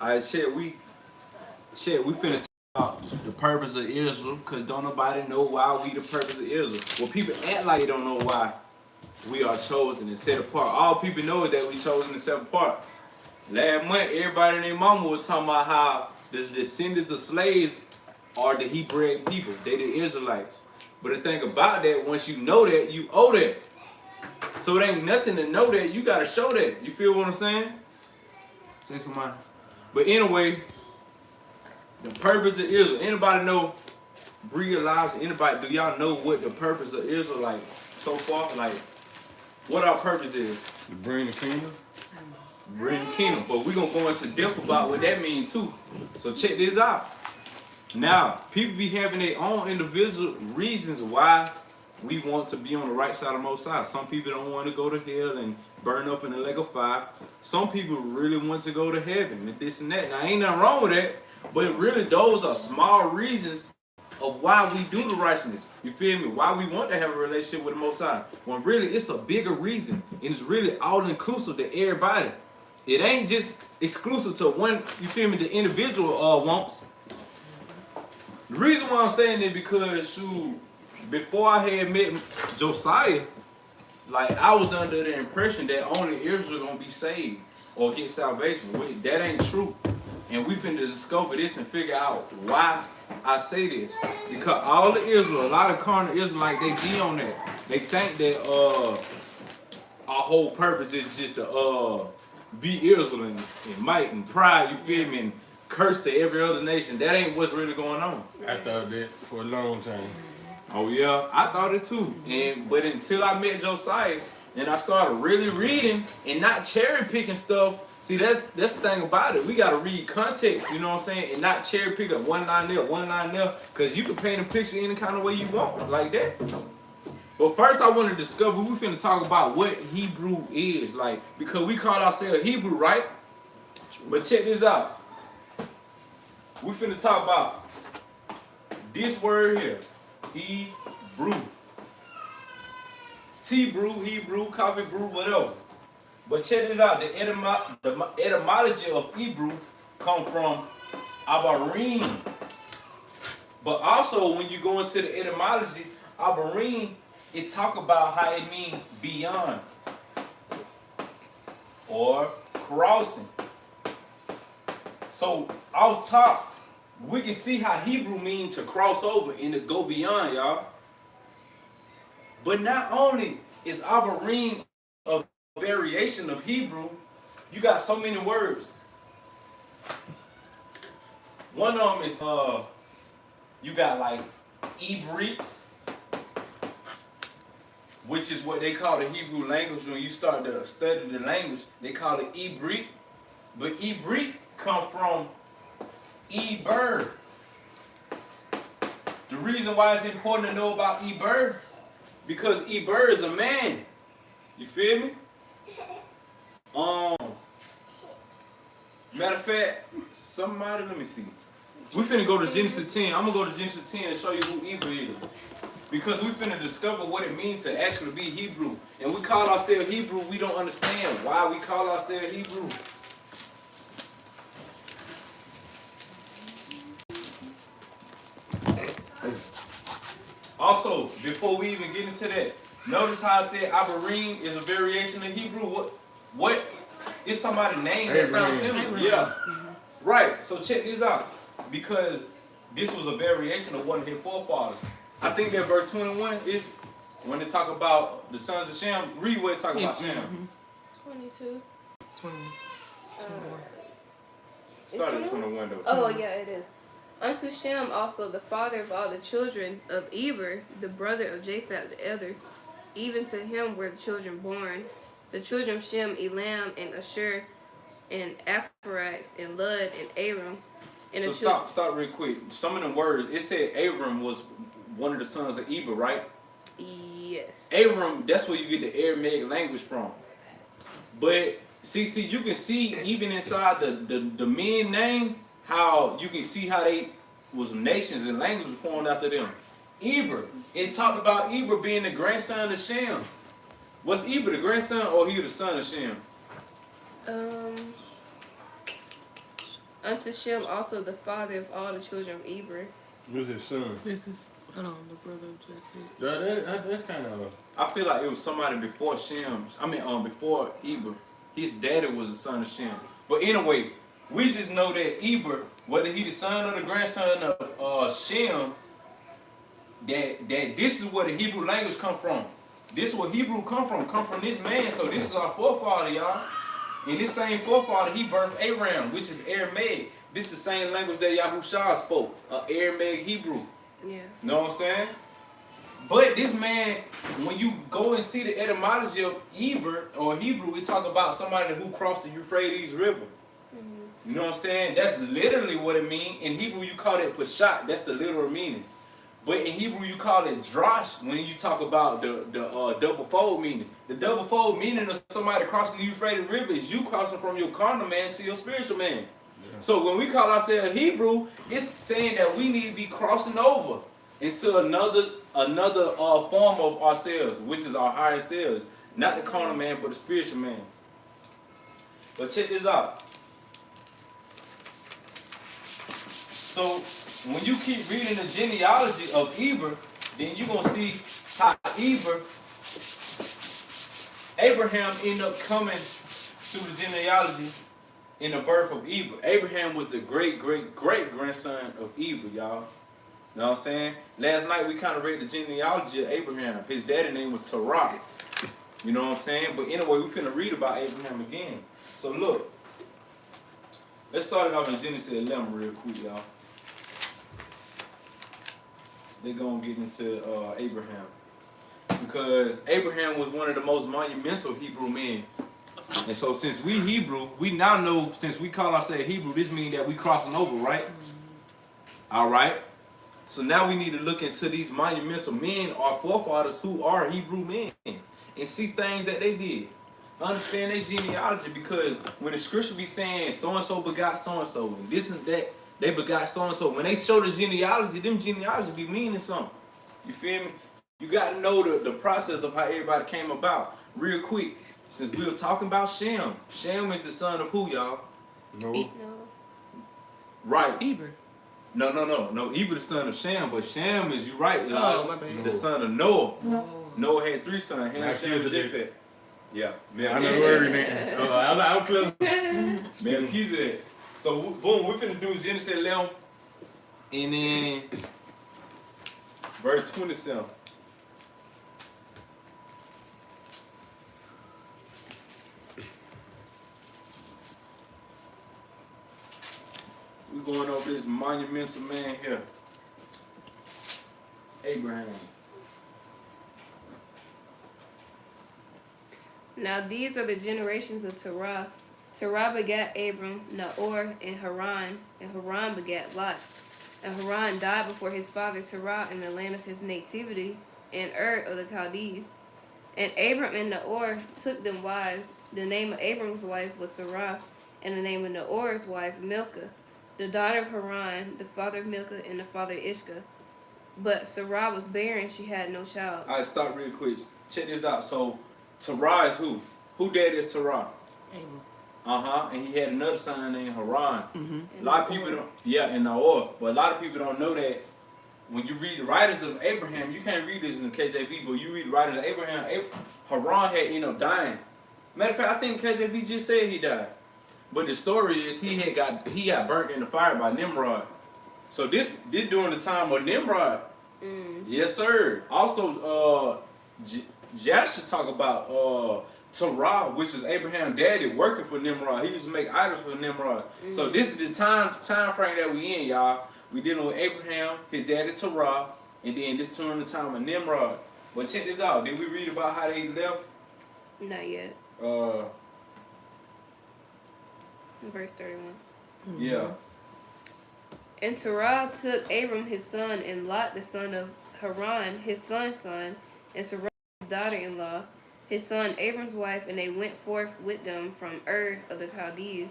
Alright, we finna talk about the purpose of Israel, cause don't nobody know why we the purpose of Israel. Well, people act like they don't know why we are chosen and set apart. All people know is that we chosen and set apart. Last month, everybody and their mama was talking about how the descendants of slaves are the Hebrew people. They the Israelites. But the thing about that, once you know that, you owe that. So it ain't nothing to know that. You gotta show that. You feel what I'm saying? Say somebody. But anyway, the purpose of Israel. Anybody know? Realize? Anybody? Do y'all know what the purpose of Israel like so far? Like, what our purpose is? To bring the kingdom. Bring the kingdom. But we're gonna go into depth about what that means too. So check this out. Now, people be having their own individual reasons why we want to be on the right side of Most High. Some people don't want to go to hell and burn up in the lake of fire. Some people really want to go to heaven and this and that. Now, ain't nothing wrong with that, but really those are small reasons of why we do the righteousness. You feel me? Why we want to have a relationship with the Most High. When really it's a bigger reason, and it's really all-inclusive to everybody. It ain't just exclusive to one, you feel me, the individual wants. The reason why I'm saying that because, shoot, before I had met Josiah, like, I was under the impression that only Israel gonna be saved or get salvation. That ain't true. And we finna discover this and figure out why I say this. Because all the Israel, a lot of carnal Israelites, they be on that. They think that our whole purpose is just to be Israel and might and pride, you feel me, and curse to every other nation. That ain't what's really going on. I thought that for a long time. Oh yeah, I thought it too. But until I met Josiah and I started really reading and not cherry picking stuff. See, that's the thing about it. We gotta read context, you know what I'm saying, and not cherry pick up one line there, cause you can paint a picture any kind of way you want, like that. But first, I want to discover. We finna talk about what Hebrew is, like, because we call ourselves Hebrew, right? But check this out. We finna talk about this word here. Hebrew. Tea brew, Hebrew, coffee brew, whatever. But check this out. The etymology of Hebrew come from Abarim. But also, when you go into the etymology, Abarim, it talk about how it means beyond or crossing. So off top, we can see how Hebrew means to cross over and to go beyond, y'all. But not only is Abarim a variation of Hebrew, you got so many words. One of them is you got like Ibrit, which is what they call the Hebrew language. When you start to study the language, they call it Ibrit. But Ibrit come from Eber. The reason why it's important to know about Eber, because Eber is a man. You feel me? Matter of fact, somebody, let me see. We finna go to Genesis 10. I'm gonna go to Genesis 10 and show you who Eber is. Because we finna discover what it means to actually be Hebrew. And we call ourselves Hebrew, we don't understand why we call ourselves Hebrew. Also, before we even get into that, notice how I said Abarim is a variation of Hebrew. What is somebody's name that sounds similar? Yeah. Right. So check this out. Because this was a variation of one of his forefathers. I think that verse 21 is when they talk about the sons of Shem. Read what they talk about Shem. 22. 21. Start at 21 though. Oh, yeah, it is. Unto Shem also, the father of all the children of Eber, the brother of Japheth the elder, even to him were the children born. The children of Shem, Elam, and Ashur, and Aphorax, and Lud, and Aram. And so stop real quick. Some of them words, it said Abram was one of the sons of Eber, right? Yes. Abram, that's where you get the Aramaic language from. But see, you can see even inside the men name, how you can see how they was nations and languages formed after them. Eber, it talked about Eber being the grandson of Shem. Was Eber the grandson or he the son of Shem? Unto Shem also the father of all the children of Eber. Who's his son? This is, hold on, the brother of Japheth. That's kind of. I feel like it was somebody before Shem. Before Eber. His daddy was the son of Shem. But anyway, we just know that Eber, whether he the son or the grandson of Shem, that this is where the Hebrew language come from. This is where Hebrew come from this man. So this is our forefather, y'all. And this same forefather, he birthed Aram, which is Aramaic. This is the same language that Yahushua spoke, Aramaic Hebrew. Yeah. Know what I'm saying? But this man, when you go and see the etymology of Eber or Hebrew, it talk about somebody who crossed the Euphrates River. You know what I'm saying? That's literally what it means. In Hebrew, you call it Peshat. That's the literal meaning. But in Hebrew, you call it Drosh when you talk about the double fold meaning. The double fold meaning of somebody crossing the Euphrates River is you crossing from your carnal man to your spiritual man. Yeah. So when we call ourselves Hebrew, it's saying that we need to be crossing over into another form of ourselves, which is our higher selves. Not the carnal man, but the spiritual man. But check this out. So when you keep reading the genealogy of Eber, then you're going to see how Abraham ended up coming through the genealogy in the birth of Eber. Abraham was the great-great-great-grandson of Eber, y'all. You know what I'm saying? Last night we kind of read the genealogy of Abraham. His daddy name was Terah. You know what I'm saying? But anyway, we're finna read about Abraham again. So look, let's start it off in Genesis 11 real quick, y'all. They're going to get into Abraham. Because Abraham was one of the most monumental Hebrew men. And so since we Hebrew, we now know, since we call ourselves Hebrew, this means that we crossing over, right? All right. So now we need to look into these monumental men, our forefathers who are Hebrew men, and see things that they did. Understand their genealogy, because when the scripture be saying so-and-so begot so-and-so, and this and that, they begot so-and-so. When they show the genealogy, them genealogy be meaning something. You feel me? You got to know the process of how everybody came about. Real quick, since we were talking about Shem. Shem is the son of who, y'all? No. Right. Eber. No. Eber the son of Shem, but Shem is, you right, my bad. the son of Noah. No. Noah had 3 sons, Ham, Shem, and Japheth. Yeah. I know everything. I'm close. Melchizedek. So, boom, we're finna do Genesis 11, and then verse 27. We're going over this monumental man here, Abraham. Now these are the generations of Terah. Terah begat Abram, Nahor, and Haran begat Lot. And Haran died before his father Terah in the land of his nativity, in Ur of the Chaldees. And Abram and Nahor took them wives. The name of Abram's wife was Sarah, and the name of Nahor's wife Milcah, the daughter of Haran, the father of Milcah, and the father of Ishka. But Sarah was barren; she had no child. All right, stop real quick. Check this out. So, Terah is who? Who dad is Terah? Abram. And he had another son named Haran. Mm-hmm. A lot of people don't, and Nahor. But a lot of people don't know that when you read the writers of Abraham, you can't read this in KJV, but you read the writers of Abraham, Haran had ended up dying. Matter of fact, I think KJV just said he died. But the story is he got burnt in the fire by Nimrod. So this during the time of Nimrod. Yes, sir. Also, Jasher talk about Terah, which is Abraham's daddy, working for Nimrod. He used to make idols for Nimrod. So this is the time frame that we in, y'all. We dealing with Abraham, his daddy Terah, and then this during the time of Nimrod. But check this out. Did we read about how they left? Not yet. Verse 31. Yeah. And Terah took Abram his son, and Lot the son of Haran his son's son, and Sarai his daughter-in-law, his son Abram's wife, and they went forth with them from Ur of the Chaldees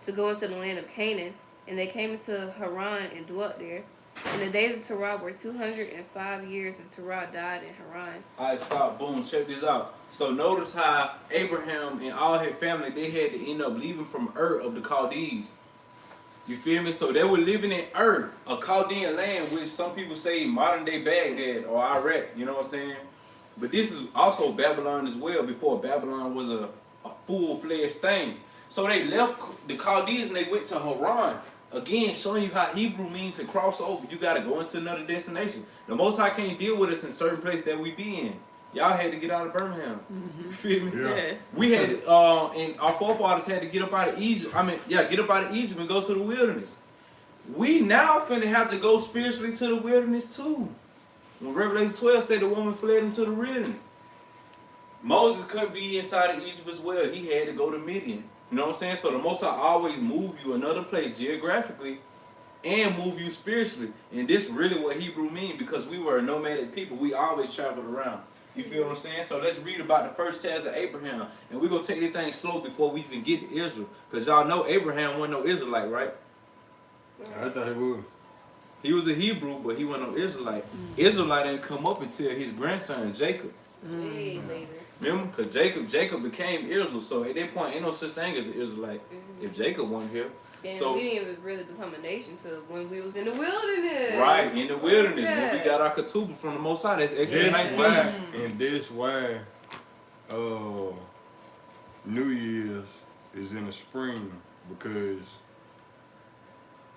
to go into the land of Canaan. And they came into Haran and dwelt there. And the days of Terah were 205 years, and Terah died in Haran. All right, stop. Boom. Check this out. So notice how Abraham and all his family, they had to end up leaving from Ur of the Chaldees. You feel me? So they were living in Ur, a Chaldean land, which some people say modern day Baghdad or Iraq. You know what I'm saying? But this is also Babylon as well. Before Babylon was a full-fledged thing. So they left the Chaldees and they went to Haran. Again, showing you how Hebrew means to cross over. You got to go into another destination. The Most High can't deal with us in certain places that we be in. Y'all had to get out of Birmingham. You feel me? Yeah. We had, and our forefathers had to get up out of Egypt. Get up out of Egypt and go to the wilderness. We now finna have to go spiritually to the wilderness too. When Revelation 12 said the woman fled into the wilderness. Moses couldn't be inside of Egypt as well. He had to go to Midian. You know what I'm saying? So the Most High always move you another place geographically and move you spiritually. And this really what Hebrew mean, because we were a nomadic people. We always traveled around. You feel what I'm saying? So let's read about the first tales of Abraham. And we're going to take this thing slow before we even get to Israel. Because y'all know Abraham wasn't no Israelite, right? I thought it was. He was a Hebrew, but he wasn't no Israelite. Israelite didn't come up until his grandson, Jacob. Way later. Remember? Because Jacob became Israel. So at that point, ain't no such thing as an Israelite if Jacob wasn't here. And So- we didn't even really become a nation till when we was in the wilderness. Right, in the wilderness. Yeah. When we got our ketubah from the Most High. That's Exodus That's 19. why, and that's why New Year's is in the spring, because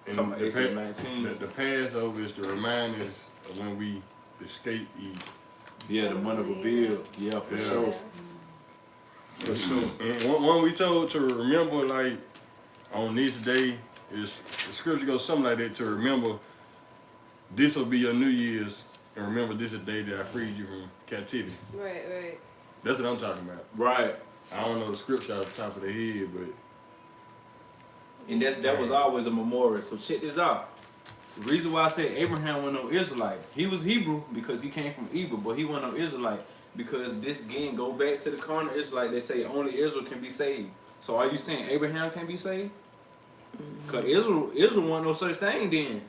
in Talking about the, Exodus 19. the Passover is to remind us of when we escaped Egypt. Yeah, the one of a bill. Yeah, for Yeah. sure. For sure. And one we told to remember, like, on this day, is the scripture goes something like that, to remember this will be your New Year's, and remember this is the day that I freed you from captivity. Right, right. That's what I'm talking about. Right. I don't know the scripture off the top of the head, but And that was always a memorial. So check this out. The reason why I said Abraham was no Israelite, he was Hebrew because he came from Egypt, but he wasn't no Israelite because this again go back to the carnal Israelite. They say only Israel can be saved. So are you saying Abraham can be saved? Because Israel wasn't no such thing then.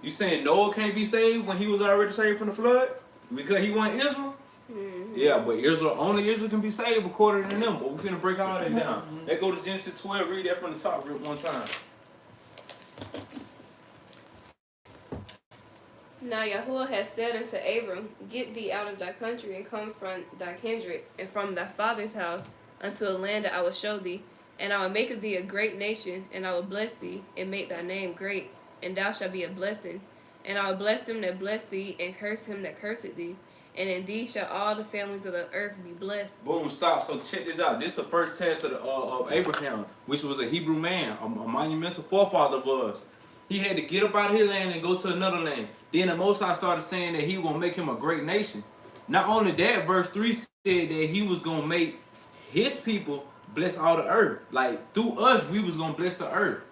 You saying Noah can't be saved when he was already saved from the flood? Because he wasn't Israel? Yeah, but only Israel can be saved according to them. But we're going to break all that down. Let's go to Genesis 12, read that from the top one time. Now Yahuwah has said unto Abram, Get thee out of thy country, and come from thy kindred, and from thy father's house, unto a land that I will show thee. And I will make of thee a great nation, and I will bless thee, and make thy name great, and thou shalt be a blessing. And I will bless them that bless thee, and curse him that curseth thee. And in thee shall all the families of the earth be blessed. Boom, stop. So check this out. This is the first test of Abraham, which was a Hebrew man, a monumental forefather of us. He had to get up out of his land and go to another land. Then the Most High started saying that he was going to make him a great nation. Not only that, verse 3 said that he was going to make his people bless all the earth. Like, through us, we was going to bless the earth.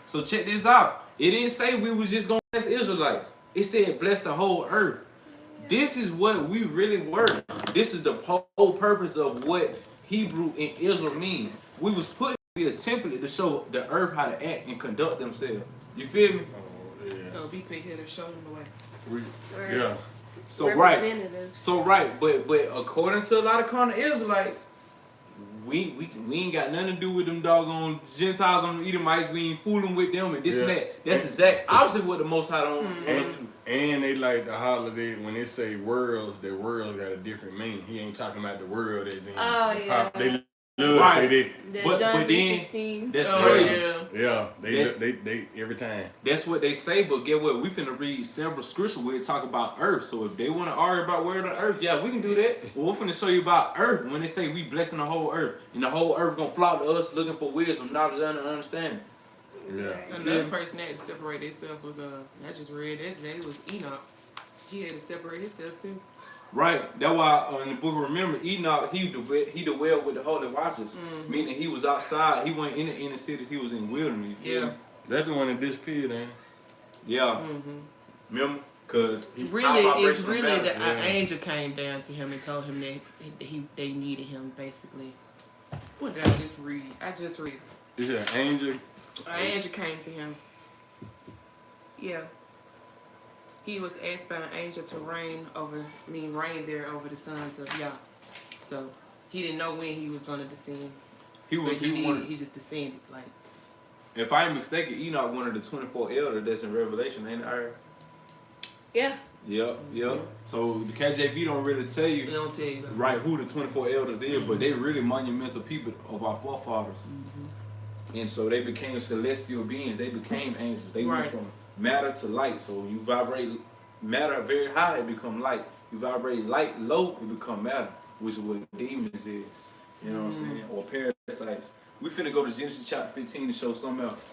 So check this out. It didn't say we was just going to bless Israelites. It said bless the whole earth. This is what we really were. This is the whole purpose of what Hebrew and Israel mean. We was put to be a template to show the earth how to act and conduct themselves. You feel me? oh, yeah. So be put here to show them the way. We, yeah. So right. Representatives. So right. But according to a lot of carnal Israelites, we ain't got nothing to do with them doggone Gentiles on the Edomites. We ain't fooling with them and this and Yeah. that. That's exact opposite of what the Most High don't want us to do. And they like the holiday when they say worlds, the world got a different meaning. He ain't talking about the world as in Oh, the yeah. They love Right. say The But John then 3:16. that's Oh, crazy. yeah. that. Yeah, they every time. That's what they say, but get what? We finna read several scriptures where it talk about earth. So if they want to argue about where the earth, yeah, we can do that. Well, we're finna show you about earth when they say we blessing the whole earth. And the whole earth gonna flock to us looking for wisdom, knowledge, and understanding. Yeah. Another person that had to separate himself was I just read that today was Enoch. He had to separate himself too. Right. That's why in the book of Remember, Enoch, he dwelled with the holy watchers. Meaning he was outside. He wasn't in the inner cities. He was in wilderness. You feel Yeah. me? That's the one that disappeared, ain't it? Yeah. Remember? Because Really, it's really the Yeah. angel came down to him and told him that they needed him basically. What did I just read? I just read. Is it an angel? An angel came to him. Yeah. He was asked by an angel to reign there over the sons of Yah. So he didn't know when he was gonna descend. he But was he wanted. he just descended. Like If I ain't mistaken, Enoch one of the 24 elders that's in Revelation, ain't it? Yeah. Yep. So the KJV don't really tell They you don't tell you that. right who the 24 elders is, but they really monumental people of our forefathers. And so they became celestial beings. They became angels. They went Right. from matter to light. So you vibrate matter very high, it become light. You vibrate light low, it become matter, which is what demons is. You know what I'm saying? Or parasites. We finna go to Genesis chapter 15 to show something else.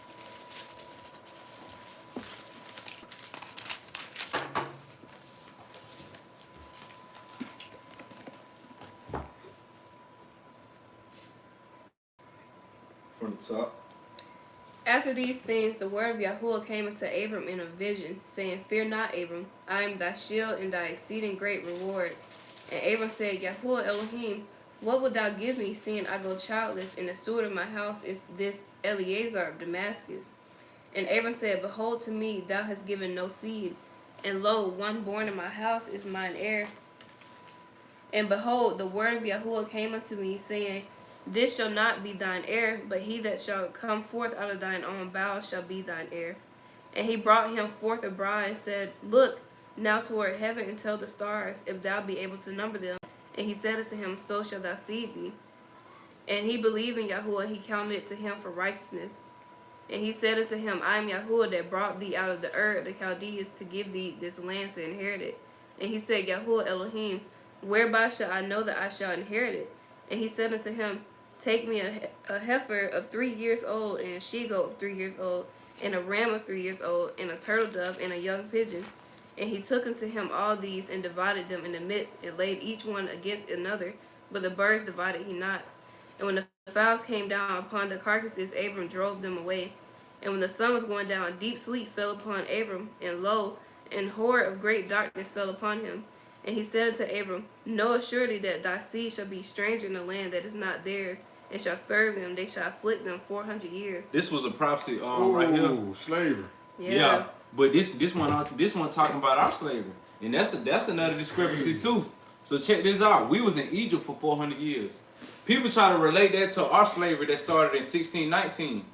From the top. After these things, the word of Yahuwah came unto Abram in a vision, saying, Fear not, Abram, I am thy shield and thy exceeding great reward. And Abram said, Yahuwah Elohim, what wilt thou give me, seeing I go childless, and the steward of my house is this Eleazar of Damascus? And Abram said, Behold, to me thou hast given no seed, and lo, one born in my house is mine heir. And behold, the word of Yahuwah came unto me, saying, This shall not be thine heir, but he that shall come forth out of thine own bowels shall be thine heir. And he brought him forth abroad and said, Look now toward heaven and tell the stars, if thou be able to number them. And he said unto him, So shall thy seed be. And he believed in Yahuwah, and he counted it to him for righteousness. And he said unto him, I am Yahuwah that brought thee out of the Ur, the Chaldeans, to give thee this land to inherit it. And he said, Yahuwah Elohim, whereby shall I know that I shall inherit it? And he said unto him, Take me a heifer of 3 years old, and a she-goat of 3 years old, and a ram of 3 years old, and a turtle dove, and a young pigeon. And he took unto him all these, and divided them in the midst, and laid each one against another. But the birds divided he not. And when the fowls came down upon the carcasses, Abram drove them away. And when the sun was going down, deep sleep fell upon Abram, and lo, an horror of great darkness fell upon him. And he said unto Abram, Know assuredly that thy seed shall be stranger in the land that is not theirs, and shall serve them. They shall afflict them 400 years. This was a prophecy right here. Ooh, slavery. Yeah. But this one talking about our slavery. And that's another discrepancy too. So check this out. We was in Egypt for 400 years. People try to relate that to our slavery that started in 1619.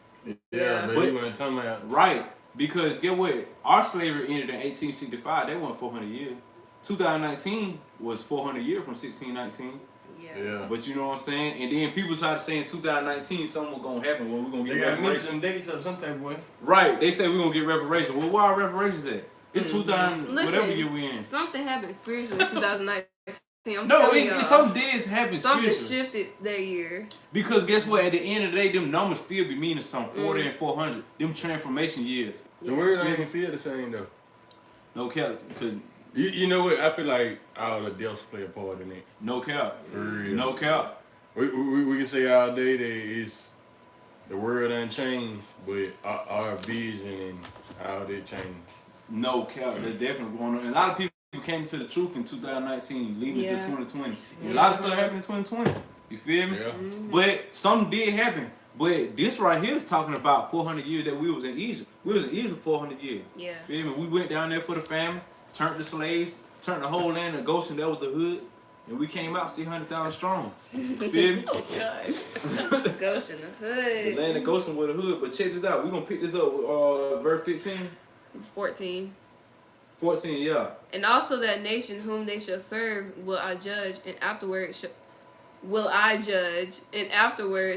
Yeah, but you weren't talking about. Right. Because get what? Our slavery ended in 1865. That wasn't 400 years. 2019 was 400 years from 1619. Yeah. But you know what I'm saying? And then people try to say in 2019 something was going to happen when we're going to They get got reparations. some dates or some type of way. Right. They say we're going to get reparations. Well, where are reparations at? It's 2000, Listen, whatever year we in. Something happened spiritually in 2019. I'm No, telling y'all. some days happen Something spiritually. shifted that year. Because guess what? At the end of the day, them numbers still be meaning something. 40 and 400. Them transformation years. The word ain't even feel the same though. No cap. Because You know what? I feel like all the deaths play a part in it. no cap. For real. No cap. We can say all day that it's the world ain't changed, but our vision and all that changed. No cap. That's definitely going on. And a lot of people came to the truth in 2019, leading Yeah. to 2020. And a lot of stuff happened in 2020. You feel me? Yeah. But something did happen. But this right here is talking about 400 years that we was in Egypt. We was in Egypt 400 years. Yeah. Feel me? We went down there for the famine, turned the slaves, turned the whole land of Goshen. That was the hood. And we came out 600,000 strong. Feel me? Goshen, the The hood. land of Goshen with a hood. But check this out. We're going to pick this up with verse 15. 14. 14, yeah. And also that nation whom they shall serve will I judge, and afterwards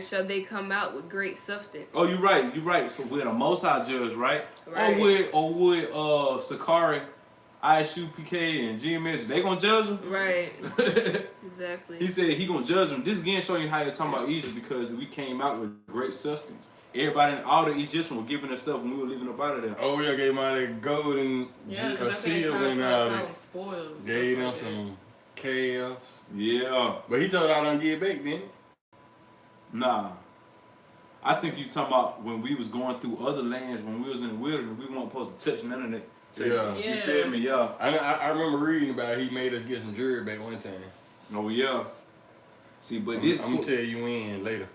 shall they come out with great substance. Oh, you're right. You're right. So we're the Most High Judge, right? Right. Or would Sakari, ISU, PK, and GMS, they going to judge them? Right. He Exactly. said he gonna judge them. This again showing you how they're talking about Egypt because we came out with great substance. Everybody, all the Egyptians were giving us stuff when we were leaving up out of there. Oh, yeah, gave them all that gold and Yeah, because I think silver they and all call them that. spoiled. and Gave them stuff like some calves. Yeah, But he told all them to get back then. nah. I think you talking about when we was going through other lands, when we was in the wilderness, we weren't supposed to touch none of that. So, Yeah. You feel me? Yeah. I remember reading about he made us get some jewelry back one time. Oh yeah. See, but I'm this going to tell you when later.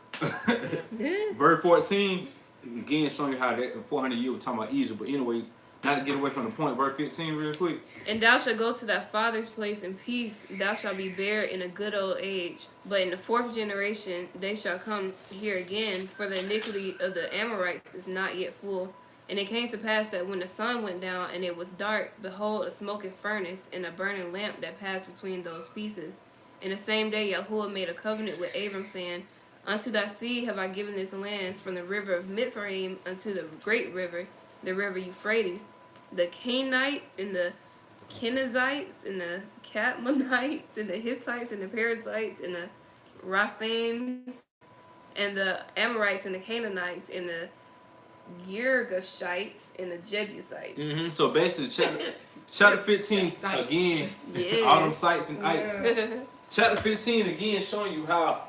verse 14 again showing you how that 400 years was talking about Egypt. But anyway, Not to get away from the point, verse 15 real quick. And thou shalt go to thy father's place in peace. Thou shalt be buried in a good old age. But in the 4th generation they shall come here again, for the iniquity of the Amorites is not yet full. And it came to pass that when the sun went down and it was dark, behold, a smoking furnace and a burning lamp that passed between those pieces. And the same day Yahuwah made a covenant with Abram, saying, Unto thy seed have I given this land, from the river of Mitzrayim unto the great river, the river Euphrates. The Canaanites and the Kenizzites and the Cadmonites and the Hittites and the Perizzites and the Raphaims and the Amorites and the Canaanites and the Girgashites and the Jebusites. So basically, chapter 15 again, Yes. all them sites and ites. Chapter 15 again showing you how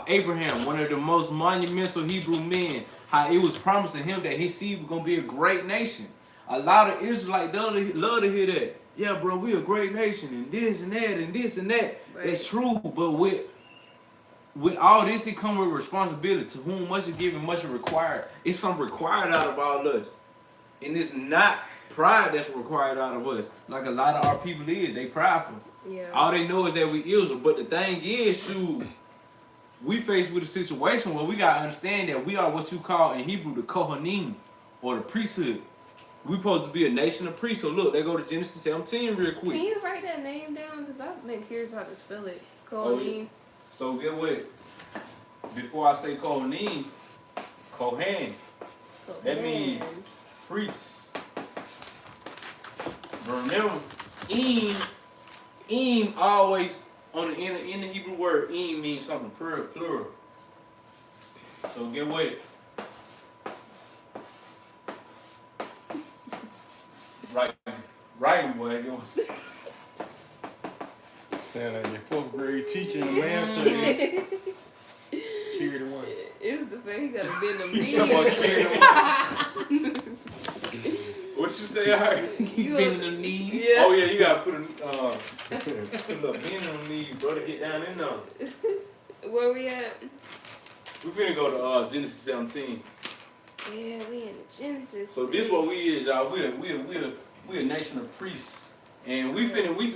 Abraham, one of the most monumental Hebrew men, how it was promised to him that his seed was gonna be a great nation. A lot of Israelites love to hear that. Yeah, bro, we a great nation and this and that and this and that. Right. That's true, but with all this, it comes with responsibility. To whom much is given, much is required. It's something required out of all us, and it's not pride that's required out of us. Like a lot of our people is, they prideful. Yeah. All they know is that we Israel. But the thing is, shoot, we faced with a situation where we gotta understand that we are what you call in Hebrew the Kohanim, or the priesthood. We supposed to be a nation of priests. So look, they go to Genesis 17 real quick. Can you write that name down? Because I've been curious how to spell it. Oh, Kohanim. yeah. So get what? Before I say Kohanim, Kohan, that means priest. But remember, Im always on the end in the Hebrew word Im means something plural. So get what? Right, boy. Sound like your 4th grade teacher in math class. Carry the one. It's the fact he gotta bend the You talking about knee. carrying the what you say, Ari? You Bending a- them knees. Yeah. Oh yeah, you gotta put a little bend on me, bro, to get down in there. Where we at? We finna go to Genesis 17. Yeah, we in the Genesis. So this what we is, y'all. We're a nation of priests, and we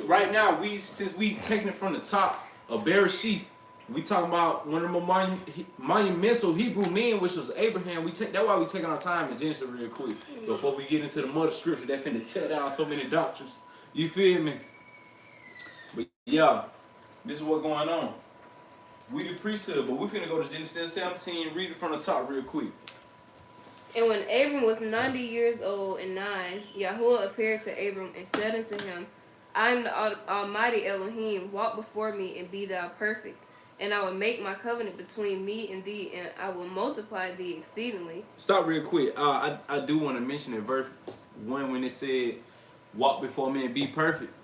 right now since we taking it from the top of Bereshit, we talking about one of the more monumental Hebrew men, which was Abraham. That's why we taking our time in Genesis real quick before we get into the mother scripture that finna tear down so many doctrines. You feel me? But yeah, this is what's going on. We the priesthood, but we finna go to Genesis 17 and read it from the top real quick. And when Abram was 90 years old and 9, Yahuwah appeared to Abram and said unto him, I am the Almighty Elohim, walk before me and be thou perfect. And I will make my covenant between me and thee, and I will multiply thee exceedingly. Stop real quick. I do want to mention in verse 1 when it said, walk before me and be perfect.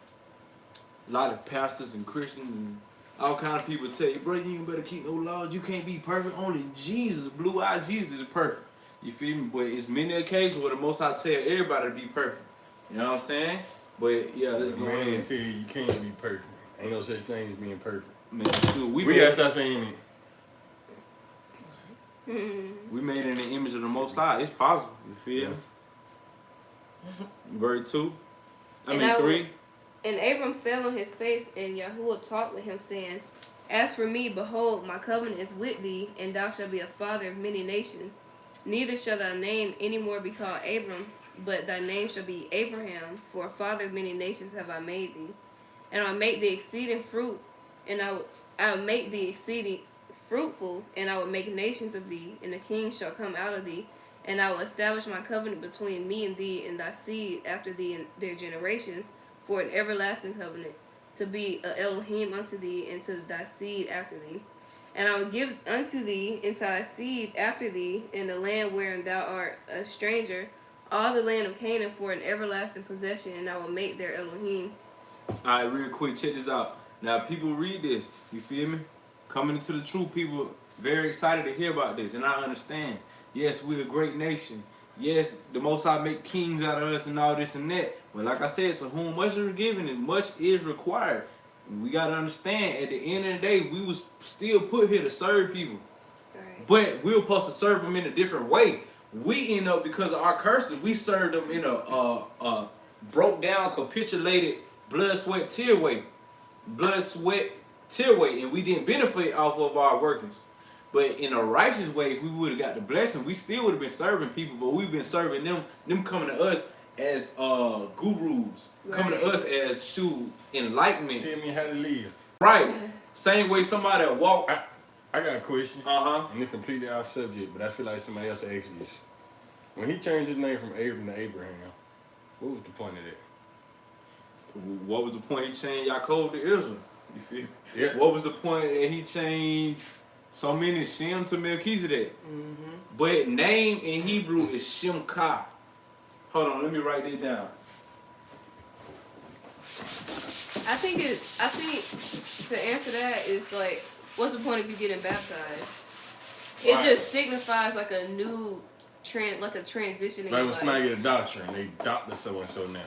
A lot of pastors and Christians and all kind of people tell you, bro, you ain't better keep no laws. You can't be perfect. Only Jesus, blue-eyed Jesus is perfect. You feel me? But it's many occasions where the Most High tell everybody to be perfect. You know what I'm saying? But yeah, let's go Man, ahead. tell you can't be perfect. Ain't no such thing as being perfect. Man, shoot, We gotta start saying it. we made in the image of the Most High. It's possible. You feel me? Verse 2. And 3. And Abram fell on his face, and Yahuwah talked with him, saying, As for me, behold, my covenant is with thee, and thou shalt be a father of many nations. Neither shall thy name any more be called Abram, but thy name shall be Abraham, for a father of many nations have I made thee. And I will make thee exceeding fruit, and I will make thee exceeding fruitful, and I will make nations of thee, and the kings shall come out of thee. And I will establish my covenant between me and thee and thy seed after thee and their generations, for an everlasting covenant, to be a Elohim unto thee and to thy seed after thee. And I will give unto thee and to thy seed after thee in the land wherein thou art a stranger, all the land of Canaan for an everlasting possession, and I will make their Elohim. Alright, real quick, check this out. Now, people read this, you feel me? Coming into the truth, people very excited to hear about this, and I understand. Yes, we're a great nation. Yes, the Most High make kings out of us and all this and that. But like I said, to whom much is given and much is required. We got to understand, at the end of the day, we was still put here to serve people. Right. But we were supposed to serve them in a different way. we end up, because of our curses, we served them in a broke down, capitulated blood, sweat, tear way. Blood, sweat, tear way. And we didn't benefit off of our workings. But in a righteous way, if we would have got the blessing, we still would have been serving people, but we've been serving them coming to us as gurus, coming to us as enlightenment. Tell me how to live. Right. Same way somebody walk. I got a question. Uh-huh. And it's completely off subject, but I feel like somebody else asked this. When he changed his name from Abram to Abraham, what was the point of that? What was the point he changed Yaakov to Israel? You feel? Yeah. What was the point that he changed so many Shem to Melchizedek? But name in Hebrew is Shemka. Hold on, let me write this down. I think to answer that is like, what's the point of you getting baptized? It Right. just signifies like a new transition in Like your when somebody life. get a doctorate, they doctor so and so now.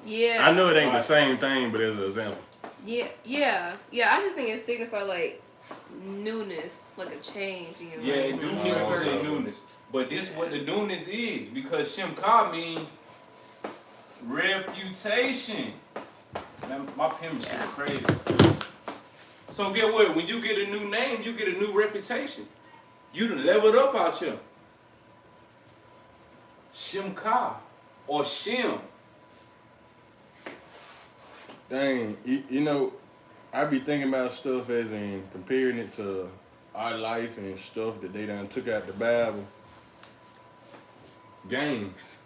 Yeah. I know it ain't the Right. same thing, but as an example. Yeah. I just think it signifies like newness, like a change in your Yeah, life. newness and newness. But this is what the newness is, because Shemka means reputation. Man, my penmanship is crazy. So get what? When you get a new name, you get a new reputation. You done leveled up out here. Shemka or Shem. Dang, you know, I be thinking about stuff as in comparing it to our life and stuff that they done took out the Bible. Gangs.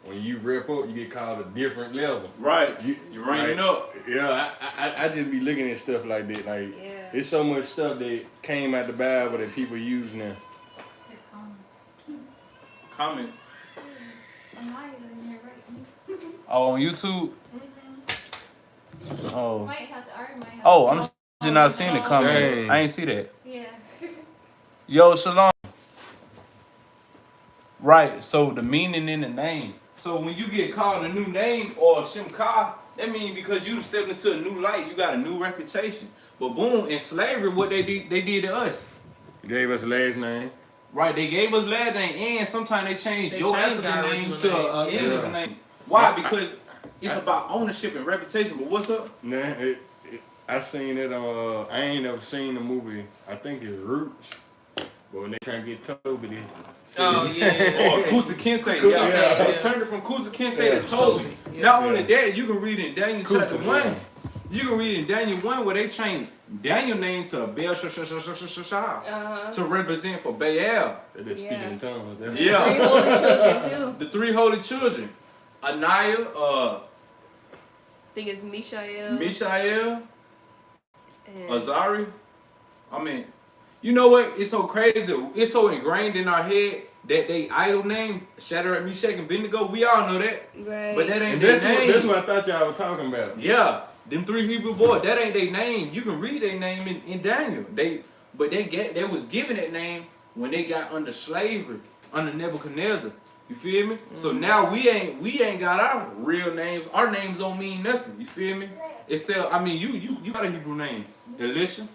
When you rep up, you get called a different level. Right. You're ranking up. Yeah, I just be looking at stuff like that. Like, Yeah. it's so much stuff that came out the Bible that people use now. Comment. Oh, on YouTube? Oh. Might have to argue, might have Oh, to- I'm just not seeing the comments. Dang. I ain't see that. Yeah. Yo, Shalom. Right, so the meaning in the name. So when you get called a new name or Shemka, that means because you stepped into a new light, you got a new reputation. But boom, in slavery, what they did to us. Gave us a last name. Right, they gave us last name, and sometimes they changed They your changed African our name original to a name. English Yeah. name. Why? Because it's about ownership and reputation. But what's up? Nah, I seen it on. I ain't never seen the movie. I think it's Roots. But when they try to get Toby, they Oh Or yeah. Kuta Kinte. Kuta, Yeah. yeah. They turned it from Kuta Kinte Yeah. to Toby. Yeah. Not only that, you can read in Daniel Kuta, chapter yeah. 1. You can read in Daniel 1 where they changed Daniel name to Baal to represent for Baal. they just speaking in tongues. That's- Yeah. Three holy children too. The three holy children. Ananiah, I think it's Mishael. Mishael, and Azari. I mean, you know what? It's so crazy. It's so ingrained in our head that they idol name, Shadrach, Meshach, and Abednego. We all know that. right. But that ain't And their that's name. what I thought y'all were talking about. Yeah, them three Hebrew boys, that ain't their name. You can read their name in Daniel. They was given that name when they got under slavery, under Nebuchadnezzar. You feel me? So now we ain't got our real names. Our names don't mean nothing. You feel me? Except, I mean, you got a Hebrew name, Elisha,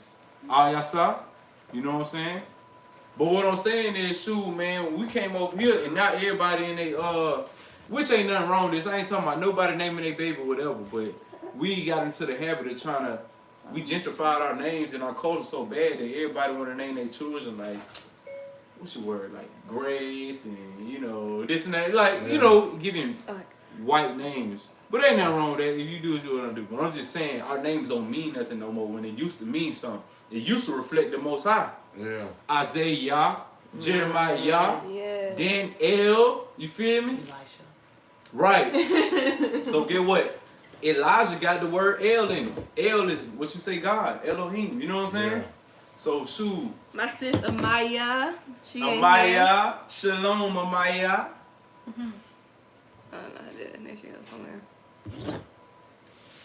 Al-Yasa. You know what I'm saying? But what I'm saying is, shoot, man, when we came over here and not everybody in they which ain't nothing wrong with this. I ain't talking about nobody naming their baby or whatever, but we got into the habit of we gentrified our names and our culture so bad that everybody want to name their children like, what's your word, like Grace and, you know, this and that, like, you know, giving white names. But ain't nothing wrong with that. If you do what you want to do. But I'm just saying, our names don't mean nothing no more when it used to mean something. It used to reflect the Most High. Yeah. Isaiah, Jeremiah, yeah. then El, you feel me? Elisha. Right. So get what? Elijah got the word El in it. El is what you say God, Elohim. You know what I'm saying? Yeah. So shoot, My sis Amaya, she ain't here. Amaya, Shalom Amaya. I don't know how to do it. There she goes somewhere.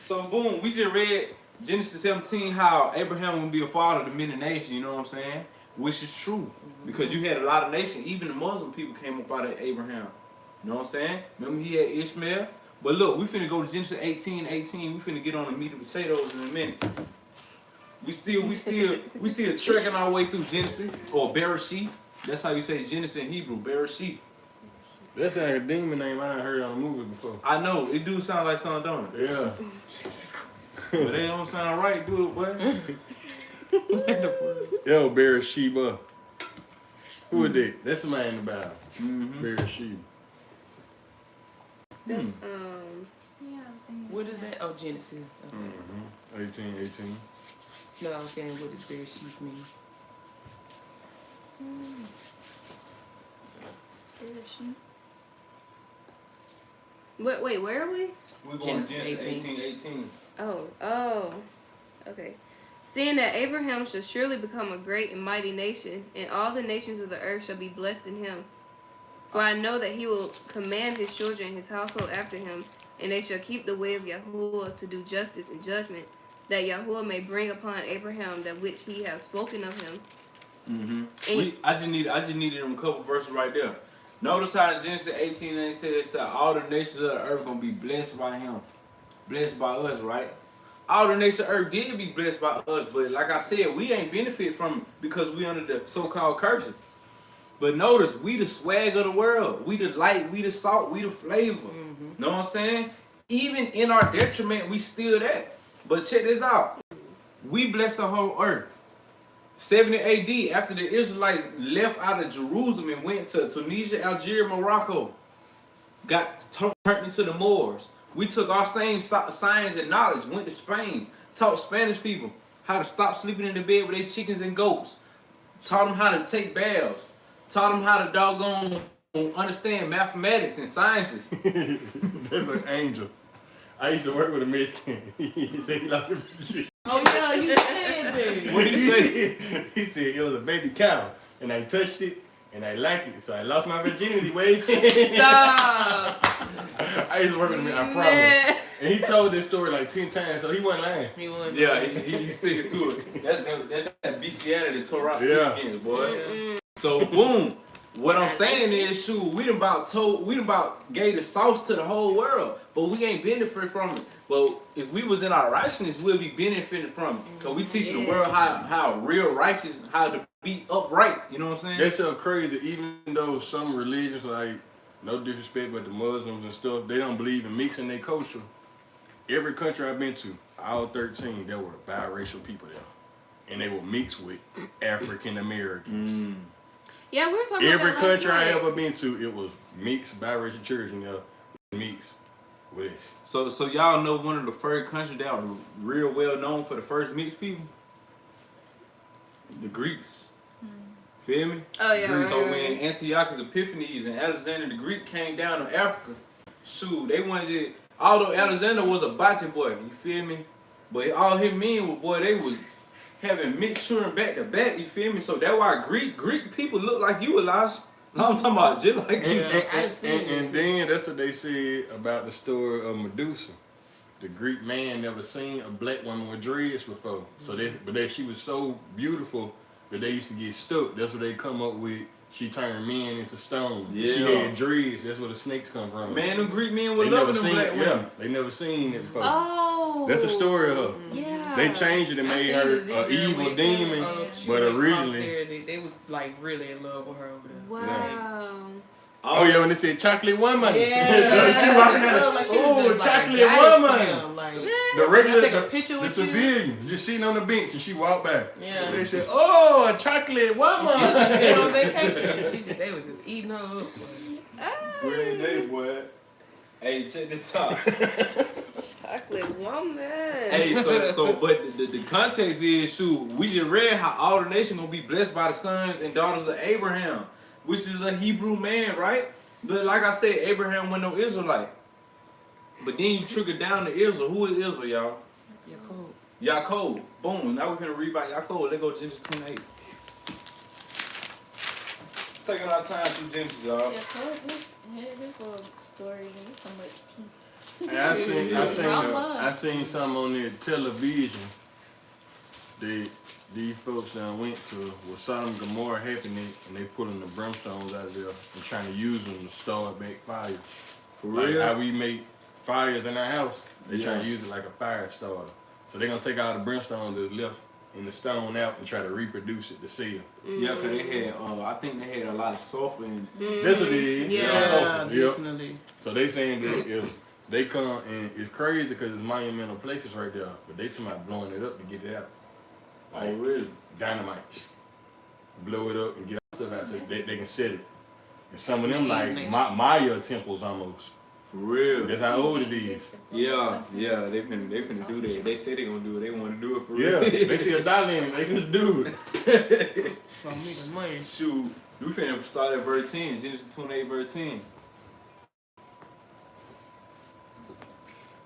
So boom, we just read Genesis 17 how Abraham will be a father to many nations. You know what I'm saying? Which is true because you had a lot of nations. Even the Muslim people came up out of Abraham. You know what I'm saying? Remember he had Ishmael. But look, we finna go to Genesis 18:18. We finna get on the meat and potatoes in a minute. We still trekking our way through Genesis or Bereshit. That's how you say Genesis in Hebrew, Bereshit. That's like a demon name I ain't heard on a movie before. I know, it do sound like something, don't it? Yeah. But they don't sound right, do it, boy. Yo, Beersheba. Who is that? That's the man in the Bible. Mm-hmm. Beersheba. That's What is that? Oh, Genesis. Okay. Mm-hmm. 18. No, I was saying what does Bereshit mean? Wait, where are we? We're going to Genesis Genesis 18. 18. Oh, okay. Seeing that Abraham shall surely become a great and mighty nation, and all the nations of the earth shall be blessed in him. For I know that he will command his children and his household after him, and they shall keep the way of Yahuwah to do justice and judgment, that Yahuwah may bring upon Abraham that which he hath spoken of him. Mm-hmm. I just needed them a couple verses right there. Notice how in Genesis 18 they said all the nations of the earth gonna be blessed by him, blessed by us, right? All the nations of the earth did be blessed by us, but like I said, we ain't benefit from it because we under the so-called curses. But notice, we the swag of the world. We the light, we the salt, we the flavor. Know what I'm saying? Even in our detriment, we still that. But check this out. We blessed the whole earth. 70 AD, after the Israelites left out of Jerusalem and went to Tunisia, Algeria, Morocco, got turned into the Moors. We took our same science and knowledge, went to Spain, taught Spanish people how to stop sleeping in the bed with their chickens and goats, taught them how to take baths, taught them how to doggone understand mathematics and sciences. That's an angel. I used to work with a Mexican. He said he liked it. Oh yeah, you said that. What did he say? He said it was a baby cow, and I touched it, and I liked it, so I lost my virginity. Wait. Stop. I used to work with him. I promise. Man. And he told this story like 10 times, so he wasn't lying. He wasn't. Yeah, he's sticking to it. That's that bestiality Torah speak Yeah. again, boy. So boom. What I'm saying is, shoot, we done about gave the sauce to the whole world, but we ain't benefit from it. But if we was in our righteousness, we'll be benefiting from it. So we teach the world how real righteous, how to be upright. You know what I'm saying? That's so crazy. Even though some religions, like no disrespect, but the Muslims and stuff, they don't believe in mixing their culture. Every country I've been to, all 13, there were biracial people there, and they were mixed with African Americans. Yeah, we were talking Every about that last country I night. ever been to, it was mixed biracial children there, mixed with us. So y'all know one of the first countries that were real well known for the first mixed people? The Greeks. Feel me? Oh yeah. So right. when Antiochus Epiphanes and Alexander the Greek came down to Africa, shoot, they wanted to, although Alexander was a body boy, you feel me? But all his men were, boy, they was having mixed children back to back, you feel me? So that's why Greek people look like you, Elijah. No, I'm talking about just like you. And then that's what they said about the story of Medusa. The Greek man never seen a black woman with dreads before. So she was so beautiful that they used to get stuck. That's what they come up with. She turned men into stone. Yeah. She had dreads. That's where the snakes come from. Man, them Greek men were they never loving them seen black women. Yeah, they never seen it before. Oh. That's the story of her. Yeah. They changed it and made her an evil demon, but originally. They was like really in love with her over there. Wow. Oh yeah, when they said chocolate woman. Yeah. She walking out. Like, she was Oh, just like chocolate a goddess woman. to them, like, The regular, Can I take a picture the with you? civilians just sitting on the bench, and she walked by. Yeah. They said, "Oh, a chocolate woman." She was just there on vacation. They was just eating her up. Great day, boy. Hey, check this out. Chocolate woman. Hey, but the context is, shoot, we just read how all the nation gonna be blessed by the sons and daughters of Abraham, which is a Hebrew man, right? But like I said, Abraham wasn't no Israelite. But then you trigger down to Israel. Who is Israel, y'all? Yaakov. Boom. Now we're gonna read about Yaakov. Let's go to Genesis 28. Taking our time through Genesis, y'all. Yeah, this little story and so much. And I seen something on the television that these folks that went to was Sodom and Gomorrah happening, and they pulling the brimstones out of there and trying to use them to start back fires. For Like real? how we make fires in our house, they Yeah. trying to use it like a fire starter. So they're gonna take all the brimstones that's left in the stone out and try to reproduce it to sell. Yeah, cause they had, I think they had a lot of sulfur in. That's what it is. Yeah. Sulfur. Yep. Definitely. So they saying that if they come and it's crazy because it's monumental places right there, but they talking about blowing it up to get it out. Like Oh, really? dynamite. Blow it up and get stuff out so they can set it. And some of them like Maya temples almost. For real. That's how old it is. Yeah, they finna do that. They say they gonna do it. They want to do it for Yeah, real. they see a dollar in it, they finna do it. Gonna make the money. Shoot, we finna start at verse 10. Genesis 28, verse 10.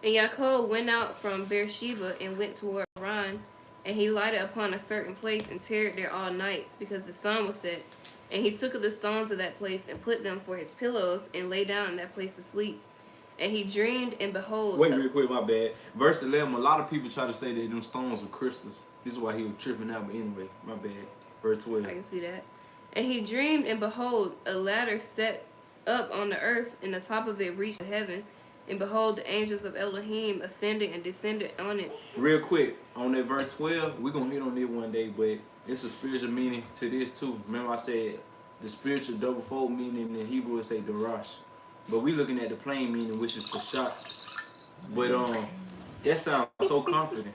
And Yaakov went out from Beersheba and went toward Haran, and he lighted upon a certain place and tarried there all night, because the sun was set. And he took of the stones of that place and put them for his pillows, and lay down in that place to sleep. And he dreamed, and behold, Wait real quick, my bad. Verse 11, a lot of people try to say that them stones are crystals. This is why he was tripping out, but anyway, my bad. Verse 12. I can see that. And he dreamed, and behold, a ladder set up on the earth, and the top of it reached to heaven. And behold, the angels of Elohim ascended and descended on it. Real quick, on that verse 12, we're going to hit on it one day, but it's a spiritual meaning to this too. Remember I said the spiritual double fold meaning in Hebrew would say darash. But we looking at the plain meaning, which is peshat. But that sounds so confident.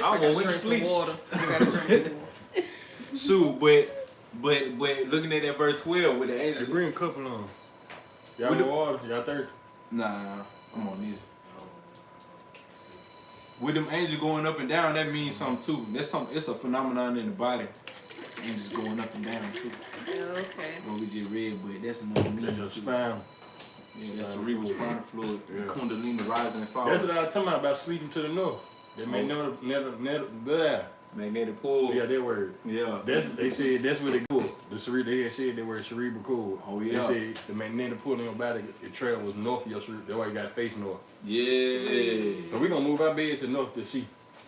I won't went to sleep. Water. You gotta drink some water. Shoot, but looking at that verse 12 with the Hey, angels. bring a couple on. Y'all With want the- water? Y'all thirsty? Nah, I'm on these. With them angels going up and down, that means something too. It's a phenomenon in the body. Angels going up and down too. Okay. What we just read, but that's another That's meaning your too. spine. Yeah, that's cerebral spinal fluid. Yeah. Kundalini rising and falling. That's what I was talking about sleeping to the north. They may never, blah. Magnetic pull. Yeah, that word. Yeah. They said that's where they go. They had said they were cerebral cord. Oh, yeah. They said the magnetic pull in your body, it travels north of your cerebral. That's why you got to face north. Yeah. So we gonna move our bed to north to she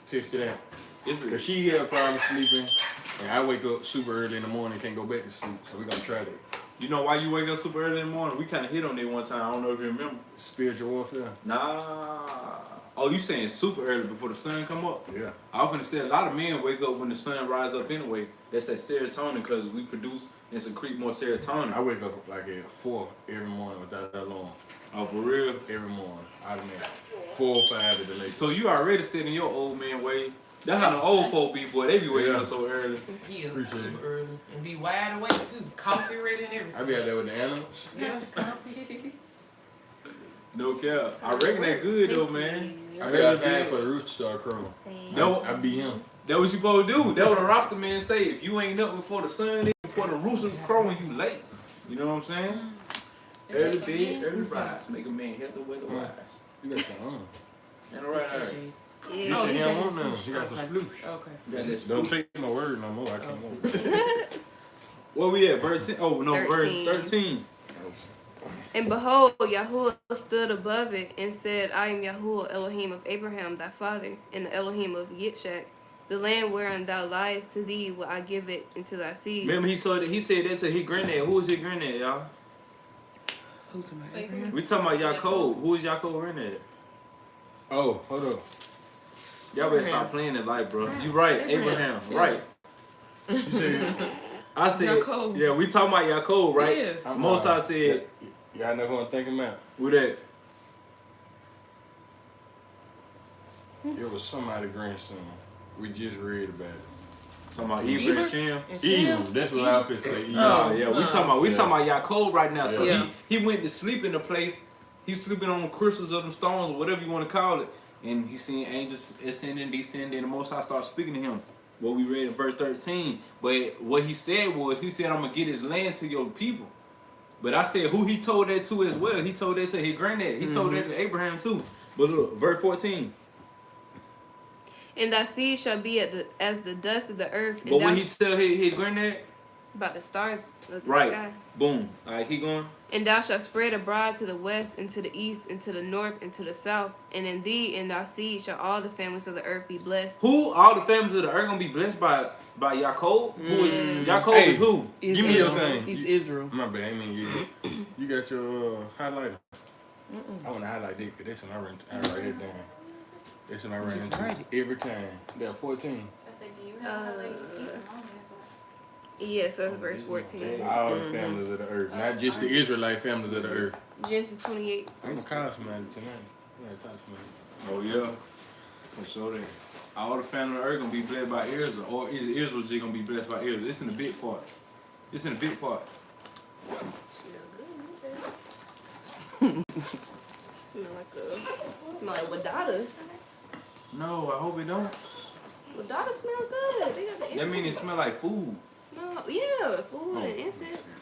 test it out. It's Cause a, she had a problem sleeping, and I wake up super early in the morning, can't go back to sleep. So we gonna try that. you know why you wake up super early in the morning? We kind of hit on it one time. I don't know if you remember. Spiritual warfare. Nah. Oh, you saying super early before the sun come up? Yeah. I often say a lot of men wake up when the sun rises up anyway. That's that serotonin because we produce and secrete more serotonin. I wake up like at 4 every morning without that alarm. Oh, for real? Every morning, automatic. 4 or 5 at the latest. So you already sitting in your old man way. That's how the old folk be, boy. They be waking Yeah. up so early. Yeah, Appreciate it. super early. And be wide awake too. Coffee ready and everything. I be out there with the animals. Yeah, coffee. No cap. I reckon that good though, man. I be outside for the rooster start crowing. No. I be him. That what you supposed to do. That what a roster man say. If you ain't up before the sun, before the rooster crowing, you late. You know what I'm saying? Early bed, early rise. Make a man healthy way to rise. You got some on. And right there. Yeah. You Oh, said he he got don't his want none. sploosh. He got some Okay. sploosh. Okay. Got that Don't spook. take my word no more. I can't want. Oh. Where we at? Verse 10? Oh, no, 13. verse 13. And behold, Yahuwah stood above it and said, I am Yahuwah, Elohim of Abraham thy father, and the Elohim of Yitzchak. The land wherein thou liest, to thee will I give it into thy seed. Remember he said that to his granddad. Who is his granddad, y'all? Who to my Wait, Abraham? We talking about Yaakov. Who is Yaakov granddad? Oh, hold up. Y'all better stop playing it like, bro. You right, Abraham. Right. You said I said, Yaakov. yeah, we talking about Yaakov, right? Yeah. Mosai said, y'all know who I'm thinking about? who that? It was somebody's grandson. We just read about it. Talking about Eber? Eber and Shem. And Evil. Shem? That's what I was say. Evil. Oh, yeah, we talking Yeah. about Yaakov right now. So Yeah. he went to sleep in a place. He was sleeping on crystals of them stones or whatever you want to call it. And he seen angels ascending, descending, and the Most High started speaking to him. What we read in verse 13. But what he said was, he said, I'm going to get his land to your people. But I said, who he told that to as well? He told that to his granddad. He told that to Abraham too. But look, verse 14. And thy seed shall be as the dust of the earth, and But thou when he tell his granddad, about the stars of the right, sky. boom. All right, keep going. And thou shalt spread abroad to the west, and to the east, and to the north, and to the south. And in thee and thy seed shall all the families of the earth be blessed. Who, all the families of the earth going to be blessed by Yaakov? Who is, Yaakov Hey. is who? Give me your thing. He's You- Israel. My bad, I mean you. You got your highlighter. I want to highlight that because that's when I write it down. That's when I write Just into write it every time. Got 14. I said Yeah, so that's verse 14. All the families of the earth, not just the Israelite families of the earth. Genesis 28. I'm gonna call somebody tonight. I'm gonna talk to somebody. Oh yeah, for sure. That all the family of Earth gonna be blessed by Israel, or is Israel just gonna be blessed by Israel? This in the big part. This in the big part. Smell like wadada. No, I hope it don't. Wadada smell good. They got the That incense. mean it smell like food. No, yeah, food Oh. and incense.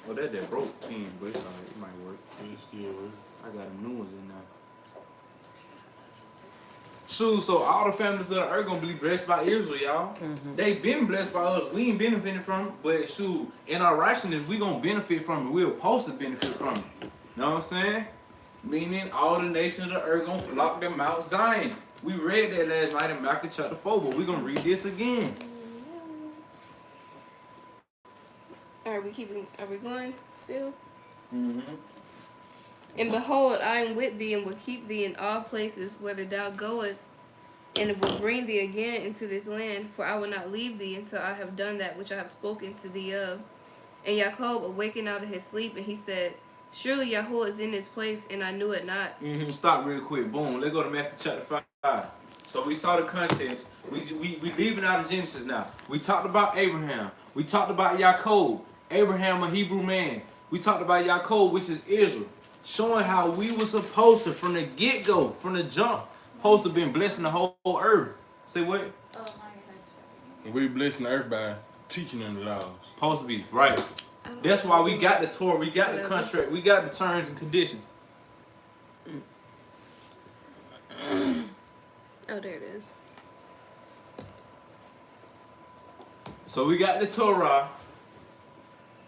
Oh, that broke pen, but it's alright. It might work. It's still work. I got them new ones in now. Shoot, so all the families of the earth gonna be blessed by Israel, y'all. They been blessed by us. We ain't benefiting from it, but shoot, in our righteousness, we gonna benefit from it. We're supposed to benefit from it. Know what I'm saying? Meaning all the nations of the earth gonna flock to Mount Zion. We read that last night in Malachi chapter 4, but we gonna read this again. Are we going still? Mm-hmm. And behold, I am with thee, and will keep thee in all places whither thou goest, and will bring thee again into this land, for I will not leave thee until I have done that which I have spoken to thee of. And Jacob awakened out of his sleep, and he said, Surely Yahweh is in this place, and I knew it not. Stop real quick. Boom. Let's go to Matthew chapter 5. So we saw the context. We leaving out of Genesis now. We talked about Abraham. We talked about Jacob. Abraham, a Hebrew man. We talked about Jacob, which is Israel. Showing how we were supposed to, from the get-go, from the jump, supposed to been blessing the whole earth. Say what? We blessing the earth by teaching them the laws. Supposed to be, right. That's why we got the Torah, we got the contract, we got the terms and conditions. Oh, there it is. So we got the Torah,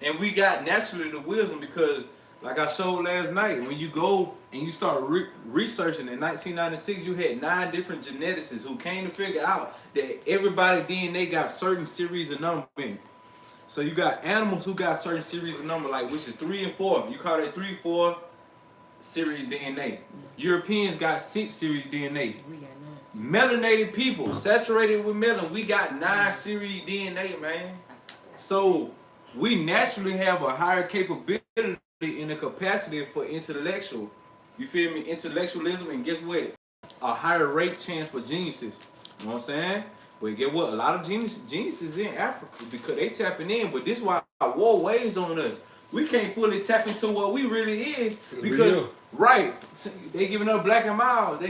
and we got naturally the wisdom because, like I showed last night, when you go and you start researching in 1996, you had 9 different geneticists who came to figure out that everybody DNA got certain series of number in it. So you got animals who got certain series of number, like which is 3 and 4. You call that 3, 4 series DNA. Europeans got 6 series DNA. We got 9. Melanated people, saturated with melanin, we got 9 series DNA, man. So we naturally have a higher capability in the capacity for intellectual, you feel me, intellectualism, and guess what? A higher rate chance for geniuses. You know what I'm saying? But get what? A lot of geniuses in Africa because they tapping in, but this is why war weighs on us. We can't fully tap into what we really is because, right, they giving up Black and Miles. They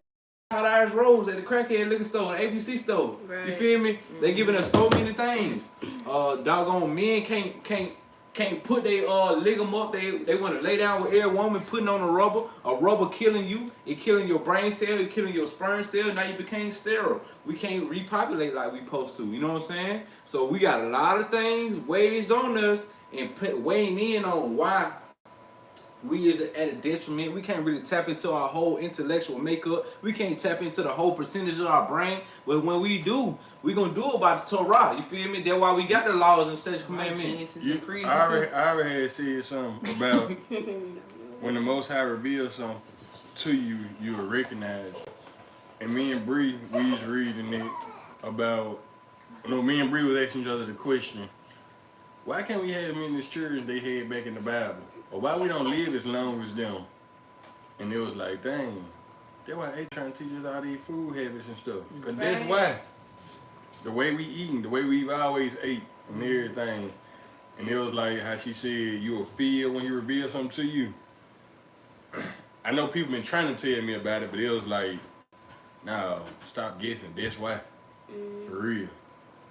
Hot Irish Rose at the crackhead liquor store, the ABC store. Right. You feel me? They giving us so many things. Doggone men can't put their leg them up. They want to lay down with every woman putting on a rubber killing you. It killing your brain cell, it killing your sperm cell. Now you became sterile. We can't repopulate like we supposed to. You know what I'm saying? So we got a lot of things waged on us and weighing in on why we is at a detriment. We can't really tap into our whole intellectual makeup. We can't tap into the whole percentage of our brain. But when we do, we gonna do it by the Torah. You feel me? That's why we got the laws and such commandments. I already had said something about when the Most High reveals something to you, you will recognize. And me and Bree, we was reading it about, me and Bree was asking each other the question, why can't we have them in this church they had back in the Bible? Or why we don't live as long as them? And it was like, dang, that's why they trying to teach us all these food habits and stuff. Because that's why. The way we eating, the way we've always ate and everything. And it was like how she said, you will feel when he reveals something to you. I know people been trying to tell me about it, but it was like, no, stop guessing, that's why. For real.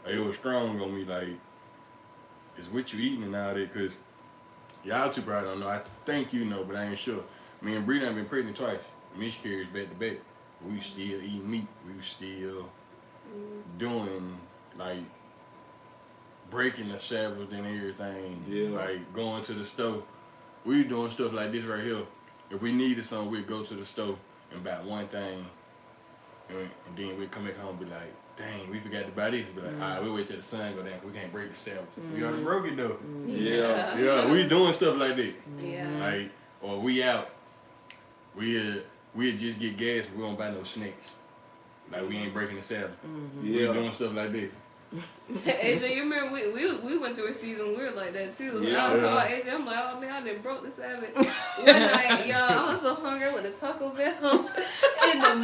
Like, it was strong on me, like, it's what you eating and all that, because y'all two probably don't know. I think you know, but I ain't sure. Me and Bree done been pregnant twice. Miscarriage back to back. We still eat meat. We still doing, like, breaking the Sabbath and everything. Yeah. Like, going to the store. We doing stuff like this right here. If we needed something, we'd go to the store and buy one thing. And then we'd come back home and be like, dang, we forgot to buy this. But like, all right, we'll wait till the sun go down. We can't break the Sabbath. We already broke it though. Yeah. Yeah, we doing stuff like that. Yeah. Like, or we out. We'll just get gas. We don't buy no snacks. Like we ain't breaking the Sabbath. We Yeah. doing stuff like that. AJ, you remember we went through a season we were like that too. Yeah. I called AJ, I'm like, oh man, I done broke the Sabbath. One night, y'all, I was so hungry, I went to Taco Bell, and the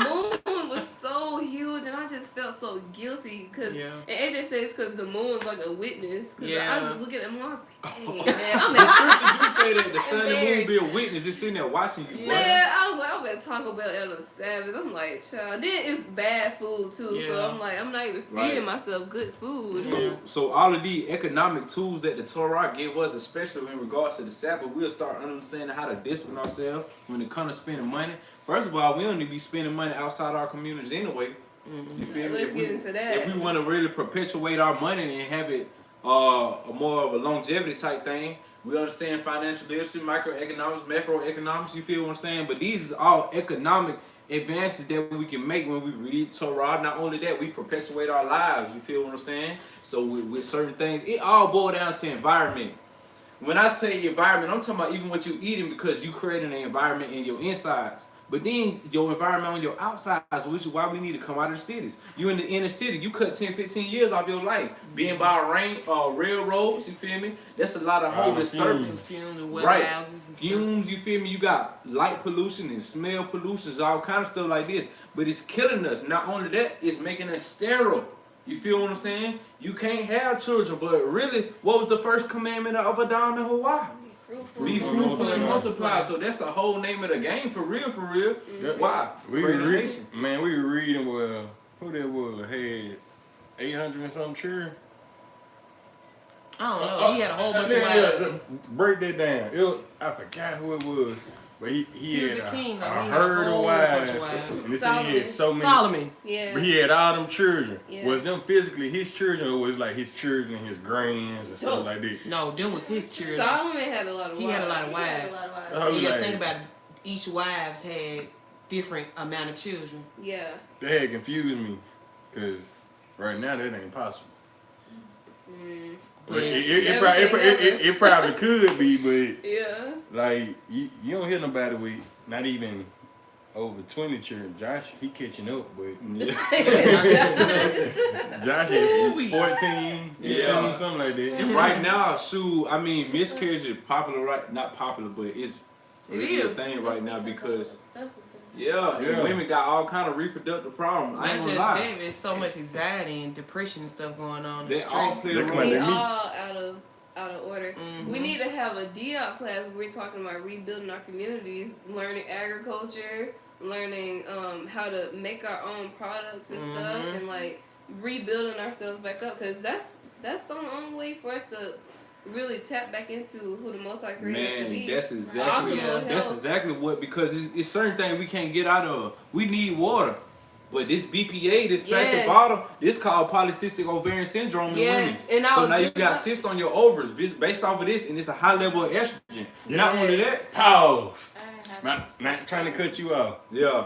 moon was so huge, and I just felt so guilty because. Yeah. And AJ said it's because the moon's like a witness. Cause Yeah. I was just looking at the moon, I was like, dang, man, I'm The at, scripture do say that the sun and moon Embarrassed. be a witness. It's sitting there watching you. bro. man, I was like, I'm at Taco Bell on the Sabbath. I'm like, child, then it's bad food too. So Yeah. I'm like, I'm not even Right. feeding myself good food. So all of the economic tools that the Torah gave us, especially in regards to the Sabbath, we'll start understanding how to discipline ourselves when it comes to spending money. First of all, we don't need to be spending money outside our communities anyway. You feel me? Let's If get we- into that. If we want to really perpetuate our money and have it a more of a longevity type thing, we understand financial literacy, microeconomics, macroeconomics. You feel what I'm saying? But these is all economic advances that we can make when we read Torah. Not only that, we perpetuate our lives. You feel what I'm saying? So with certain things, it all boils down to environment. When I say environment, I'm talking about even what you're eating, because you creating an environment in your insides. But then your environment on your outsides, which is why we need to come out of the cities. You in the inner city, you cut 10, 15 years off your life. Being by railroads, you feel me? That's a lot of whole disturbance. Fumes and Right. warehouses and Fumes, you feel me? You got light pollution and smell pollutions, all kind of stuff like this. But it's killing us. Not only that, it's making us sterile. You feel what I'm saying? You can't have children, but really, what was the first commandment of Adam and Hawaii? Be fruitful and multiply. So that's the whole name of the game, for real, for real. Yep. Why? We Create a read, nation. man, we were reading who that was had 800 and something children. I don't know. He had a whole bunch of wives. Break that down. I forgot who it was, but he He was had a king, though. a He had a herd of whole wives. bunch of wives. And they said he had so many. Solomon. Yeah. But he had all them children. Yeah. Was them physically his children, or was like his children and his grands and stuff Those- like that? No, them was his children. Solomon had a lot of He wives. had a lot of He had a wives. lot of wives. I was You gotta like- think about it. Each wives had different amount of children. Yeah. That had confused me, cause right now that ain't possible. But Yeah. it probably could be, but Yeah. like you don't hear nobody with not even over 20 children. Josh, he catching up, but Yeah. Josh is 14, Yeah. something like that. And right now, shoot, I mean, miscarriage is popular, right? Not popular, but it's It really a is. thing right now because, Stuff yeah, Yeah. and women got all kind of reproductive problems. I Not ain't just gonna that, lie. there's so much anxiety and depression and stuff going on. They And all stress. play They a come role. out We they all meet. out of order. We need to have a DIOP class where we're talking about rebuilding our communities, learning agriculture, learning how to make our own products and stuff, and like rebuilding ourselves back up. Cause that's the only way for us to really tap back into who the Most High created us to Man, be. that's exactly Optimal that's health. exactly what, because it's certain things we can't get out of. We need water. But this BPA, this plastic Yes. bottle, this called polycystic ovarian syndrome in Yes, women. and I So was now you just got about- cysts on your ovaries based off of this, and it's a high level of estrogen. Not only that, Yes. Pause. I didn't have Not trying to cut you off. yeah,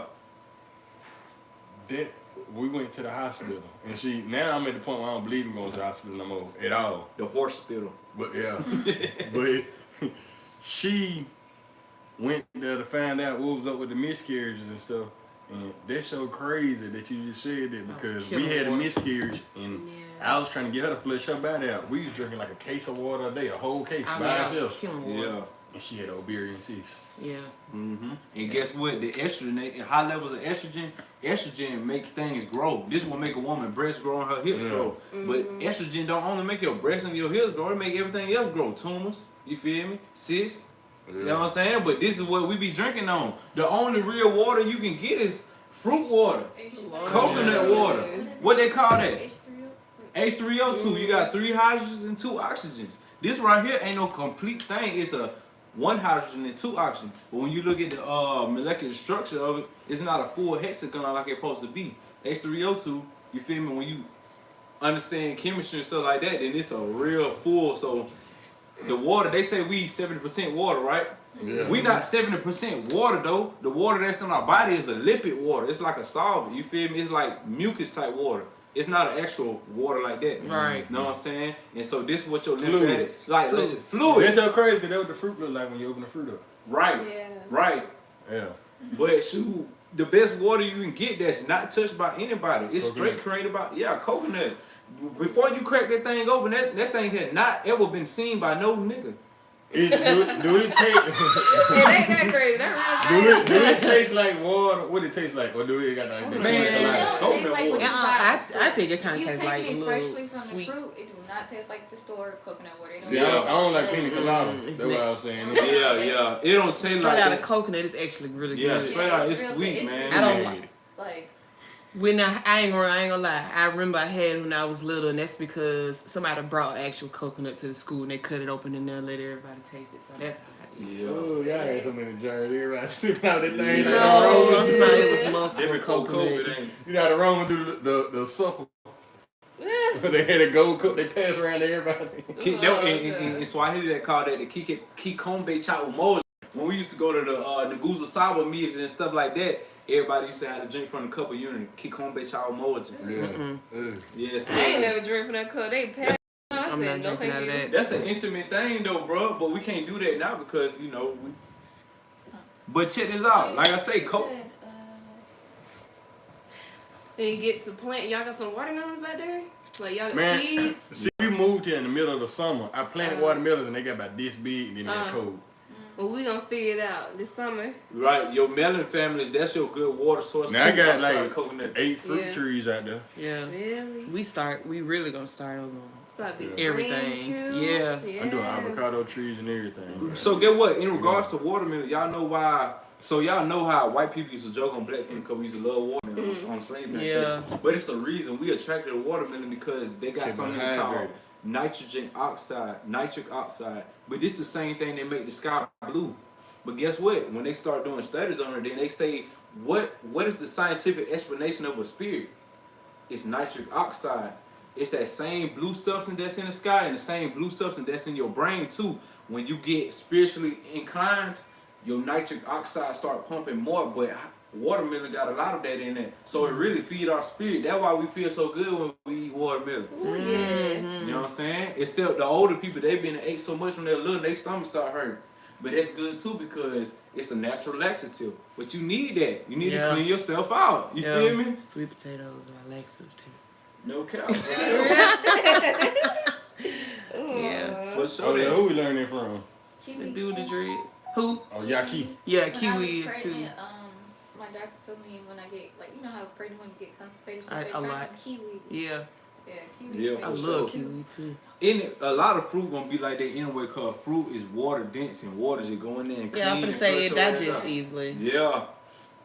That we went to the hospital, and see now I'm at the point where I don't believe in going to the hospital no more at all. the horse spittle. But yeah, but she went there to find out what was up with the miscarriages and stuff. And that's so crazy that you just said that, because we had a miscarriage and I was trying to get her to flush her body out. We was drinking like a case of water a day, a whole case I by mean, I was ourselves. killing water. Yeah. And she had ovarian cysts. Yeah. And guess what? The estrogen, high levels of estrogen make things grow. This will make a woman breast grow and her hips Yeah. grow. But estrogen don't only make your breast and your hips grow, it make everything else grow. Tumors, you feel me? Cysts. You know what I'm saying? But this is what we be drinking on. The only real water you can get is fruit water, coconut water. What they call that? H3O2. You got 3 hydrogens and 2 oxygens. This right here ain't no complete thing. It's a 1 hydrogen and 2 oxygen. But when you look at the molecular structure of it, it's not a full hexagon like it's supposed to be. H3O2, you feel me? When you understand chemistry and stuff like that, then it's a real full. So the water, they say we 70% water, right? Yeah. We not 70% water though. The water that's in our body is a lipid water. It's like a solvent. You feel me? It's like mucus type water. It's not an actual water like that. Right. Know what I'm saying? And so this is what your Fluid. lymphatic, like fluid. That's so crazy because that's what the fruit look like when you open the fruit up. Right. Yeah. Right. Yeah. But shoot, the best water you can get that's not touched by anybody. It's Coconut. straight created by coconut. Before you crack that thing open, that thing had not ever been seen by no nigga. Do it take? It ain't that crazy. That real crazy. do it taste like water? What it taste like, or do it got like Man, It like don't coconut taste like what water. you buy. I think it kind You of tastes take like a it little freshly from sweet. the fruit. It do not taste like the store coconut water. It See, I don't like pina colada. it's That's what not- I was saying. Yeah. It don't taste Straight like out that. of coconut is actually really Yeah, good. straight out. It's real sweet, good. man. I don't Yeah. like. When I ain't gonna lie. I remember I had it when I was little, and that's because somebody brought actual coconut to the school, and they cut it open in there and let everybody taste it. So that's how I did. Yeah. Oh, y'all had so many jars. Everybody sipping out that thing. No, like I'm the talking Roman. about it was Every multiple cold coconuts. COVID ain't. You know how the Roman do the suffer. They had a gold cup they pass around to everybody. In Swahili, they call that the kikombe cha umoja. When we used to go to the Nguza Saba meetings and stuff like that, everybody used to have to drink from the cup of unity. Kikombe cha umoja. Yeah. Yes, I ain't sir. never drink from that cup. They passed. I I'm said, not no, drinking thank out of you. that. That's an intimate thing though, bro. But we can't do that now because But check this out. Like I say, Then you get to plant. Y'all got some watermelons back there? Like y'all got Man, seeds? see, we moved here in the middle of the summer. I planted watermelons and they got about this big and then they got cold. Well, we gonna figure it out this summer. right, your melon families, that's your good water source. Now I too, got outside like of coconut. 8 fruit Yeah. trees out there. Yeah. Really? We really gonna start over on It's about to be Yeah. everything. spring, too. Yeah. I'm doing avocado trees and everything. So get what? In regards to watermelon, y'all know why. So y'all know how white people used to joke on black people because we used to love watermelon on slavery. Yeah. But it's a reason we attracted to watermelon because they got Keep something them called hydrated. nitric oxide. But this is the same thing that make the sky blue. But guess what? When they start doing studies on it, then they say, what is the scientific explanation of a spirit? It's nitric oxide. It's that same blue substance that's in the sky and the same blue substance that's in your brain too. When you get spiritually inclined, your nitric oxide start pumping more, but watermelon got a lot of that in it. So it really feed our spirit. That's why we feel so good when we eat watermelon. Ooh, yeah. You know what I'm saying? Except the older people, they've been ate so much when they're little, their stomach start hurting. But that's good too because it's a natural laxative. But you need that. You need to clean yourself out. You feel me? Sweet potatoes are laxative too. No cap. Yeah. For sure. Oh, yeah, that. who we learning from? The dude with the dreads. Who? Oh, Yaki. Yeah, When I was kiwi is pregnant, too. My doctor told me when I get, like, you know how pregnant women get constipated, she A said try lot. some kiwi. Yeah, Yeah, kiwi. Yeah, makes I for it love sure. kiwi too. In it, a lot of fruit gonna be like that anyway, cause fruit is water dense and water just go in there and clean. Yeah, I'm and finna say flush it your ass digests out. easily. Yeah,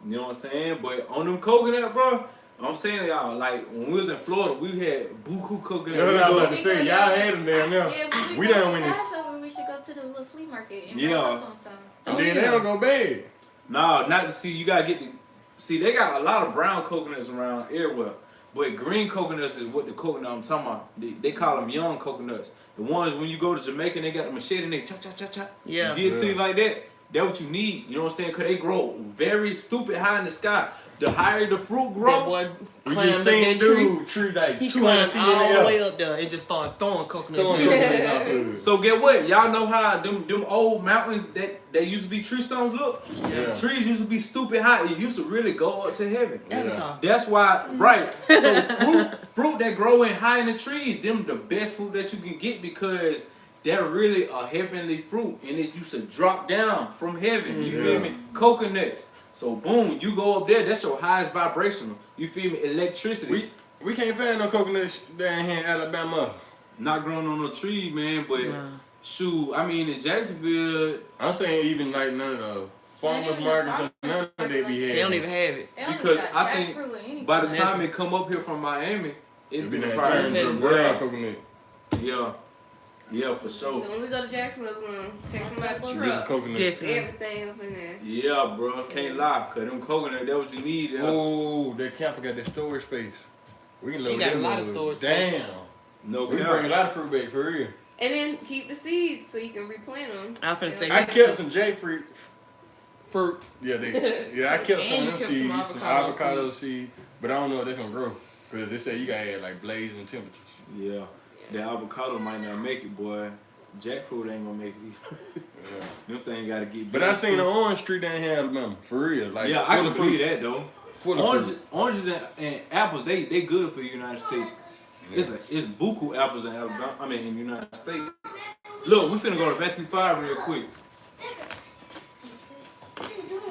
you know what I'm saying. But on them coconut, bro, I'm saying y'all, like when we was in Florida, we had buku coconut. That's what I was about We to say. Y'all had them down there. Yeah, but We go done to when it's. Passover, we should go to the little flea market and Yeah. roll up on some. And then they don't go bad. Nah, not to see. You gotta get the. See, they got a lot of brown coconuts around everywhere, but green coconuts is what the coconut I'm talking about. They call them young coconuts. The ones when you go to Jamaica, and they got the machete and they chop chop chop chop. Yeah. You get it to you like that. That's what you need. You know what I'm saying? Cause they grow very stupid high in the sky. The higher the fruit That grow, boy We climbed up just that seen tree. dude tree like He 200 climbed feet in all the the way air. up there and just started throwing coconuts. Throwing in coconuts there. out there. so get what? Y'all know how them old mountains that they used to be tree stones look? Yeah. Trees used to be stupid high. It used to really go up to heaven. Avatar. That's why, right? So fruit that grow in high in the trees, them the best fruit that you can get because they're really a heavenly fruit and it used to drop down from heaven. You feel me? Coconuts. So boom, you go up there. That's your highest vibrational. You feel me? Electricity. We can't find no coconuts down here in Alabama. Not growing on no tree, man. But Nah. shoot, I mean in Jacksonville, I'm saying even like none of the farmers markets and none of they be They having. don't even have it. They don't Because even got I think jackfruit or anything. by the Yeah. time it come up here from Miami, it'll It be be that probably turn to Texas. brown coconut. yeah, yeah, for So sure. when we go to Jacksonville, we're gonna take some out the Really truck. coconut. Definitely. Everything up in there. Yeah, bro, can't lie, cause them coconut, that what you need. Yeah. Oh, that camper got that storage space. We can load got them a lot up. of storage space. Damn. No We can bring a cap. lot of fruit back for real. And then keep the seeds so you can replant them. I'm finna say I kept some J-fruit. fruit. Yeah, I kept some And of you them kept some seeds, some avocado avocado seeds, but I don't know if they're gonna grow. Because they say you gotta add like blazing temperatures. Yeah, the avocado might not make it, boy. Jackfruit ain't gonna make it. Yeah. Them things everything got to get. But I big, seen too. the Orange Street down here in Alabama, for real. Like, Yeah, I full can of believe fruit. that though. Full of fruit. Oranges and apples, they good for the United States. Yeah. It's buku apples in Alabama. I mean, in the United States. Look, we finna go to Matthew 5 real quick.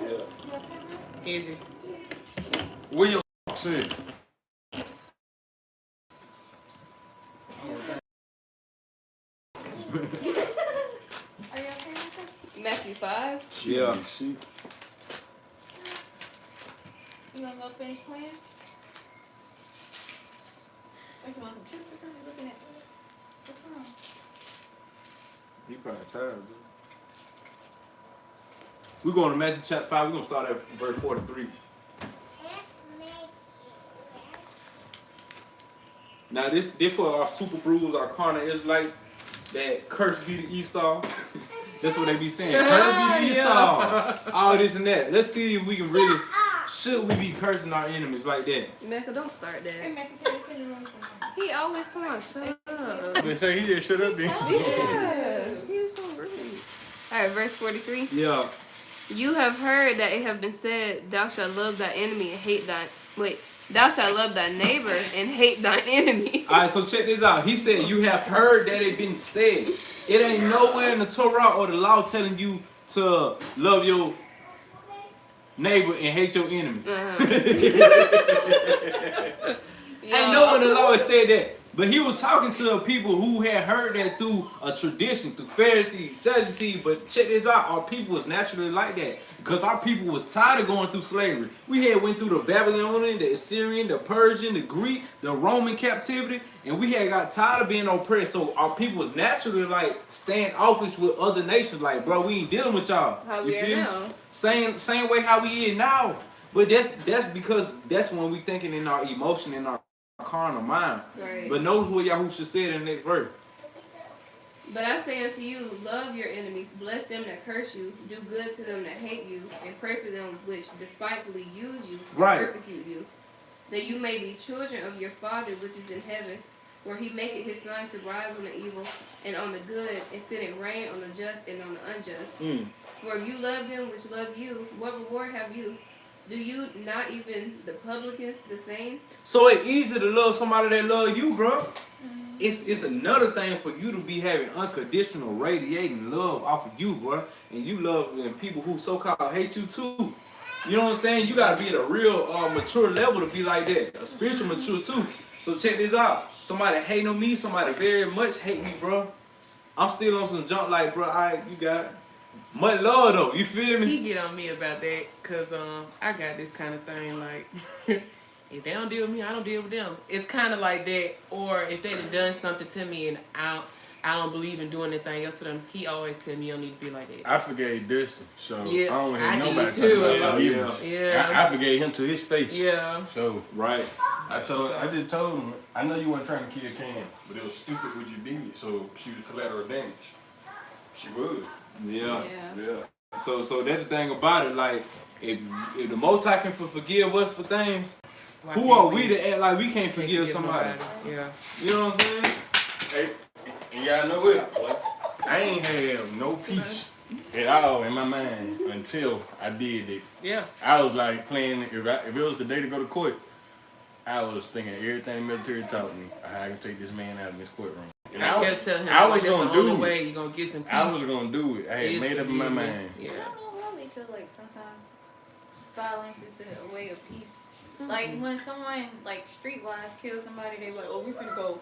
Yeah. Easy. Where your sit? Are you okay with that? Matthew 5. Yeah. See? You gonna go finish playing? What, you want some chips or something? You looking at me? What's wrong? He probably tired, dude. We're going to Matthew chapter 5. We're going to start at verse 43. Now, this for our super brews, our carnal Israelites, that curse be to Esau. That's what they be saying. Curse be to Esau. All this and that. Let's see if we can really, should we be cursing our enemies like that? Mecca, don't start Hey, that. Mackie, can you send the room for me? He always so much shut up. They say he just shut up then. Yeah, he's so rude. Alright, verse 43. Yeah. You have heard that it have been said, thou shalt love thy enemy and hate thy... Wait. Thou shalt love thy neighbor and hate thine enemy. All right, so check this out. He said, you have heard that it been said. It ain't nowhere in the Torah or the law telling you to love your neighbor and hate your enemy. Ain't nowhere in the law it said that. But he was talking to people who had heard that through a tradition, through Pharisees, Sadducees. But check this out, our people was naturally like that. Because our people was tired of going through slavery. We had went through the Babylonian, the Assyrian, the Persian, the Greek, the Roman captivity. And we had got tired of being oppressed. So our people was naturally like standoffish with other nations. Like, bro, we ain't dealing with y'all. How You we are feel me? now. Same way how we is now. But that's because that's when we thinking in our emotion, in our carnal mind. Right. But notice what Yahushua said in the next verse. But I say unto you, love your enemies, bless them that curse you, do good to them that hate you, and pray for them which despitefully use you and Right. persecute you, that you may be children of your Father which is in heaven, for he maketh his sun to rise on the evil and on the good, and sendeth rain on the just and on the unjust. For if you love them which love you, what reward have you? Do you not even the publicans the same? So it's easy to love somebody that love you, bro. It's another thing for you to be having unconditional radiating love off of you, bro. And you love and people who so-called hate you too. You know what I'm saying? You gotta be at a real mature level to be like that. A spiritual mature too. So check this out. Somebody hating on me, somebody very much hate me, bro. I'm still on some junk like, bro, alright, you got it. Much love though, you feel me? He get on me about that because I got this kind of thing like if they don't deal with me, I don't deal with them. It's kind of like that. Or if they done done something to me and I don't believe in doing anything else to them, he always tell me you don't need to be like that. I forgave Dustin, so Yeah, I don't I have did nobody too. talking about forgiveness. Yeah. I forgave him to his face. Yeah. So Right. I just told him, I know you weren't trying to kill Cam, but it was stupid what you did, so she was collateral damage. She was. Yeah. Yeah. So that's the thing about it. Like, if the Most High can forgive us for things, Why who can't are we to act like we can't can't forgive somebody? Yeah. You know what I'm saying? Hey, and y'all know what? I ain't have no peace at all in my mind until I did it. Yeah. I was like playing, if it was the day to go to court, I was thinking everything the military taught me, how I can take this man out of this courtroom. And I kept telling him, I was that's gonna the do only it. way you're gonna get some peace. I was gonna do it. I had is made up in my forgiveness. mind. Yeah. I don't know why we feel like sometimes violence is a way of peace. Like when someone like streetwise kills somebody, they like, oh, we finna go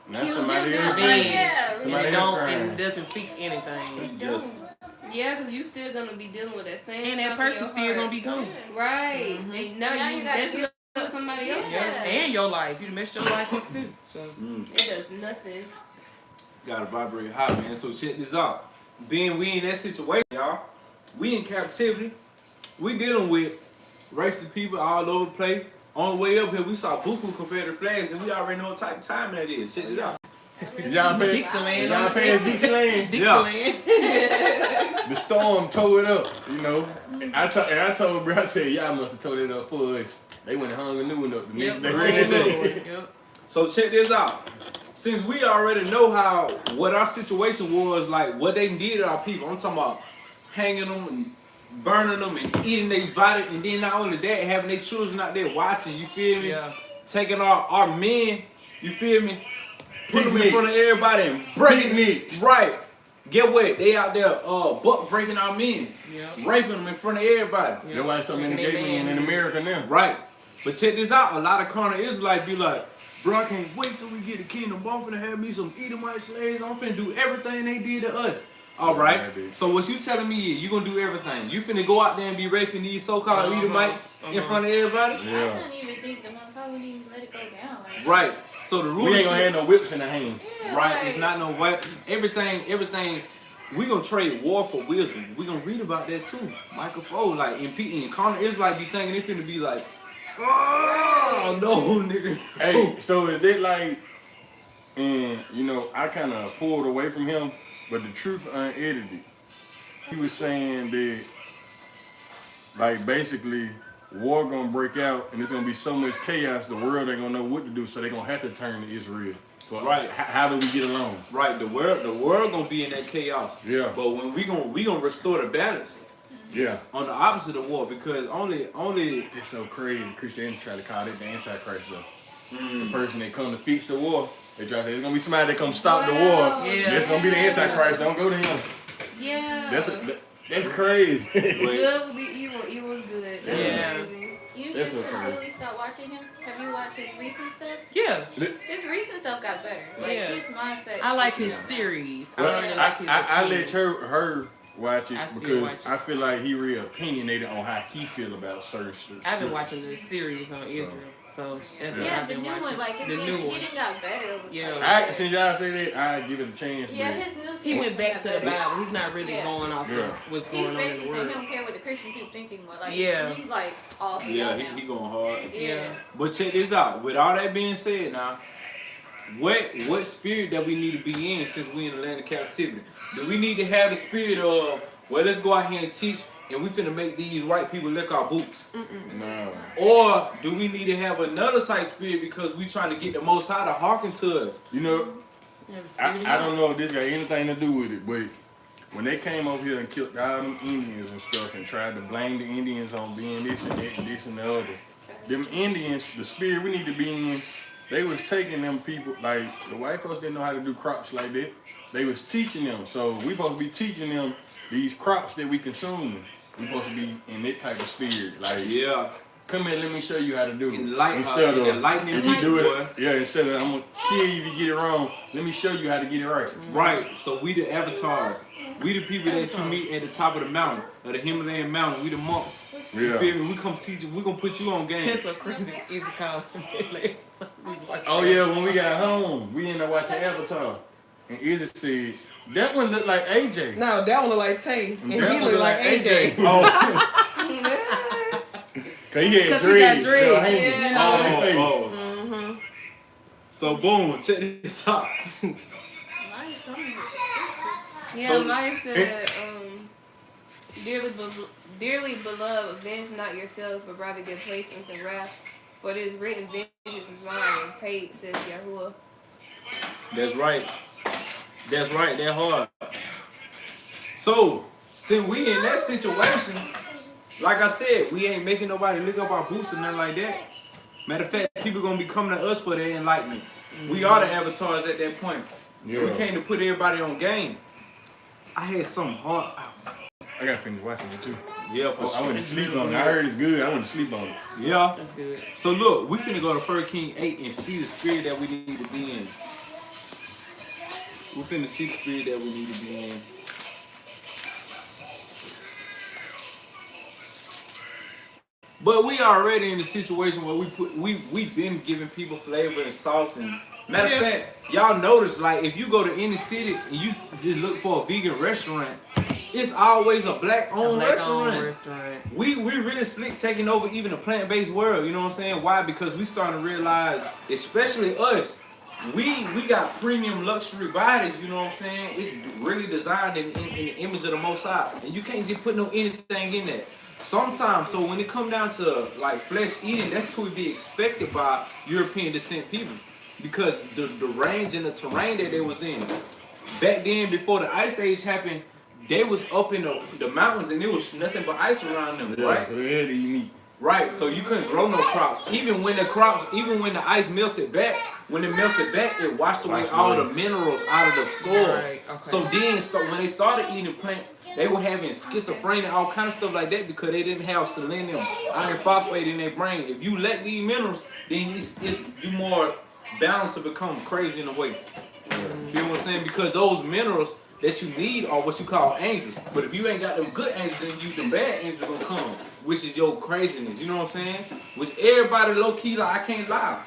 Not kill somebody them. else. Now. Revenge. Yeah, And Somebody it else don't crying. and it doesn't fix anything. It Justice. don't. Yeah, because you still going to be dealing with that same And that stuff in person your still heart. gonna be gone. Right. Mhm. And now, Now you you gotta messing deal up somebody else. Yeah. And your life. You done messed your life up too. So It does nothing. Gotta vibrate high, man. So check this out. Being we in that situation, y'all, we in captivity. We dealing with racist people all over the place. On the way up here, we saw buku Confederate flags, and we already know what type of time that is. Check it out. Y'all pay Dixieland. y'all pay Dixieland. Dixieland. The storm tore it up, you know. I told bro, I said, y'all must have tore it up for us. They went and hung a new one up the next Yep, day. brand new one. Yep. So check this out. Since we already know what our situation was, like what they did to our people, I'm talking about hanging them and burning them and eating their body, and then not only that, having their children out there watching. You feel me? Yeah. Taking our men. You feel me? Put them in Picnics. front of everybody and breaking Picnics. Right. Get what? They out there buck breaking our men. Yeah. Raping them in front of everybody. Yeah. That's why so many Taking gay their men in man. America now. Right. But check this out. A lot of carnal Israelites be like, bro, I can't wait till we get the kingdom. Bro, I'm finna have me some Edomite slaves. I'm finna do everything they did to us. All right. So what you telling me is you gonna do everything. You finna go out there and be raping these so-called Edomites in front of everybody? I Yeah. don't even think the Most High would even let it go down. Like, Right. So the We rulership, ain't gonna have no whips in the hand. yeah, right? like, It's not no white. Everything. We gonna trade war for wisdom. We gonna read about that too. Michael Foe, like and carnal Israelites be thinking they finna be like, oh no, nigga. Hey, so is it like, and you know, I kind of pulled away from him, but the truth unedited, he was saying that, like, basically, war gonna break out, and there's gonna be so much chaos, the world ain't gonna know what to do, so they gonna have to turn to Israel. So Right. How do we get along? Right, the world gonna be in that chaos. Yeah. But when we gonna restore the balance Yeah. on the opposite of war, because only It's so crazy. Christianity try to call it the Antichrist, though. Mm. The person that come to fix the war, they try to. There's gonna be somebody that come stop the war. Wow. Yeah. That's gonna be the Antichrist. Don't go to him. Yeah. That's crazy. Good will be evil. Evil's good. That's Yeah. crazy. You That's should what I'm completely stop watching him. Have you watched his recent stuff? Yeah. His recent stuff got better. Like Yeah. his mindset. I like his series. I Well, don't really like his I let opinion. her watch it I still because watch it. I feel like he real opinionated on how he feel about certain stuff. I've been watching the series on Israel, so that's what Yeah, I've the been new watching. one, like it's the new one. getting got better. Over Yeah. time. Since y'all say that, I give it a chance. Yeah, but his new He series went back got to the better. Bible. He's not really Yeah. going off Yeah. of what's He going on in basically the said he world. don't care what the Christian people think anymore. Like Yeah. he like off yeah, now. he going hard. Yeah. But check this out. With all that being said, now, what spirit that we need to be in since we in the land of captivity? Do we need to have the spirit of, well, let's go out here and teach, and we finna make these white people lick our boots? no. Or do we need to have another type spirit because we trying to get the Most High to hearken to us? You know, Yeah, the spirit of I don't God. know if this got anything to do with it, but when they came over here and killed all them Indians and stuff and tried to blame the Indians on being this and that and this and the other, them Indians, the spirit we need to be in, they was taking them people, like the white folks didn't know how to do crops like that. They was teaching them. So we supposed to be teaching them these crops that we consume. We supposed to be in that type of spirit. Like, Yeah. come here, let me show you how to do it. Enlightening If you do boy. it, yeah, instead of I'm gonna kill you if you get it wrong, let me show you how to get it right. Right. So we the avatars. We the people that you meet at the top of the mountain, of the Himalayan mountain. We the monks. You Yeah. feel me? We come teach you. We gonna put you on game. That's so crazy. Easy call. Oh yeah, when we got home, we ended up watching Avatar, and Izzy said that one looked like AJ. No, that one look like Tay, and That he one look like AJ. Oh. Cause he had 'Cause he dreads. got dreads. Yo, hands Yeah. all in his face. Oh. So boom, check this out. Nice, something. Yeah, So- Maya said, dearly beloved, avenge not yourself, but rather give place unto wrath. For it is written, vengeance is mine, and paid, says Yahuwah. That's right. That's right. That hard. So since we in that situation, like I said, we ain't making nobody lick up our boots or nothing like that. Matter of fact, people gonna be coming to us for their enlightenment. We are the avatars at that point. Yeah. We came to put everybody on game. I had something hard. I gotta finish watching it too. Yeah, for I sure. went to sleep on it. I heard it's good. I went to sleep on it. Yeah. That's good. So look, we finna go to 1 King 8 and see the spirit that we need to be in. We finna see the spirit that we need to be in. But we already in the situation where we've been giving people flavor and sauce and matter of Yeah. fact, y'all notice like if you go to any city and you just look for a vegan restaurant, it's always a black owned restaurant. We really slick taking over even the plant-based world, you know what I'm saying? Why? Because we starting to realize, especially us, we got premium luxury bodies, you know what I'm saying? It's really designed in the image of the Most High. And you can't just put no anything in there. Sometimes, so when it come down to like flesh eating, that's to be expected by European descent people. Because the range and the terrain that they was in. Back then, before the Ice Age happened, they was up in the mountains and there was nothing but ice around them, Yeah, right? so they had to eat meat. Right, so you couldn't grow no crops. Even when the ice melted back, when it melted back, it washed away all the minerals out of the soil. Right, okay. So then, when they started eating plants, they were having schizophrenia, all kind of stuff like that because they didn't have selenium, iron phosphate in their brain. If you lack these minerals, then you more balanced to become crazy in a way. You feel what I'm saying? Because those minerals that you need are what you call angels. But if you ain't got them good angels, then them bad angels gonna come, which is your craziness. You know what I'm saying? Which everybody low key like, I can't lie.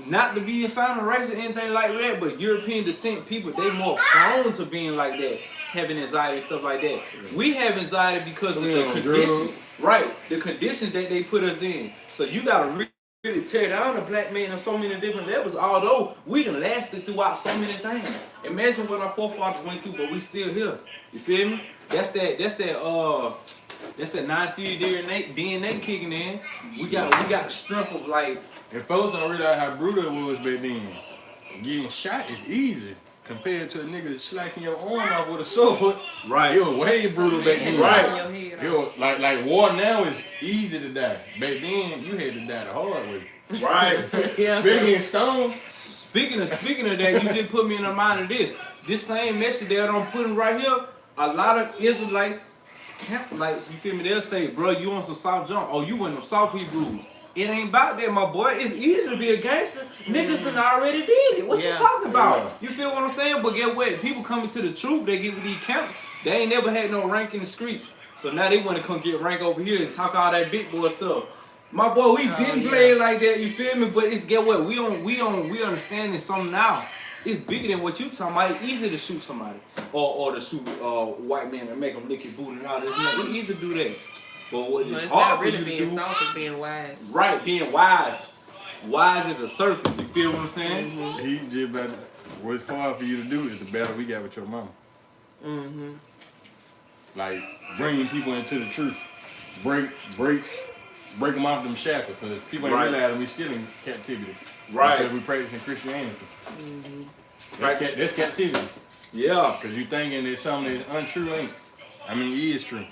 Not to be a sign of race or anything like that, but European descent people, they more prone to being like that, having anxiety and stuff like that. We have anxiety because of the conditions, right? The conditions that they put us in. So you gotta really tear down a black man on so many different levels, although we done lasted throughout so many things. Imagine what our forefathers went through, but we still here. You feel me? That's that 9-seed DNA kicking in. We got the strength of like. And folks don't realize how brutal it was back then. Getting shot is easy compared to a nigga slicing your arm off with a sword. Right. It was way brutal back then. Right. It was like war now is easy to die. Back then you had to die the hard way. Right. Yeah. Especially in stone. Speaking of that, you just put me in the mind of this. This same message that I'm putting right here, a lot of Israelites, Catholics, you feel me? They'll say, bro, you on some soft junk. Oh, you went on soft Hebrew. It ain't about that, my boy. It's easy to be a gangster. Niggas done already did it. What you talking about? You feel what I'm saying? But get what? People coming to the truth, they get with these camps. They ain't never had no rank in the streets. So now they want to come get rank over here and talk all that big boy stuff. My boy, we been playing like that, you feel me? But it's, get what? We understanding something now. It's bigger than what you talking about. It's easy to shoot somebody. Or to shoot white man and make them lick your boot and all this. It's easy to do that. But what It's hard not for really you to being do, soft, it's being wise. right, being wise. Wise as a serpent, you feel what I'm saying? He just about what's hard for you to do is the battle we got with your mama. Like bringing people into the truth. Break them off them shackles. Because people ain't realizing we still in captivity. Right. Because we practicing Christianity. Right. That's captivity. Yeah. Because you thinking that something that's untrue ain't. I mean, it is true.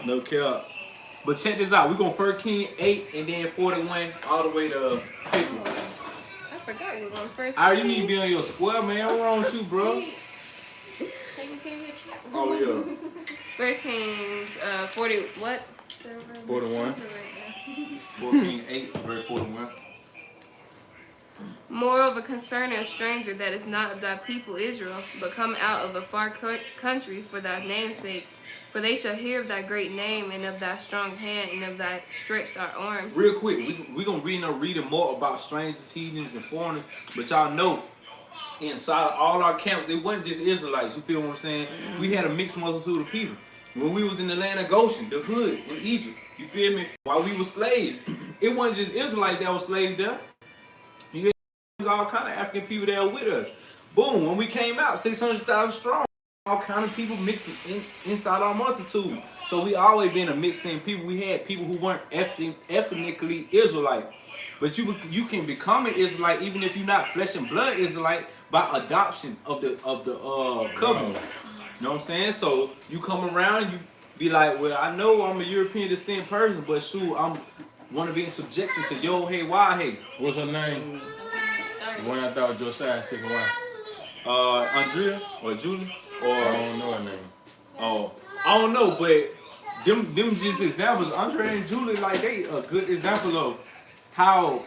No cap. But check this out. We're going to 1 King 8 and then 41 all the way to 50. I forgot we were going first. All right, you need to be on your square, man. What's wrong with you, bro? Oh, yeah. First Kings 40, what? 41. 4 King 8, verse 41. Moreover, concerning a stranger that is not of thy people Israel, but come out of a far country for thy name's sake, for they shall hear of thy great name, and of thy strong hand, and of thy stretched out arm. Real quick, we going to read more about strangers, heathens, and foreigners. But y'all know, inside of all our camps, it wasn't just Israelites. You feel what I'm saying? We had a mixed multitude of people. When we was in the land of Goshen, the hood in Egypt, you feel me? While we were slaves, it wasn't just Israelites that were slaves there. You had all kind of African people that were with us. Boom, when we came out, 600,000 strong. All kind of people mixed inside our multitude. So we always been a mixed in people. We had people who weren't ethnically Israelite. But you can become an Israelite even if you're not flesh and blood Israelite by adoption of the covenant. You know what I'm saying? So you come around and you be like, well, I know I'm a European descent person, but shoot, I'm want to be in subjection to yo hey why hey. What's her name? The one I thought was Josiah's second wife. Andrea or Julie or I don't know her name. Oh, I don't know, but them just examples. Andre and Julie, like they a good example of how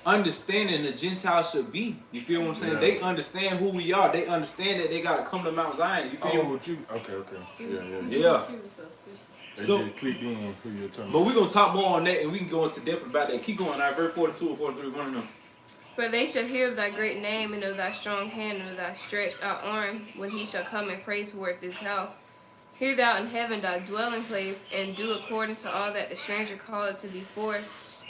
understanding the Gentiles should be. You feel what I'm saying? Yeah. They understand who we are. They understand that they gotta come to Mount Zion. You feel? Oh, you? Okay. Yeah. Yeah. They So- just clicked in who you're talking But about. we're gonna talk more on that, and we can go into depth about that. Keep going. Verse 42 or 43. One of them. For they shall hear of thy great name, and of thy strong hand, and of thy stretched out arm, when he shall come and praise toward this house. Hear thou in heaven thy dwelling place, and do according to all that the stranger calleth to thee for,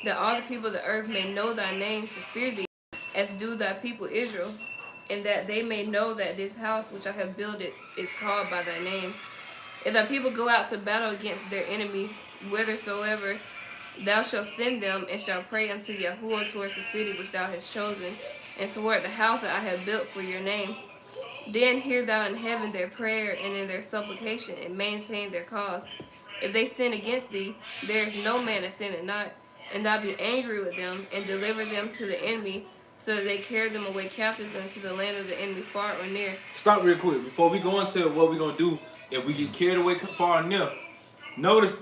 that all the people of the earth may know thy name to fear thee, as do thy people Israel, and that they may know that this house which I have builded is called by thy name. If thy people go out to battle against their enemy, whithersoever thou shalt send them, and shalt pray unto Yahuwah towards the city which thou hast chosen, and toward the house that I have built for your name. Then hear thou in heaven their prayer and in their supplication, and maintain their cause. If they sin against thee, there is no man that sinneth not, and thou be angry with them, and deliver them to the enemy, so that they carry them away captives unto the land of the enemy, far or near. Stop real quick before we go into what we're gonna do if we get carried away far or near. Notice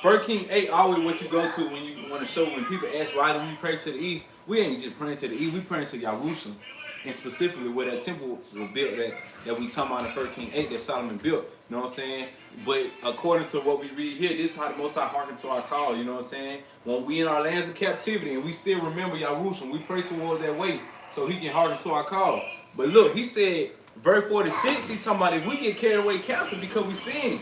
1 King 8 always what you go to when you want to show when people ask why do we pray to the east. We ain't just praying to the east, we praying to Yahushua. And specifically where that temple was built that we talking about in 1 King 8 that Solomon built. You know what I'm saying? But according to what we read here, this is how the Most High hearken to our call. You know what I'm saying? When we in our lands of captivity and we still remember Yahushua, we pray toward that way so he can hearken to our call. But look, he said, verse 46, he talking about if we get carried away captive because we sin.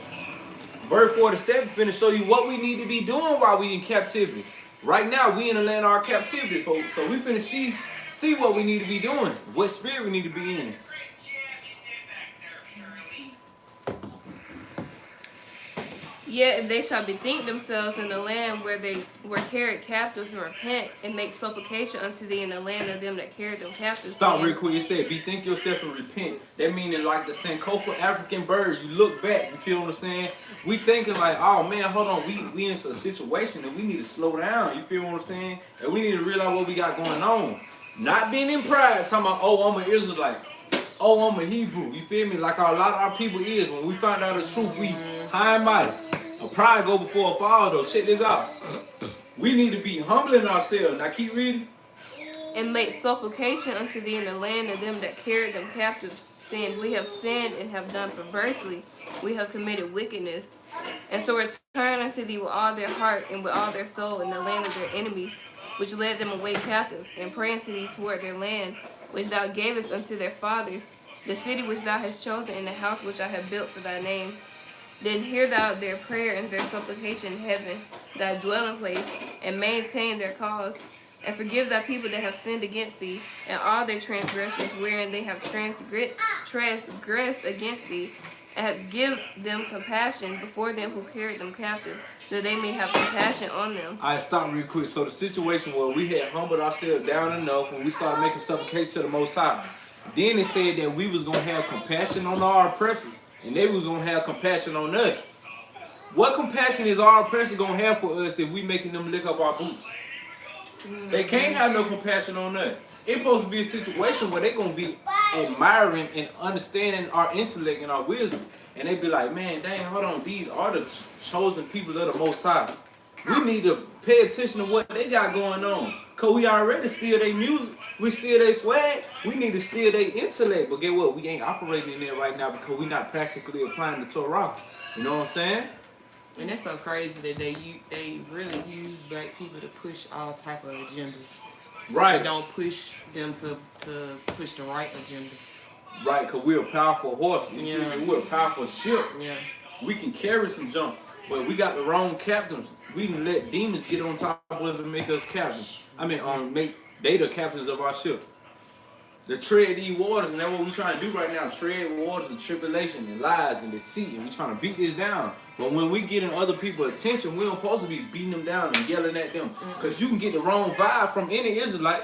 Verse 47 finna show you what we need to be doing while we in captivity. Right now, we in the land of our captivity, folks. So we finna see what we need to be doing, what spirit we need to be in. Yet if they shall bethink themselves in the land where they were carried captives, and repent, and make supplication unto thee in the land of them that carried them captives. Stop real quick. It said, bethink yourself and repent. That meaning like the Sankofa African bird. You look back. You feel what I'm saying? We thinking like, oh man, hold on. We in a situation and we need to slow down. You feel what I'm saying? And we need to realize what we got going on. Not being in pride, talking about, oh, I'm an Israelite. Oh, I'm a Hebrew. You feel me? Like a lot of our people is. When we find out the truth, we high and mighty. A pride go before a fall, though. Check this out. We need to be humbling ourselves. Now keep reading. And make supplication unto thee in the land of them that carried them captives, saying, we have sinned and have done perversely. We have committed wickedness. And so return unto thee with all their heart and with all their soul in the land of their enemies, which led them away captive, and pray unto thee toward their land, which thou gavest unto their fathers, the city which thou hast chosen, and the house which I have built for thy name. Then hear thou their prayer and their supplication in heaven, thy dwelling place, and maintain their cause. And forgive thy people that have sinned against thee, and all their transgressions wherein they have transgressed against thee, and give them compassion before them who carried them captive, that they may have compassion on them. All right, stop real quick. So the situation where we had humbled ourselves down enough when we started making supplication to the Most High, then it said that we was going to have compassion on our oppressors, and they was going to have compassion on us. What compassion is our oppressor going to have for us if we making them lick up our boots? They can't have no compassion on us. It's supposed to be a situation where they're going to be admiring and understanding our intellect and our wisdom. And they be like, man, dang, hold on. These are the chosen people of the Most High. We need to pay attention to what they got going on. Because we already steal their music. We steal their swag. We need to steal their intellect. But get what? We ain't operating in there right now because we not practically applying the Torah. You know what I'm saying? And that's so crazy that they really use black people to push all type of agendas. Right. They don't push them to push the right agenda. Right, because we're a powerful horse. You feel me? We're a powerful ship. Yeah. We can carry some junk. But we got the wrong captains. We can let demons get on top of us and make us captains. Make they the captains of our ship. To tread these waters, and that's what we trying to do right now. Tread waters of tribulation and lies and deceit, and we trying to beat this down. But when we get in other people's attention, we don't supposed to be beating them down and yelling at them. Because you can get the wrong vibe from any Israelite.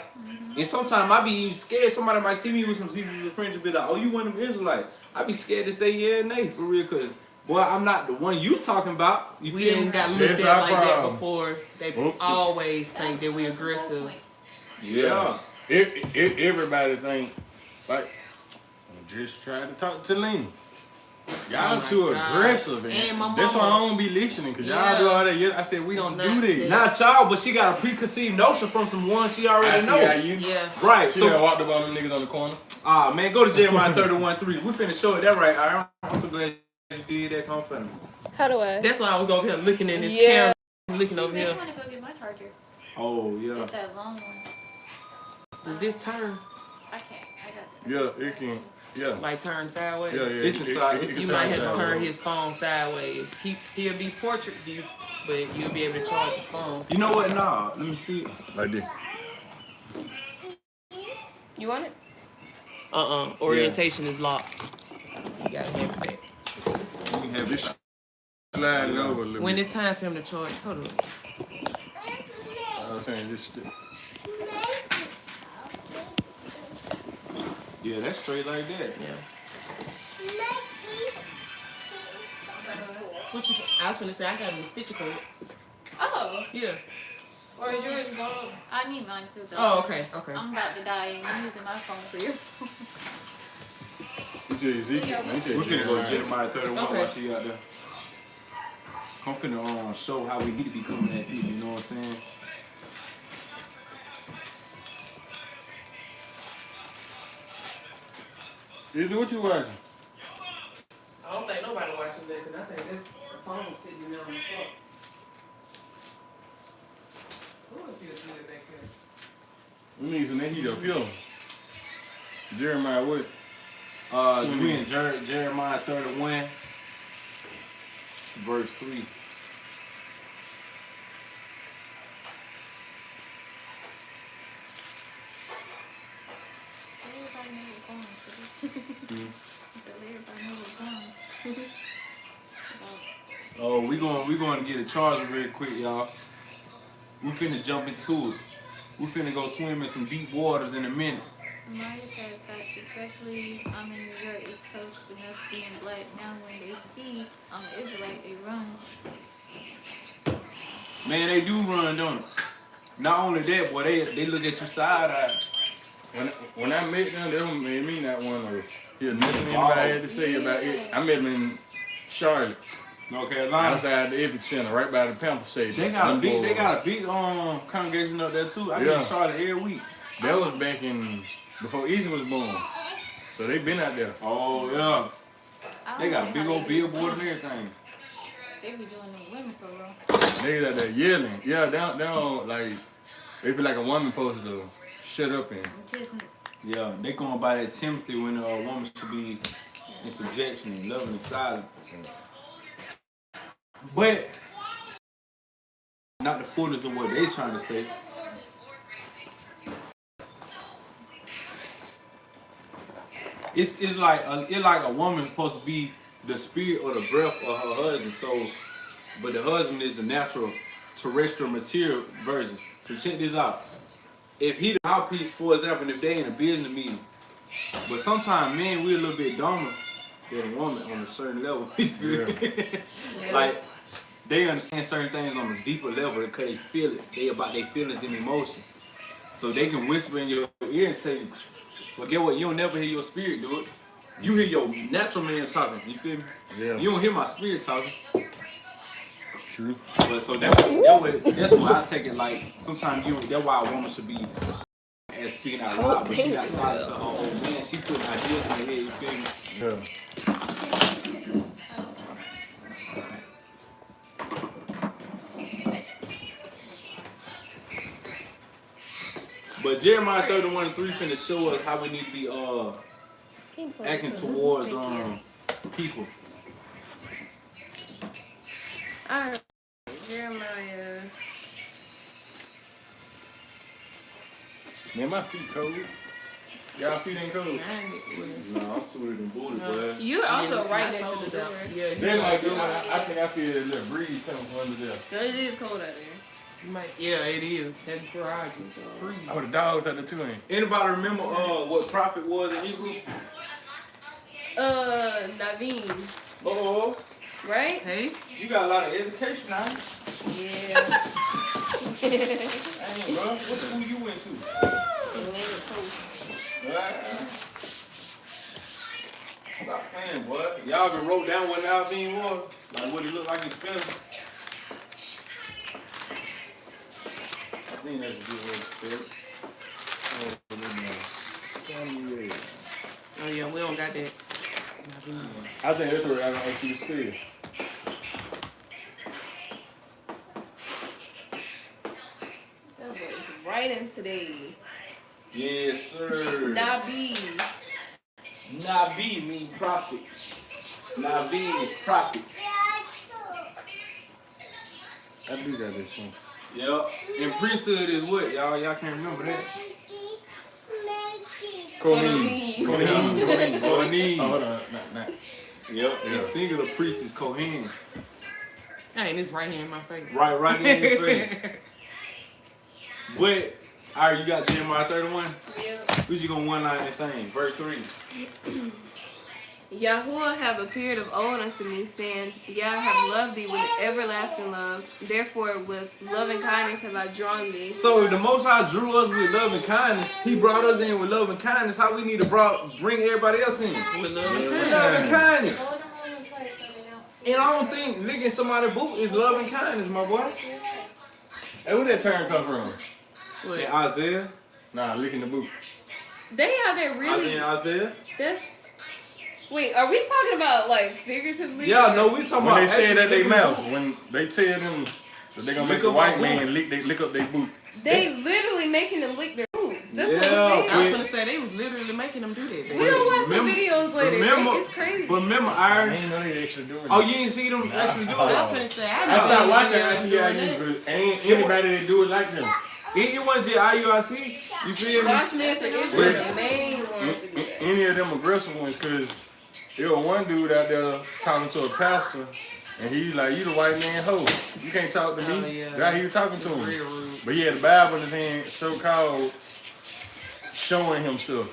And sometimes I be even scared. Somebody might see me with some seasons of friends and be like, oh, you one of them Israelites. I be scared to say yeah and nay, for real, because, boy, I'm not the one you talking about. You We feel didn't me? got looked That's at our like that problem. before. They always think that we aggressive. Yeah. Everybody think like I'm just trying to talk to Lena. Y'all Oh my too God. aggressive, And my that's why mama. I don't be listening, cause Yeah. y'all do all that. Yeah, I said we don't It's do not this. that. Not y'all, but she got a preconceived notion from some one she I already see how know. you. Yeah. Right, See how I so, walked up on them niggas on the corner. man, go to Jeremiah 31:3. We finna show it that right. All right? I'm so glad you did that. Come for me. How do I? That's why I was over here looking in this Yeah. camera, looking over I here. want to go get my charger. Oh, yeah. It's that long one. Does this turn? I can't. I got Yeah, it can. Yeah, Like turn sideways? yeah. This is side- this can You is might turn have to sideways. turn his phone sideways. He'll be portrait view, but you'll be able to charge his phone. You know what? Nah, let me see. Like this. You want it? Orientation is locked. You gotta have that. You can have This this. slide it over a little When bit. it's time for him to charge, hold on. saying? Just Yeah, that's straight like that. Yeah. What you? I was gonna say I got a stitcher cord. Oh, Yeah. or is yours gone? I need mine too, though. Oh, okay, okay. I'm about to die and I'm using my phone for your phone. you Ezekiel. Ain't that We finna go to Jeremiah? Jeremiah 31 Okay. while she out there. I'm finna show how we need to be coming at people, you know what I'm saying? Izzy, what you watching? I don't think nobody watching that because I think this phone sitting on the floor. Oh, it feels good back there. We need some that heat up here. Jeremiah what? We in Jeremiah 31, verse 3. Everybody know what's going on. Everybody know what's going on. Oh, we going to get a charger real quick, y'all. We finna jump into it. We finna go swim in some deep waters in a minute. Maya says facts, especially in New York, East Coast, enough being black. Now when they see I'm an Israelite, they run. Man, they do run, don't they? Not only that, boy, they look at you side eye. When I met them, they made me not want to hear nothing anybody had to say about it. I met them in Charlotte, North Carolina. outside the Epic Center, right by the Panther Stadium. They got a big congregation up there too. I be in Charlotte every week. That was back in before Easy was born. So they been out there. Oh yeah. I They don't got know a big how old they billboard and everything. They be doing them women so wrong. Niggas out there yelling. Yeah, they don't like they feel like a woman supposed to shut up and Just Yeah, they going by that Timothy when a woman should be in subjection and loving and silent. But not the fullness of what they trying to say. It's like a woman supposed to be the spirit or the breath of her husband. So, but the husband is the natural terrestrial material version. So check this out. If he the mouthpiece, for example, if they in a business meeting, but sometimes men we a little bit dumber than a woman on a certain level. Like they understand certain things on a deeper level because they feel it. They about their feelings and emotion. So they can whisper in your ear and tell you, but get what? You don't never hear your spirit do it. You hear your natural man talking. You feel me? yeah. You don't hear my spirit talking. True. But so that's why I take it like sometimes that's why a woman should be as speaking out loud, but she got silent to her own man. She putting ideas in her head, you feel me? Yeah. But Jeremiah 31:3 finna show us how we need to be acting towards people. Alright, Jeremiah. Man, my feet cold. Y'all feet ain't cold. I ain't No, I'm sweeter than booty, boy. You're also Yeah, right my next to toes the out. door. Yeah, They like doing. I think I feel a little breeze coming from under there. No, it is cold out there. you might. Yeah, it is. That garage is freezing. Oh, the dogs out there too ain't. Anybody remember what prophet was in Hebrew? Naveen, Oh, right? Hey, you got a lot of education now. Yeah. Dang, bro. What school you went to? Stop playing, boy. Y'all been wrote down what Naveen was? Like what it looked like in spelling? I think that's a good way to spell it. oh yeah, we don't got that. I think that's what I don't actually spell. That was right in today. Yes, sir. Nabi. Nabi mean prophets. Nabi is prophets. I do got that shit. Yep. And priesthood is what, y'all? Y'all can't remember that. Kohen. Kohen. Oh, hold on. Not. Yep. Yeah. And singular priest is Kohen. Hey, and it's right here in my face. Right in your face. But all right, you got Jeremiah 31. Yeah. We just gonna one line that thing. Verse 3. Yahuwah have appeared of old unto me, saying, Yah have loved thee with everlasting love. Therefore, with loving kindness have I drawn thee. So if the Most High drew us with love and kindness, He brought us in with love and kindness. How we need to bring everybody else in? With love and With kindness. love and kindness. And I don't think licking somebody's boot is love and kindness, my boy. Hey, where that term come from? What? And Isaiah. Nah, licking the boot. They out there really. Isaiah. That's. Wait, are we talking about like figuratively? Yeah, no, we talking When about they say that they actually mouth, licking when they tell them that they gonna Lick make the up my white man lick up their boot. They literally making them lick their boots. That's what Yeah, I'm I saying. was gonna say they was literally making them do that. baby. We'll watch some Remember- videos later. remember- It's crazy. But remember, I Iron. ain't know they actually doing Oh, that. you ain't see them actually do I was it. finna say I I started watching actually ICIU, but ain't anybody that do it like them. It wasn't just IUIC. You feel me? Watchmen for Israel are the main ones to do that. Any of them aggressive ones, cause there was one dude out there talking to a pastor, and he like, "You the white man hoe. You can't talk to me." Oh, yeah. That he was talking to Real him, rude. but he had the Bible in his hand, so called showing him stuff.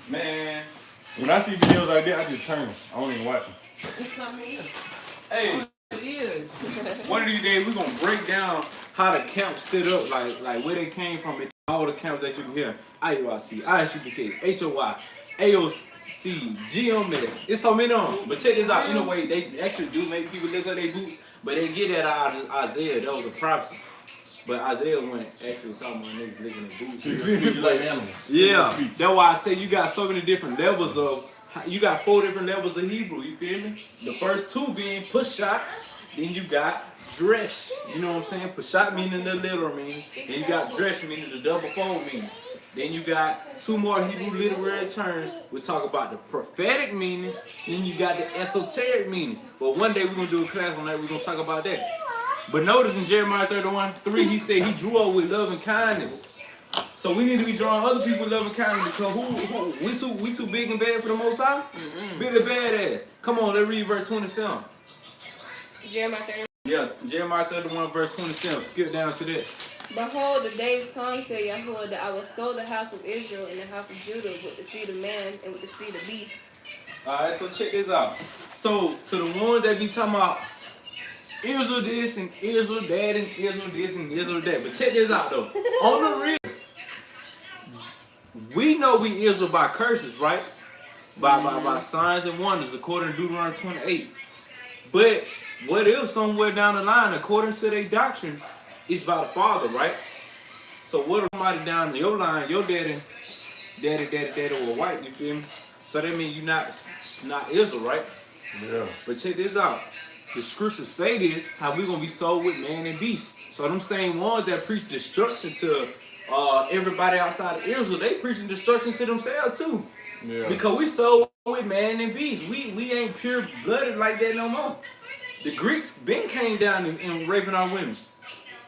Man. When I see videos like that, I just turn. I don't even watch them. It's something else. Hey, It is. one of these days we're gonna break down how the camps set up, like where they came from, and all the camps that you can hear. IUIC, ISUPK, HOI, AOC, GMS. It's so many of them. But check this out. In a way, they actually do make people lick up their boots, but they get that out of Isaiah. That was a prophecy. But Isaiah wasn't actually talking about niggas licking their boots. You like animals. Yeah, that's why I say you got so many different levels of. You got 4 different levels of Hebrew. You feel me? The first 2 being push shots. Then you got dress. You know what I'm saying? Push shot meaning the literal meaning. Then you got dress meaning the double fold meaning. Then you got 2 more Hebrew literary terms. We talk about the prophetic meaning. Then you got the esoteric meaning. But one day we're gonna do a class on that. We're gonna talk about that. But notice in Jeremiah 31:3, he said he drew us with love and kindness. So we need to be drawing other people with love and kindness because we too big and bad for the Most High? Big and badass. Come on, let's read verse 27. Jeremiah 30. Yeah, Jeremiah 31 verse 27. Skip down to that. Behold, the days come, said Yahuwah, that I will sow the house of Israel and the house of Judah with the seed of man and with the seed of beast. Alright, so check this out. So to the ones that be talking about Israel this and Israel that and Israel this and Israel that. But check this out though. On the real, we know we Israel by curses, right? By signs and wonders, according to Deuteronomy 28. But what if somewhere down the line, according to their doctrine, it's by the Father, right? So what if somebody down your line, your daddy were white, you feel me? So that means you're not Israel, right? Yeah. But check this out. The scriptures say this, how we gonna be sold with man and beast. So them same ones that preach destruction to everybody outside of Israel, they preaching destruction to themselves too. Yeah. Because we sold with man and beast. We ain't pure blooded like that no more. The Greeks been came down and raping our women.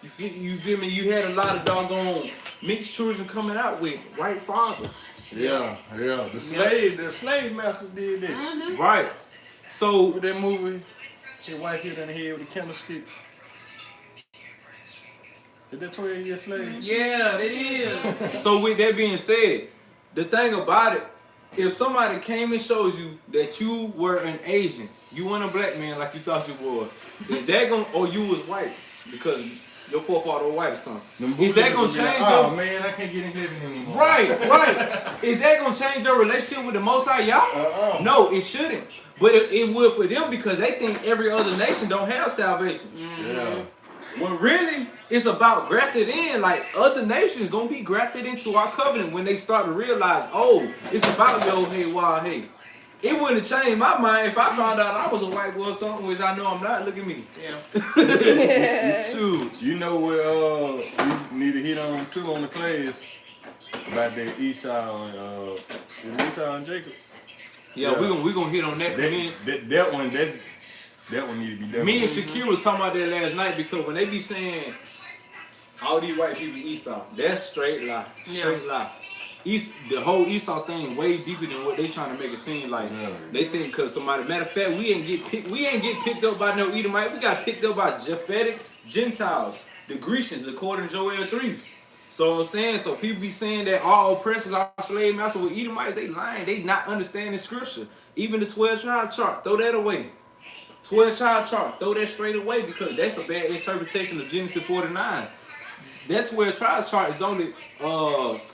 You feel me? You had a lot of doggone mixed children coming out with white fathers. Yeah. The slave masters did that. Mm-hmm. Right. So With that movie, his wife hit in the head with a candlestick. Is that 12-year slave? Yeah, it is. So with that being said, the thing about it, if somebody came and shows you that you were an Asian, you weren't a black man like you thought you were, is that gonna, or you was white because your forefather was white or something, is that gonna change Oh your, man, I can't get in heaven anymore. right, is that gonna change your relationship with the Most High, y'all? No, it shouldn't. But it would for them because they think every other nation don't have salvation. Yeah. When really, it's about grafted in. Like other nations gonna be grafted into our covenant when they start to realize, oh, it's about yo, hey, wah, hey. It wouldn't have changed my mind if I found out I was a white boy or something, which I know I'm not. Look at me. Yeah. Shoot. You know what we need to hit on too on the class about that Esau and is it Esau and Jacob? Yeah, Yeah. we gonna hit on that. That one need to be done. Me and Shakir were talking about that last night because when they be saying all these white people Esau, that's straight lie. Straight lie. The whole Esau thing way deeper than what they trying to make it seem like. Yeah. They think because somebody. Matter of fact, we ain't get picked up by no Edomite. We got picked up by Japhetic Gentiles. the Grecians, according to Joel 3. So I'm saying, so people be saying that all oppressors are slave masters with Edomites, they lying. They not understanding scripture. Even the 12 tribe chart, throw that away. 12 tribe chart, throw that straight away because that's a bad interpretation of Genesis 49. That 12 tribe chart is only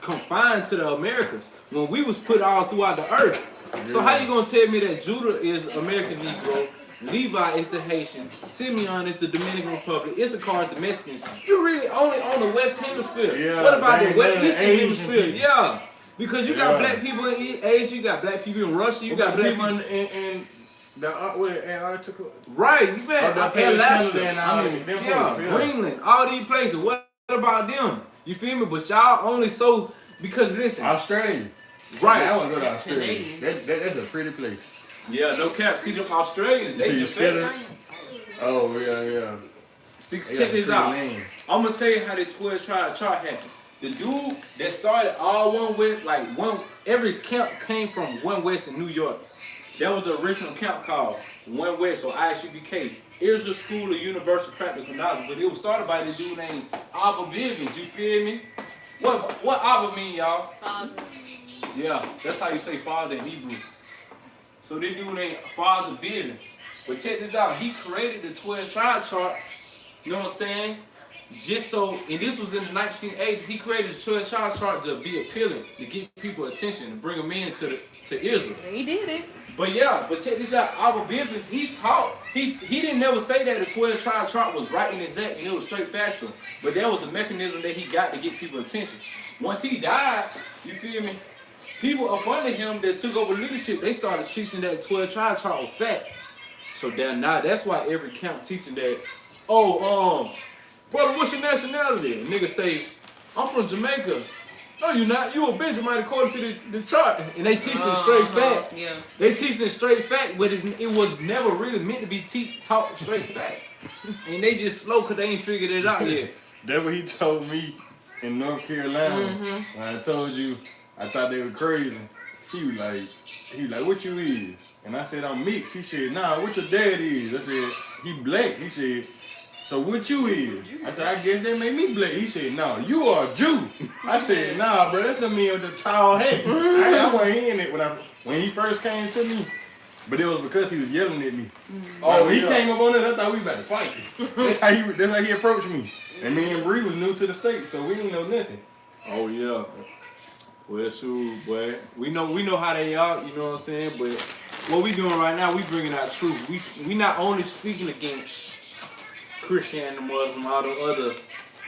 confined to the Americas when we was put all throughout the earth. So how you gonna tell me that Judah is American Negro, Levi is the Haitian, Simeon is the Dominican Republic, Issachar is the Mexicans? You really only on the West Hemisphere. Yeah, What about the dang, West man, Eastern Asian Hemisphere? people. Yeah, because you got Yeah. black people in Asia, you got black people in Russia, you got black people people. in the Antarctica. Right, you Oh, got the Alaska, Canada and I mean, them yeah, folks, yeah. Greenland, all these places. What about them? You feel me? But y'all only so because listen, Australia. right? I want to go to Australia. Canadian. That's a pretty place. Yeah, no cap. See them Australians, they See, just instead fed. of- Oh, yeah. Six, They check got this pretty out. names. I'm gonna tell you how the 12 tribe chart happened. The dude that started all one with every camp came from One West in New York. That was the original camp called One West or ISUBK. Israel School of Universal Practical Knowledge, but it was started by this dude named Abba Bivens. You feel me? What Abba mean, y'all? Father. Yeah, that's how you say father in Hebrew. So this dude named Father Bivens. But check this out. He created the 12 tribe chart. You know what I'm saying? Just so, and this was in the 1980s. He created the 12 tribe chart to be appealing, to get people attention, to bring them in to Israel. He did it. But yeah, but check this out. Abba Bivens, he taught. He didn't never say that the 12 tribe chart was right and exact and it was straight factual. But that was a mechanism that he got to get people attention. Once he died, you feel me? People up under him that took over leadership, they started teaching that 12 tribe chart was fact. So now that's why every camp teaching that, brother, what's your nationality? A nigga say, I'm from Jamaica. No, you not. You a Benjamin according to the chart. And they teaching it straight fact. Yeah. They teaching it straight fact, but it was never really meant to be taught straight fact. And they just slow because they ain't figured it out yet. That's what he told me in North Carolina. When I told you I thought they were crazy. He was like, what you is? And I said, I'm mixed. He said, nah, what your dad is? I said, he black. He said, so what you is? I said, I guess that made me black. He said, no, you are a Jew. I said, nah, bro, that's the man with the tall hat. I wasn't hearing it when he first came to me. But it was because he was yelling at me. When he came up on us, I thought we about to fight. That's how he approached me. And me and Bree was new to the state, so we didn't know nothing. Oh yeah. Well, shoot, boy. We know how they are. You know what I'm saying? But what we doing right now, we bringing out truth. We not only speaking against Christianity, Muslim, all the other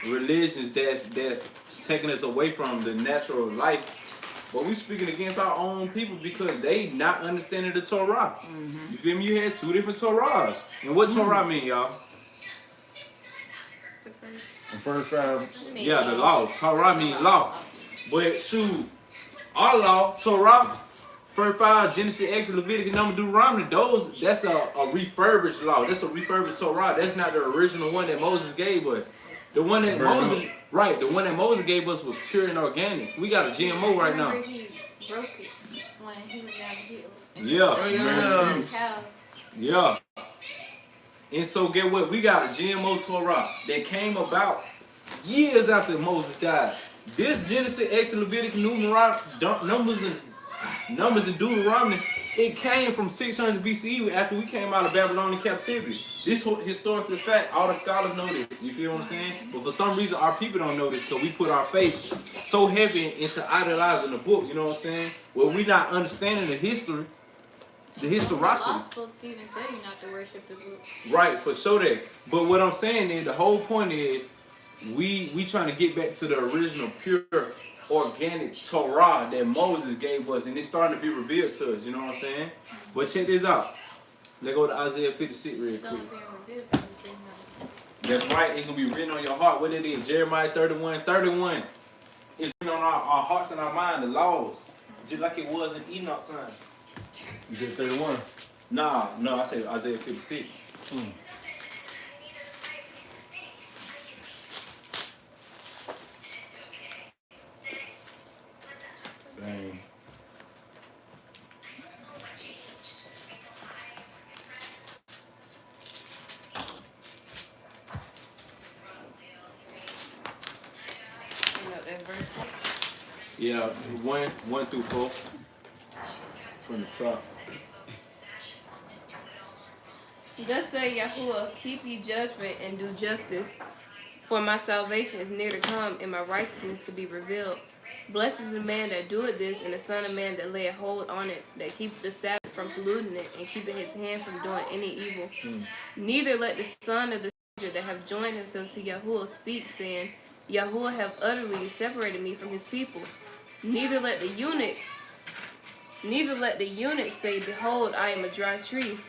religions that's taking us away from the natural life, but we speaking against our own people because they not understanding the Torah. You feel me? You had two different Torahs. And what Torah mean, y'all? The first time, Yeah, the law. Torah mean law. But shoot, our law, Torah, first 5, Genesis, Exodus, Leviticus, Numbers, Deuteronomy, that's a refurbished law. That's a refurbished Torah. That's not the original one that Moses gave us. The one that the one that Moses gave us was pure and organic. We got a GMO right now. Remember he broke it when he was down the hill. Yeah, Cow. yeah. And so get what? We got a GMO Torah that came about years after Moses died. This Genesis, Exodus, Leviticus, Numbers and Deuteronomy, it came from 600 BCE after we came out of Babylonian captivity. This historical fact, all the scholars know this. You feel what I'm saying? But for some reason, our people don't know this because we put our faith so heavy into idolizing the book. You know what I'm saying? Well, we not understanding the history, the historicity. Lost folks even tell you not to worship the book. Right, for sure that. But what I'm saying is, the whole point is, we trying to get back to the original pure organic Torah that Moses gave us, and it's starting to be revealed to us. You know what I'm saying? But check this out. Let's go to Isaiah 56 real It's quick. only being revealed to the dream. That's right. It's gonna be written on your heart. What it is? Jeremiah 31:31. It's written on our hearts and our mind. The laws, just like it was in Enoch's time. you get 31. Nah, no, I said Isaiah 56. Dang. Yeah, 1 through 4 from the top. Thus say Yahuwah, keep ye judgment and do justice, for my salvation is near to come, and my righteousness to be revealed. Blessed is the man that doeth this, and the son of man that layeth hold on it, that keepeth the Sabbath from polluting it, and keepeth his hand from doing any evil. Neither let the son of the stranger that have joined himself to Yahuwah speak, saying, Yahuwah have utterly separated me from his people. Neither let the eunuch say, behold, I am a dry tree.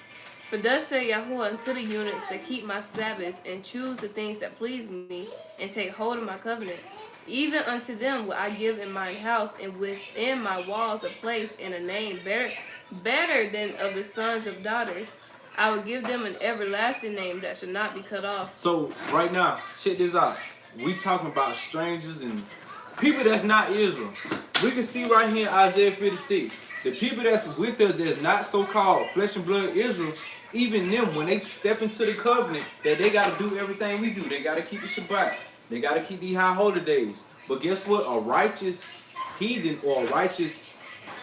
For thus saith Yahuwah unto the eunuchs that keep my Sabbaths, and choose the things that please me, and take hold of my covenant. Even unto them will I give in mine house, and within my walls a place and a name better than of the sons of daughters. I will give them an everlasting name that shall not be cut off. So right now, check this out. We talking about strangers and people that's not Israel. We can see right here in Isaiah 56. The people that's with us that's not so-called flesh and blood Israel, even them, when they step into the covenant, that they got to do everything we do. They got to keep the Shabbat. They got to keep these high holy days. But guess what? A righteous heathen or a righteous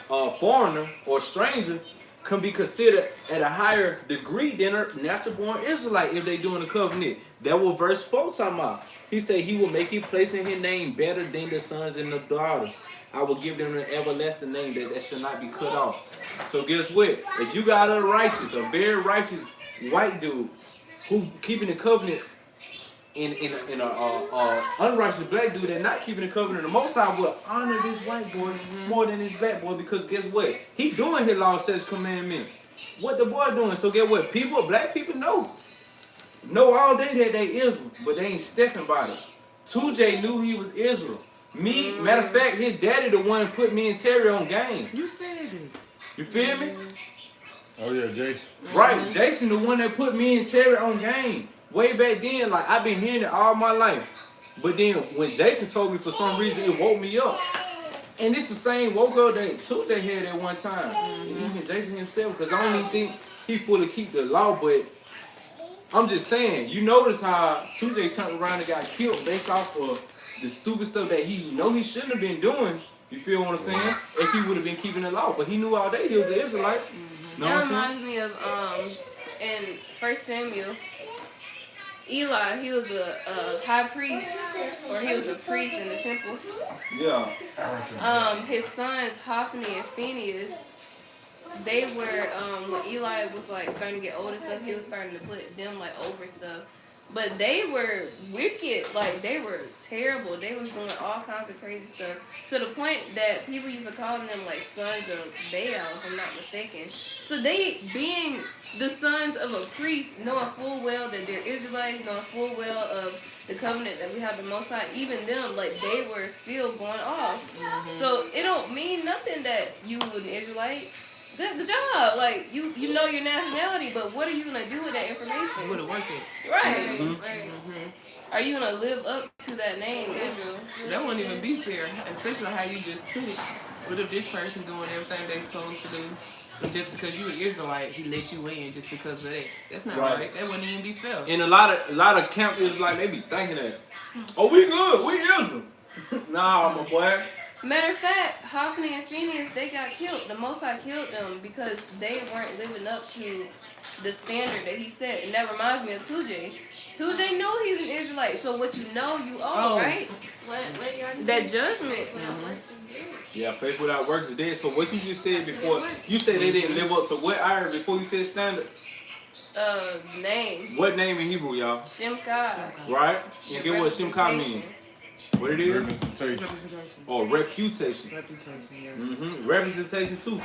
foreigner or stranger can be considered at a higher degree than a natural born Israelite if they doing the covenant. That was verse 4 talking about. He said he will make you place in his name better than the sons and the daughters. I will give them an everlasting name that shall not be cut off. So guess what? If you got a righteous, a very righteous white dude who keeping the covenant in a unrighteous black dude that not keeping the covenant, the Most High will honor this white boy more than this black boy, because guess what? He doing his law, says commandment. What the boy doing? So guess what? Black people know all day that they Israel, but they ain't stepping about it. 2J knew he was Israel. Matter of fact, his daddy the one put me and Terry on game. You said it. You feel me? Oh yeah, Jason. Right, Jason the one that put me and Terry on game. Way back then, like I've been hearing it all my life. But then when Jason told me, for some reason it woke me up. And it's the same woke up that 2J had at one time. And even Jason himself, because I don't even think he fully keep the law, but I'm just saying, you notice how 2J turned around and got killed based off of the stupid stuff that he he shouldn't have been doing. You feel what I'm saying? If he would have been keeping the law, but he knew all day he was an Israelite. Know That what I'm reminds me of in 1 Samuel, Eli, he was a high priest, or he was a priest in the temple. Yeah. His sons Hophni and Phinehas, they were when Eli was like starting to get old and stuff, he was starting to put them like over stuff. But they were wicked, like they were terrible. They was doing all kinds of crazy stuff, to the point that people used to call them like sons of Baal, if I'm not mistaken. So they, being the sons of a priest, knowing full well that they're Israelites, knowing full well of the covenant that we have the Most High, even them, like they were still going off. So it don't mean nothing that you an Israelite. Good job. Like you know your nationality, but what are you gonna do with that information? Would have worked it. Right. Are you gonna live up to that name, Israel? That wouldn't even be fair, especially how you just put it. What if this person doing everything they supposed to do, and just because you an Israelite, he let you in just because of that? That's not right. That wouldn't even be fair. And a lot of camp is like they be thinking that, oh, we good, we Israel. Nah, my boy. Matter of fact, Hophni and Phinehas, they got killed. The Most High killed them because they weren't living up to the standard that he set. And that reminds me of 2J. 2J know he's an Israelite, so what you know, you owe, right? What y'all That judgment. Yeah, faith without works is dead. So what you just said before, you said they didn't live up to what iron before you said standard? Name. What name in Hebrew, y'all? Shemka. Right? And get what Shemka mean? What it is? Representation. Or reputation. Reputation, Representation too.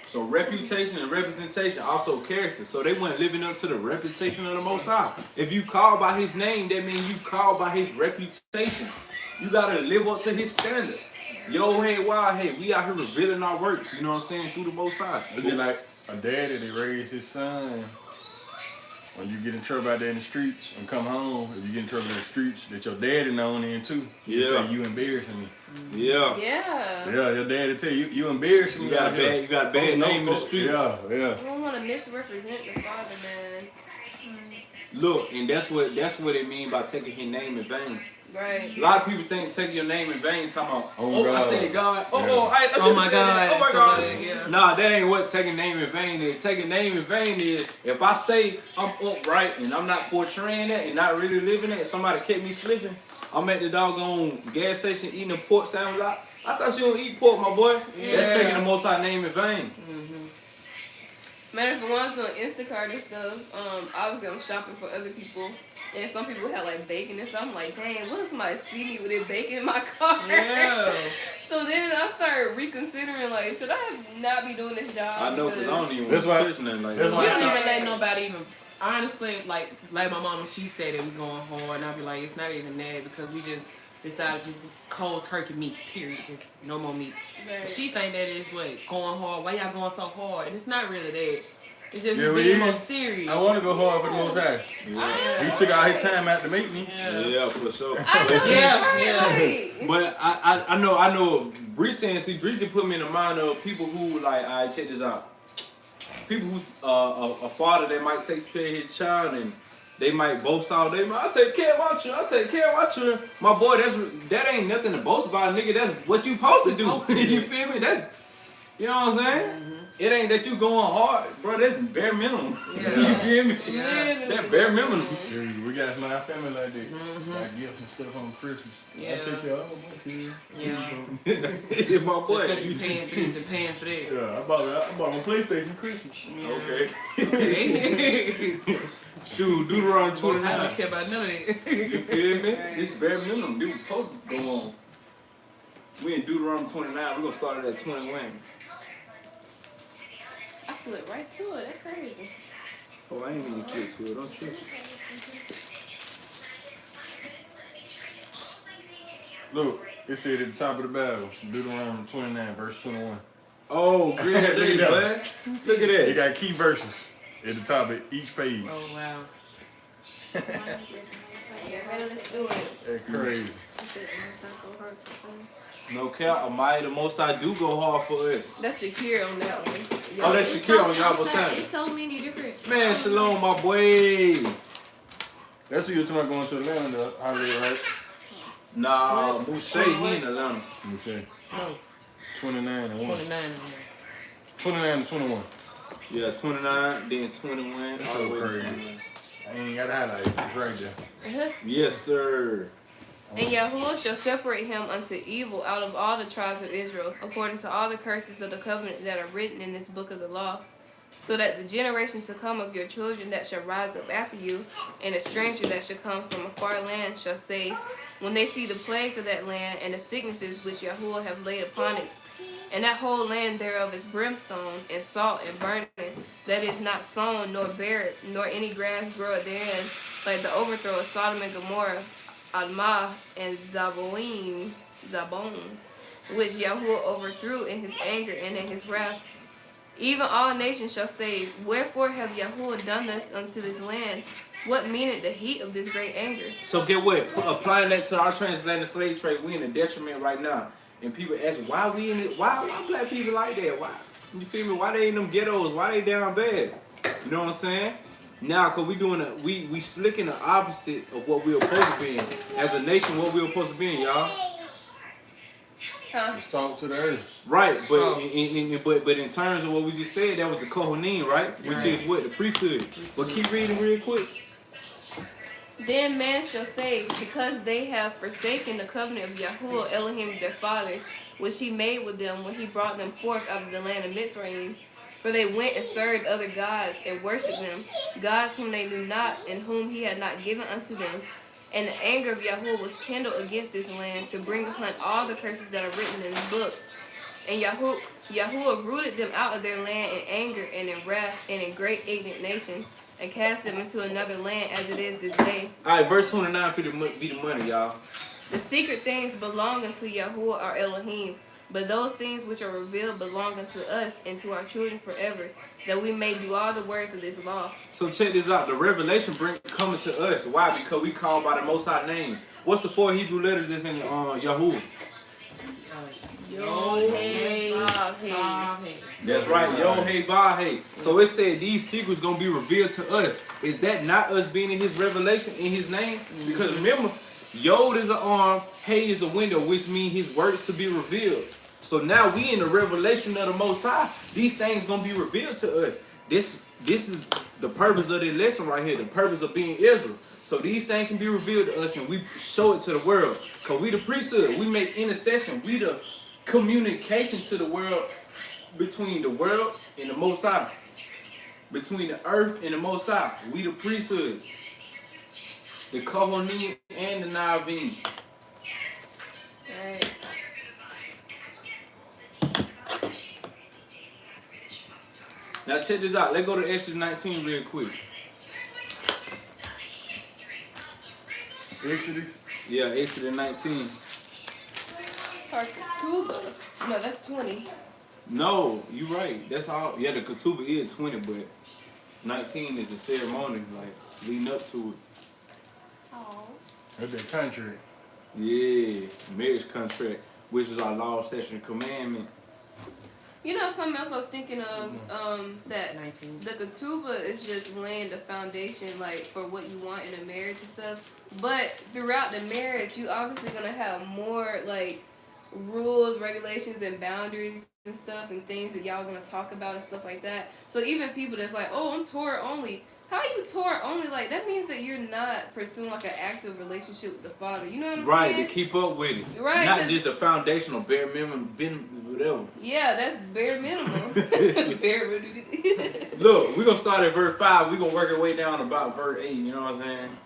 So reputation and representation, also character. So they weren't living up to the reputation of the Most High. If you call by his name, that means you call by his reputation. You gotta live up to his standard. Yo, hey, wow, hey, we out here revealing our works, you know what I'm saying, through the Most High. It's just like a daddy that raised his son. When you get in trouble out there in the streets and come home, if you get in trouble in the streets, that your daddy known in too. You say, you embarrassing me. Yeah. Yeah. Yeah, your daddy tell you embarrassing me. You got a bad name in the street. Yeah. I don't want to misrepresent the Father, man. Look, and that's what it mean by taking his name in vain. Right. A lot of people think taking your name in vain, talking about, Oh, oh, I God. said God. Yeah. I Oh should've my said God. that. Oh my stuff gosh. like that, yeah. Nah, that ain't what taking name in vain is. Taking name in vain is if I say I'm upright and I'm not portraying that and not really living it, and somebody kept me slipping, I'm at the doggone gas station eating a pork sandwich. I thought you don't eat pork, my boy. That's Yeah. taking the Most High name in vain. Matter of fact, when I was doing Instacart and stuff, I was going shopping for other people, and some people had like bacon and stuff. I'm like, dang, what if somebody see me with it bacon in my car? Yeah. So then I started reconsidering, like, should I not be doing this job? I know, because I don't even That's want why- to touch nothing like that's that. why We I don't start- even let nobody even. Honestly, like my mama, she said that we going hard, and I be like, it's not even that because we just decided just cold turkey meat. Period. Just no more meat. Right. She think that is what going hard. Why y'all going so hard? And it's not really that. It's just Yeah, we being is. more serious. I want to go hard for the Most High. Yeah. He took all his time out to make me. Yeah. Yeah, for sure. I know, Yeah, right, yeah. right. But I know. Bree saying, see, Bree just put me in the mind of people who like, all right, check this out. People who a father that might take care of his child and they might boast all day. I take care of my children. I take care of my children. My boy, that ain't nothing to boast about, nigga. That's what you supposed to do. You feel me? That's, you know what I'm saying? It ain't that you going hard, bro. That's bare minimum. Yeah. You feel me? Yeah. That bare minimum. Dude, we got my family like that. Got gifts and stuff on Christmas. Yeah. I take care of all my kids. Yeah. It's my boy. Just because you paying for this and paying for that. Yeah, I bought my PlayStation Christmas. Okay. Okay. Shoot, Deuteronomy I don't 29. care about none of that. You feel me? It's bare minimum. Dude, supposed to go on. We in Deuteronomy 29. We're gonna start it at 21. I flipped right to it. That's crazy. Oh, I ain't even flip to it. Don't trip. Look, it said at the top of the Bible, Deuteronomy 29, verse 21. Oh, great day, Look bud. Look at It that. got key verses at the top of each page. Oh wow. Yeah, ready, let's do it. That's crazy. No cap, Amaya, the Most High do go hard for us. That's Shakir on that one. Oh, that's Shakir on y'all time. It's so many different. Man, shalom, my boy. That's what you're talking about going to Atlanta, the holiday, right? Nah, Boucher, he in Atlanta. Let me see. No, 29 and 1. 29. 29 and 21. Yeah, 29, then 21, That's all so the way to crazy. 21. I ain't got to highlight it. It's right there. Yes, sir. And Yahuwah shall separate him unto evil out of all the tribes of Israel, according to all the curses of the covenant that are written in this book of the law, so that the generation to come of your children that shall rise up after you, and a stranger that shall come from a far land shall say, when they see the plagues of that land and the sicknesses which Yahuwah have laid upon it, and that whole land thereof is brimstone and salt and burning, that is not sown nor bared, nor any grass groweth therein, like the overthrow of Sodom and Gomorrah, Admah and Zabon, which Yahuwah overthrew in his anger and in his wrath. Even all nations shall say, wherefore have Yahuwah done this unto this land? What meaneth the heat of this great anger? So get what? Applying that to our transatlantic slave trade, we in a detriment right now. And people ask, why we in it? Why black people like that? Why? You feel me? Why they in them ghettos? Why they down bad? You know what I'm saying? Now, cause we slicking the opposite of what we were supposed to be in. As a nation, what we were supposed to be in, y'all. Huh? The salt to the earth. Right, but Oh. but in terms of what we just said, that was the Kohanim, right? Which is what? The priesthood. But keep reading real quick. Then man shall say, because they have forsaken the covenant of Yahuwah Elohim their fathers, which he made with them when he brought them forth out of the land of Mitzrayim. For they went and served other gods and worshipped them, gods whom they knew not and whom he had not given unto them. And the anger of Yahuwah was kindled against this land to bring upon all the curses that are written in this book. And Yahuwah rooted them out of their land in anger and in wrath and in great indignation, and cast them into another land as it is this day. All right, verse 29 be the money, y'all. The secret things belong unto Yahuwah our Elohim, but those things which are revealed belong unto us and to our children forever, that we may do all the words of this law. So check this out. The revelation coming to us. Why? Because we called by the Most High name. What's the 4 Hebrew letters that's in Yahuwah? That's right. Yo, hey, bah, hey. So it said these secrets gonna be revealed to us. Is that not us being in His revelation in His name? Because remember, Yod is an arm, Hey is a window, which means his words to be revealed. So now we in the revelation of the Most High. These things gonna be revealed to us. This is the purpose of the lesson right here, the purpose of being Israel. So these things can be revealed to us and we show it to the world. Because we the priesthood, we make intercession, we the communication to the world, between the world and the Most High. Between the earth and the Most High. We the priesthood. The Kohanim and the Navim. Right. Now check this out. Let's go to Exodus 19 real quick. Exodus. Yeah, Exodus 19. Or Ketubah. No, that's 20. No, you right. That's all. Yeah, the ketubah is 20, but 19 is the ceremony, like leading up to it. Oh. That's that contract. Yeah, marriage contract, which is our law, statute, and commandment. You know something else I was thinking of? That 19. the ketubah is just laying the foundation, like, for what you want in a marriage and stuff. But throughout the marriage, you obviously gonna have more, like, rules, regulations, and boundaries and stuff, and things that y'all gonna talk about and stuff like that. So even people that's like, oh, I'm Torah only. How you Torah only? Like, that means that you're not pursuing, like, an active relationship with the Father. You know what I'm Right, saying? to keep up with it. Right, Not 'cause- just the foundational, bare minimum, whatever. Yeah, that's bare minimum. Bare minimum. Look, we're going to start at verse 5. We're going to work our way down about verse 8. You know what I'm saying?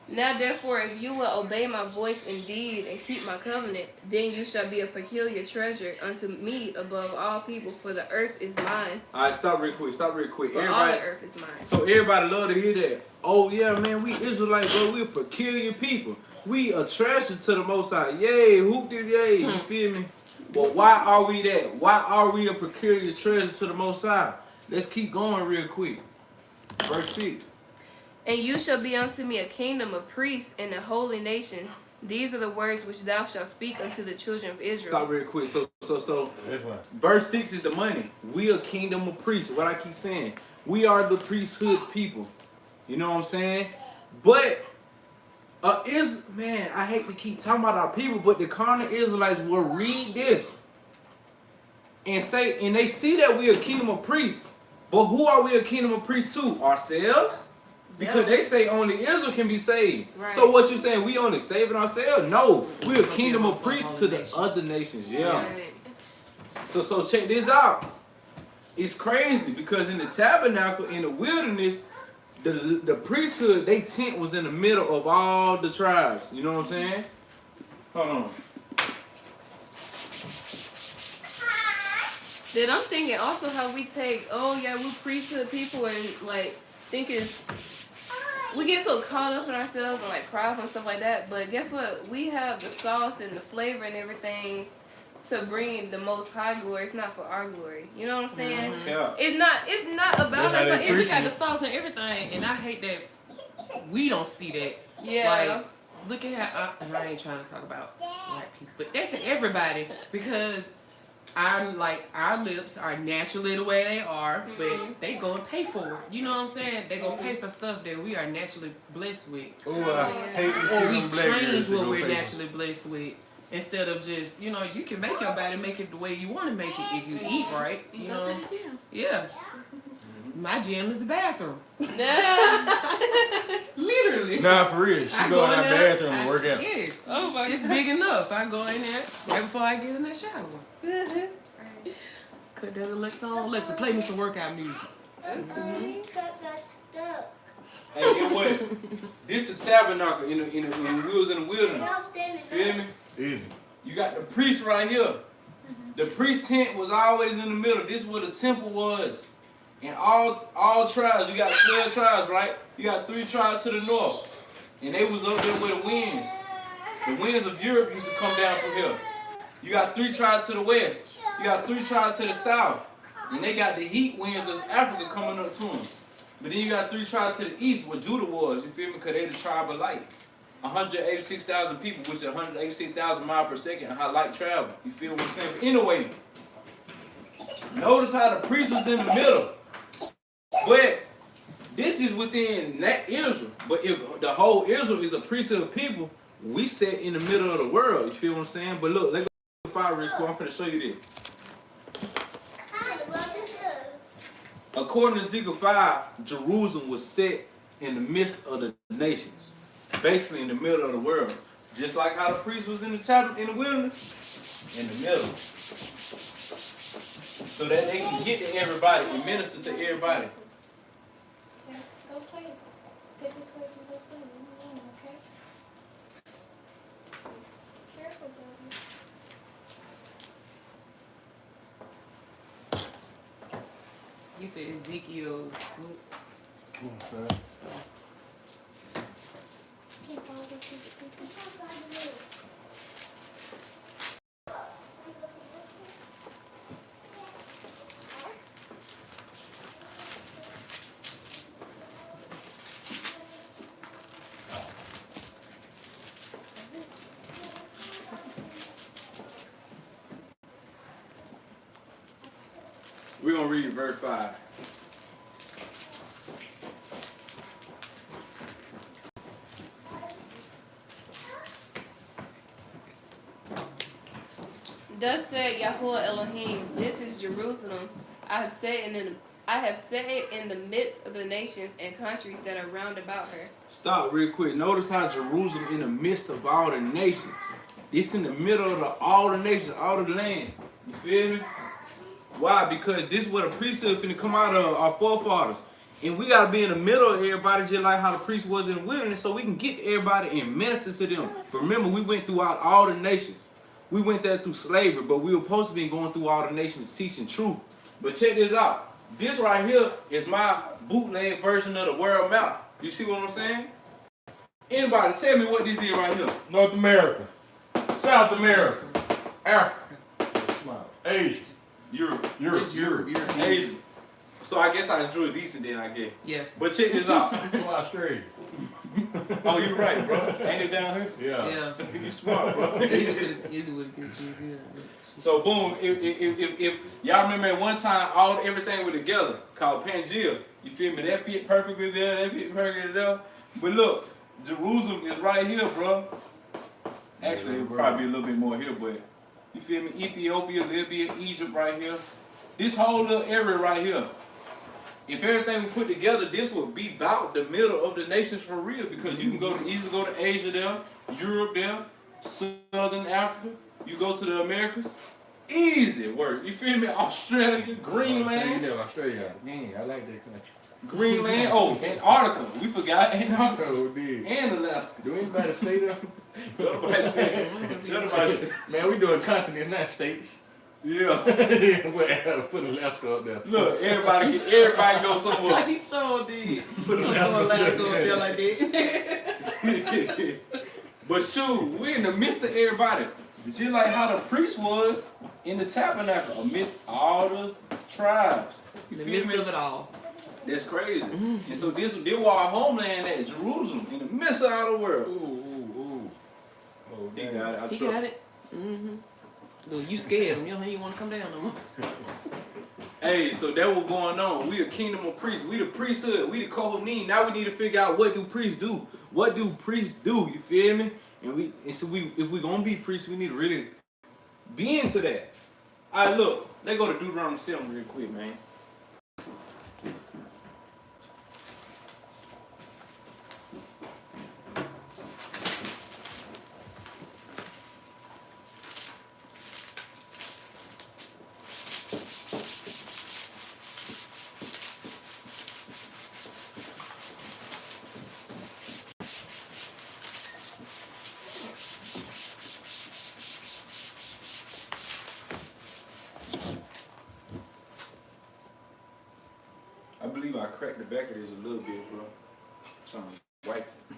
Now therefore, if you will obey my voice indeed and keep my covenant, then you shall be a peculiar treasure unto me above all people, for the earth is mine. All right, stop real quick. Stop real quick. For all Everybody. the earth is mine. So everybody love to hear that. Oh yeah, man, we Israelites, bro. We a peculiar people. We a treasure to the Most High. Yay, whoop did yay. You feel me? But why are we that? Why are we a peculiar treasure to the Most High? Let's keep going real quick. Verse 6. And you shall be unto me a kingdom of priests and a holy nation. These are the words which thou shalt speak unto the children of Israel. Stop real quick. So That's why. verse 6 is the money. We a kingdom of priests. What I keep saying. We are the priesthood people. You know what I'm saying? But man, I hate to keep talking about our people, but the carnal Israelites will read this and say, and they see that we a kingdom of priests. But who are we a kingdom of priests to? Ourselves? Because they say only Israel can be saved. Right. So what you saying? We only saving ourselves? No, we're a kingdom of priests to the other nations. Yeah. Right. So check this out. It's crazy because in the tabernacle in the wilderness, the priesthood, they tent was in the middle of all the tribes. You know what I'm saying? Hold on. Then I'm thinking also how we take, oh yeah, we priesthood people and like thinking we get so caught up in ourselves and like pride and stuff like that. But guess what? We have the sauce and the flavor and everything to bring the Most High glory. It's not for our glory. You know what I'm saying? Yeah. It's not about That's how us. they Like, And preach we it's, got the sauce and everything, and I hate that we don't see that. yeah. Like, look at how I ain't trying to talk about black people, but that's everybody because our lips are naturally the way they are, but they go and pay for it. You know what I'm saying? They go pay for stuff that we are naturally blessed with, Oh, I hate to or see we them black girls change that what go we're pay. naturally blessed with. Instead of just, you can make your body make it the way you want to make it if you eat right. You Go know, to the gym. yeah. My gym is the bathroom. Nah. Literally. Nah, for real. She I go in that there, bathroom and work out. Yes. Oh my It's God. big enough. I go in there right before I get in that shower. Cut that Alexa on. Alexa, play me some workout music. Hey, get what? This the tabernacle when we was in the wilderness. Feel me? Easy. You got the priest right here. The priest tent was always in the middle. This is where the temple was. And all tribes, you got 12 tribes, right? You got 3 tribes to the north. And they was up there where the winds. The winds of Europe used to come down from here. You got 3 tribes to the west. You got 3 tribes to the south. And they got the heat winds of Africa coming up to them. But then you got 3 tribes to the east where Judah was, you feel me? Because they the tribe of light. 186,000 people, which is 186,000 miles per second, how light travel. You feel what I'm saying? But anyway, notice how the priest was in the middle. But this is within that Israel. But if the whole Israel is a priesthood of people, we set in the middle of the world. You feel what I'm saying? But look, let's go to 5 real quick. I'm finna show you this. According to Ezekiel 5, Jerusalem was set in the midst of the nations, basically in the middle of the world, just like how the priest was in the wilderness, in the middle, so that they can get to everybody and minister to everybody. Go play. Take the toys and go play. Okay? Careful, baby. You said Ezekiel. We're going to read verse 5. Thus said Yahuwah Elohim, this is Jerusalem. I have set it in the midst of the nations and countries that are round about her. Stop real quick. Notice how Jerusalem in the midst of all the nations. It's in the middle of all the nations, all of the land. You feel me? Why? Because this is where the priesthood finna come out of our forefathers. And we gotta be in the middle of everybody just like how the priest was in the wilderness so we can get to everybody and minister to them. But remember, we went throughout all the nations. We went there through slavery, but we were supposed to be going through all the nations teaching truth. But check this out. This right here is my bootleg version of the world map. You see what I'm saying? Anybody tell me what this is right here? North America, South America, Africa, Asia, Europe. It's Europe. Asia. So I guess I drew a decent then, I guess. Yeah. But check this out. Australia. Oh, you're right, bro. Ain't it down here? Yeah. Yeah. You smart, bro. Easy with it. So boom, if y'all remember at one time everything was together called Pangea. You feel me? That fit perfectly there, that fit perfectly there. But look, Jerusalem is right here, bro. Actually, it'll probably be a little bit more here, but you feel me? Ethiopia, Libya, Egypt right here. This whole little area right here. If everything we put together, this would be about the middle of the nations for real, because you can easily go to Asia there, Europe there, Southern Africa. You go to the Americas, easy work. You feel me? Australia, Greenland. Australia. Man, I like that country. Greenland. Oh, Antarctica. We forgot Antarctica. Oh, dude. And Alaska. Do anybody stay there? Nobody stay. Nobody stay. Man, we doing continent, not states. Yeah. Well, put Alaska up there. Look, everybody go somewhere. He sure did. Put Alaska up Alaska there like that. But shoot, we're in the midst of everybody. Just like how the priest was in the tabernacle, amidst all the tribes. In the midst of it all. That's crazy. And so this was our homeland at Jerusalem, in the midst of all the world. Ooh. Oh, He damn. got it. I He trust got it. Mm-hmm. Look, you scared him. You don't think he want to come down no more. Hey, so that was going on. We a kingdom of priests. We the priesthood. We the Kohanim. Now we need to figure out, what do priests do? What do priests do? You feel me? And if we gonna be priests, we need to really be into that. All right, look. Let's go to Deuteronomy 7 real quick, man. I believe I cracked the back of this a little bit, bro. Trying to wipe it.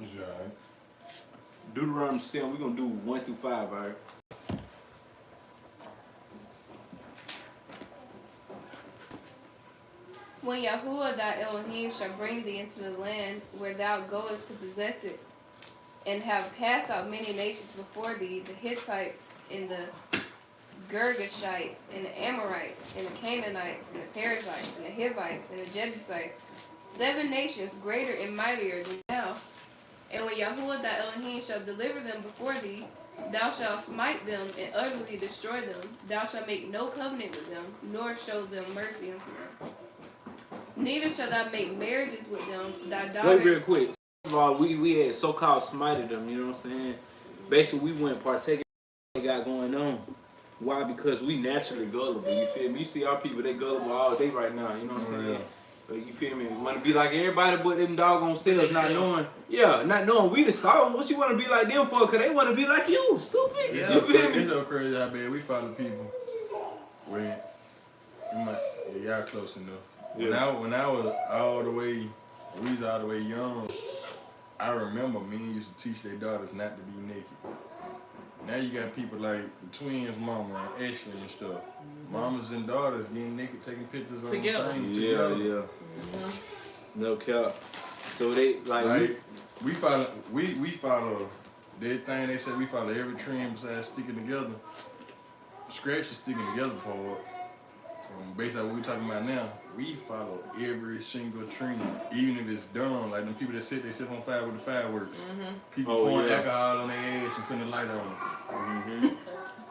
It's alright. Deuteronomy 7, we're going to do 1 through 5, all right? When Yahuwah thy Elohim shall bring thee into the land where thou goest to possess it, and have cast out many nations before thee, the Hittites, and the Girgashites, and the Amorites, and the Canaanites, and the Perizzites, and the Hivites, and the Jebusites, 7 nations greater and mightier than thou, And when Yahuwah thy Elohim shall deliver them before thee, thou shalt smite them and utterly destroy them. Thou shalt make no covenant with them, nor show them mercy unto them. Neither shalt thou make marriages with them. Thy daughter. Wait, real quick. First of all, we had so-called smited them. You know what I'm saying? Basically, we went partaking in what they got going on. Why? Because we naturally gullible. You feel me? You see our people, they gullible all day right now. You know what I'm saying? But you feel me? Want to be like everybody but them doggone selves, not knowing. Yeah, not knowing we the salt. What you want to be like them for? Because they want to be like you, stupid. Yeah, You feel me? it's so crazy out there. We follow people when y'all close enough. Yeah. When I was all the way, we was all the way young. I remember men used to teach their daughters not to be naked. Now you got people like the twins, mama and Ashley and stuff. Mamas and daughters getting naked, taking pictures on Together. things Yeah, together. yeah. No cap. So they Like we follow that thing they said we follow every trend besides sticking together. Scratch the sticking together part. From based on what we talking about now, we follow every single trend, even if it's dumb. Like them people that sit on fire with the fireworks. People pouring alcohol on their ass and putting the light on.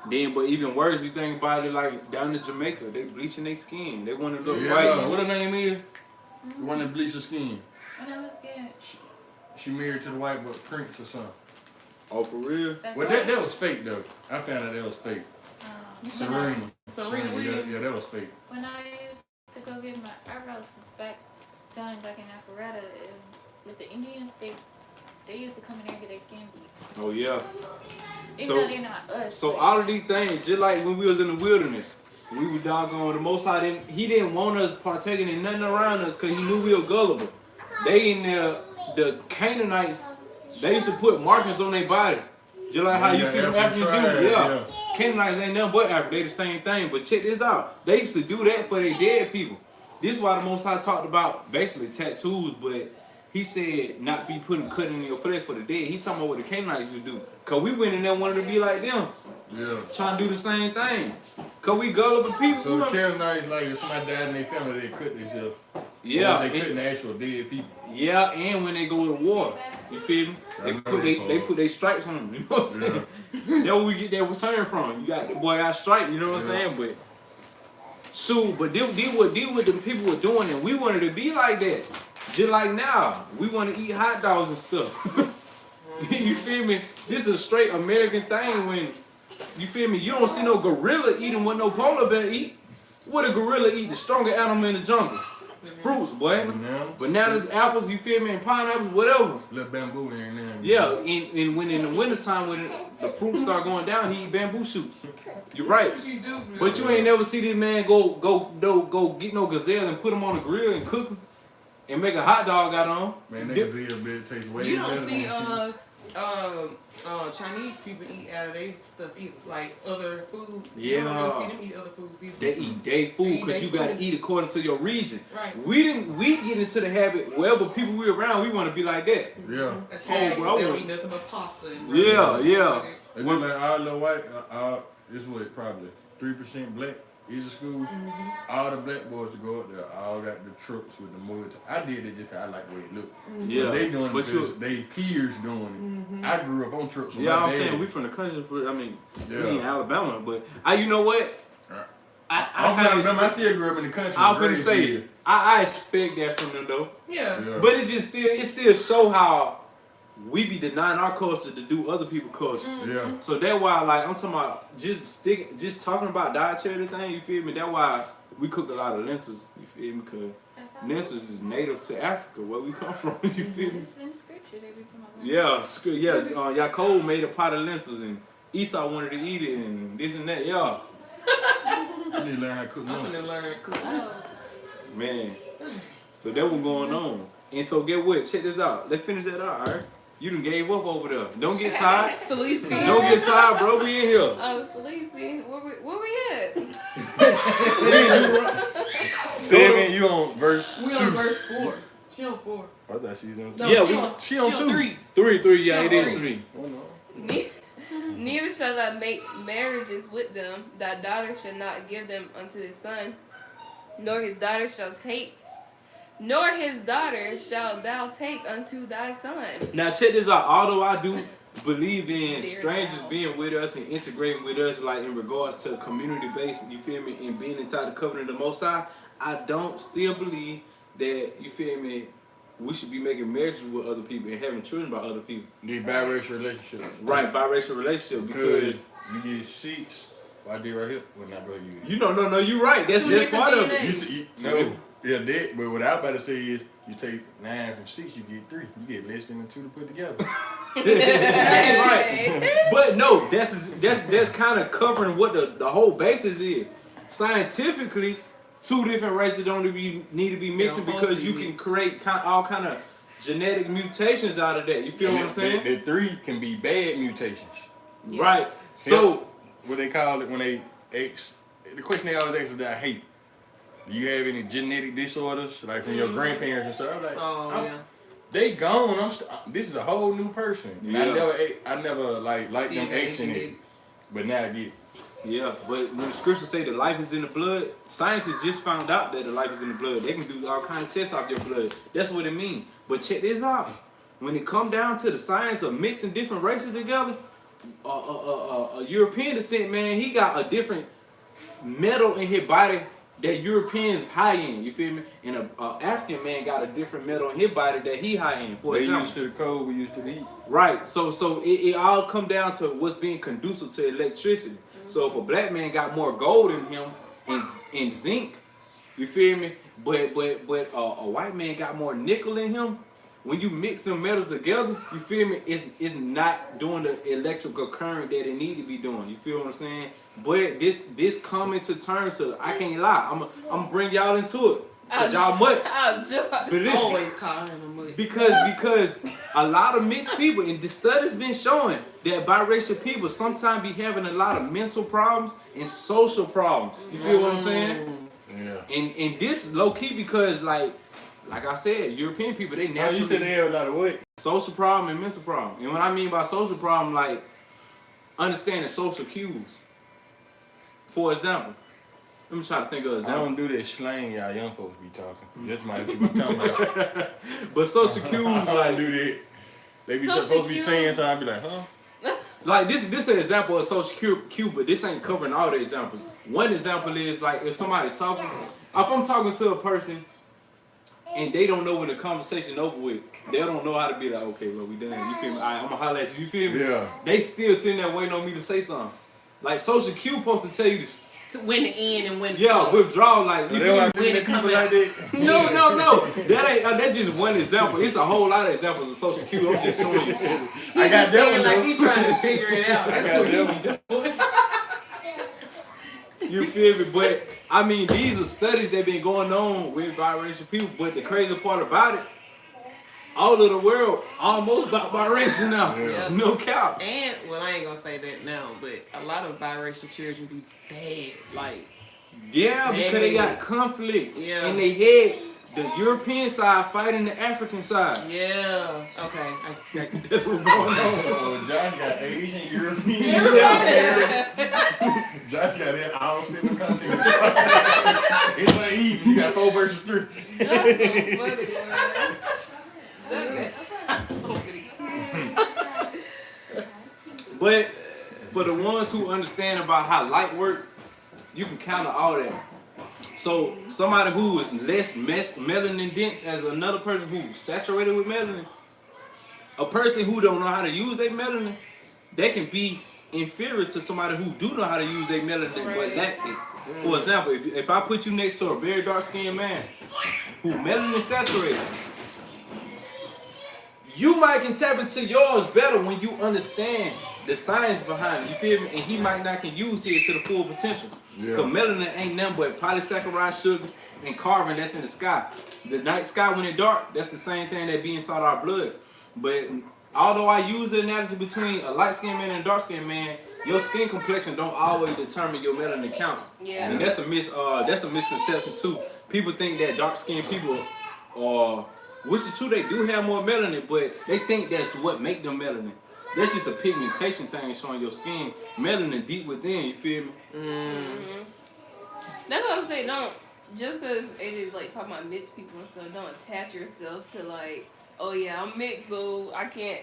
Then, but even worse, you think about it, like down in Jamaica, they bleaching their skin. They want to look Yeah, white. what her name is? The one that bleached her skin. When I was scared. She married to the white boy Prince or something. Oh, for real? Well, that was fake though. I found out that was fake. Serena. Serena Williams. Yeah, that was fake. When I used to go get my eyebrows done back in Alpharetta with the Indians, they used to come in there and get their skin bleached. Oh, yeah. Even though they're not us. So but- all of these things, just like when we was in the wilderness, we were doggone the Most High. He didn't want us partaking in nothing around us because he knew we were gullible. They in there, the Canaanites, they used to put markings on their body. Just like how you see them African dudes. Yeah. Canaanites ain't nothing but Africa. They the same thing. But check this out. They used to do that for their dead people. This is why the Most High talked about basically tattoos, but he said not be cutting in your flesh for the dead. He talking about what the Canaanites would do. Cause we went in there wanted to be like them. Yeah. Trying to do the same thing. Cause we gullible people. So the Canaanites, like if somebody died in their family, they cut themselves. Yeah. Or they couldn't actual dead people. Yeah, and when they go to war, you feel me? They put their stripes on them. You know what I'm saying? That's where we get that return from. You got the boy out stripe. You know what I'm saying? But shoot, but deal with the people were doing it. We wanted to be like that. Just like now, we want to eat hot dogs and stuff. You feel me? This is a straight American thing. When you feel me, you don't see no gorilla eating what no polar bear eat. What a gorilla eat? The stronger animal in the jungle. Fruits, boy. Bananas, apples, you feel me, and pineapples, whatever. Little bamboo in there. Yeah, and when in the wintertime when the fruits start going down, he eat bamboo shoots. You're right. But you ain't never see this man go get no gazelle and put him on the grill and cook him and make a hot dog out of him. Man, that gazelle bit tastes way You better don't see than Chinese people eat out of their stuff either, like other foods. Yeah. You don't really see them eat other foods either. They eat their food because you gotta eat according to your region. Right. We get into the habit, wherever people we around, we want to be like that. Yeah. Italians, bro, I they don't want- eat nothing but pasta. And Yeah, rice and yeah. stuff like that. It's just like all the white, it's what, probably 3% black. Either school, all the black boys to go up there, all got the trucks with the mud. I did it just 'cause I like the way it looked. Yeah, But they doing it but because they peers doing it. I grew up on trucks with Yeah, my I'm dad. saying we from the country. We in Yeah. Alabama, but you know what? I'm from Alabama. I still grew up in the country. I was gonna raised say here. I expect that from them though. Yeah. Yeah. But it still show how we be denying our culture to do other people's culture. Yeah. So that's why, like, I'm talking about just talking about dietary thing. You feel me? That's why we cook a lot of lentils. You feel me? Because lentils is native to Africa, where we come from. You feel me? It's in scripture. They be talking about Yeah. Yaakov made a pot of lentils, and Esau wanted to eat it, and this and that. Yeah, You need to learn how to cook I'm lentils. gonna learn cook. man. So that was going on. And so get what? Check this out. Let's finish that out, all right? You done gave up over there. Don't get tired. Sleepy. Don't get tired, bro. We in here. I'm sleepy. Where we at? 7, you on verse We 2. on verse 4. She on 4. I thought she was on 2. No, Yeah, she on 2. 3. 3. Yeah, She it is on 3. Neither shall thou make marriages with them. Thy daughter shall not give them unto his son, nor his daughter shall take nor his daughter shalt thou take unto thy son. Now check this out. Although I do believe in Dear strangers God. being with us and integrating with us, like in regards to community based, you feel me, and being inside the covenant of the Most High, I don't still believe that, you feel me, we should be making marriages with other people and having children by other people. These biracial relationships. Right, biracial relationship, Because because you get 6. What I did right here. Well, not right here. you know, no, you're right. That's Two that different part of DNAs. it. No, yeah, that. But what I'm about to say is, you take 9 from 6, you get 3. You get less than the 2 to put together. Right. But no, that's kind of covering what the whole basis is. Scientifically, 2 different races don't need to be mixing They're supposed because to you be can mixed. create all kind of genetic mutations out of that. You feel what I'm saying? The 3 can be bad mutations. Right. So What they call it when they ask, the question they always ask is that I hate. Do you have any genetic disorders, like from your grandparents and stuff? I'm like, Oh yeah. they gone. This is a whole new person. And Yeah. I never liked Still them asking it, genetics. but now I get it. yeah, but when the scriptures say that life is in the blood, scientists just found out that the life is in the blood. They can do all kind of tests off your blood. That's what it means. But check this out. When it come down to the science of mixing different races together, a European descent man, he got a different metal in his body that Europeans high in. You feel me? And a African man got a different metal in his body that he high in. For They example, used to the cold, we used to the heat. right. So it all come down to what's being conducive to electricity. So if a black man got more gold in him and zinc, you feel me? But a white man got more nickel in him. When you mix them metals together, you feel me? It's not doing the electrical current that it need to be doing. You feel what I'm saying? But this coming to terms to, I can't lie. I'm gonna bring y'all into it. Cause y'all much. But listen, Always call him a mutt. because a lot of mixed people, and the studies been showing that biracial people sometimes be having a lot of mental problems and social problems. You feel what I'm saying? Yeah. And this low key because like I said, European people, they Now you said naturally they have a lot of what? social problem and mental problem. And what I mean by social problem, like understanding social cues. For example, let me try to think of an I example. don't do that slang y'all young folks be talking. That's my what you be talking about. But social cues, I don't like do that. They be Social supposed to be cues. saying something, I be like, huh? Like this is an example of social cue, but this ain't covering all the examples. One example is like if somebody talking, if I'm talking to a person and they don't know when the conversation over with, they don't know how to be like, okay, well we done. You feel me? All right, I'm gonna holler at you. You feel me? Yeah. They still sitting there waiting on me to say something. Like social cue supposed to tell you to, To when to end and when to yeah, start. withdraw. Like So you they feel me? want When it people come like out. that. No. That ain't. That's just one example. It's a whole lot of examples of social cue. I'm just showing you. He I got just that saying one, like though. he's trying to figure it out. I That's got what he that be one. doing. You feel me? But I mean, these are studies that been going on with biracial people. But the crazy part about it, all of the world almost about biracial now. Yeah. No cap. And well, I ain't gonna say that now, but a lot of biracial children be bad. Like Yeah, because they Yeah. got conflict Yeah. in their head. The European side fighting the African side. yeah, okay. That's what's going on. Oh, Josh got Asian, European. Josh got that all seven continents. It's like even. You got 4 versus 3. That's so funny, man. But for the ones who understand about how light work, you can counter all that. So somebody who is less melanin dense as another person who's saturated with melanin, a person who don't know how to use their melanin, they can be inferior to somebody who do know how to use their melanin but lack it. For example, if I put you next to a very dark skinned man who melanin saturated, you might can tap into yours better when you understand the science behind it. You feel me? And he might not can use it to the full potential. Yeah. Because melanin ain't nothing but polysaccharide sugars and carbon that's in the sky. The night sky when it's dark, that's the same thing that be inside our blood. But although I use the analogy between a light skinned man and a dark skinned man, your skin complexion don't always determine your melanin count. Yeah. And that's a misconception too. People think that dark skinned people are, which is true, they do have more melanin, but they think that's what make them melanin. That's just a pigmentation thing showing your skin. Melanin deep within, you feel me? That's what I say. Don't just because AJ's like talking about mixed people and stuff, don't attach yourself to like, oh yeah, I'm mixed, so I can't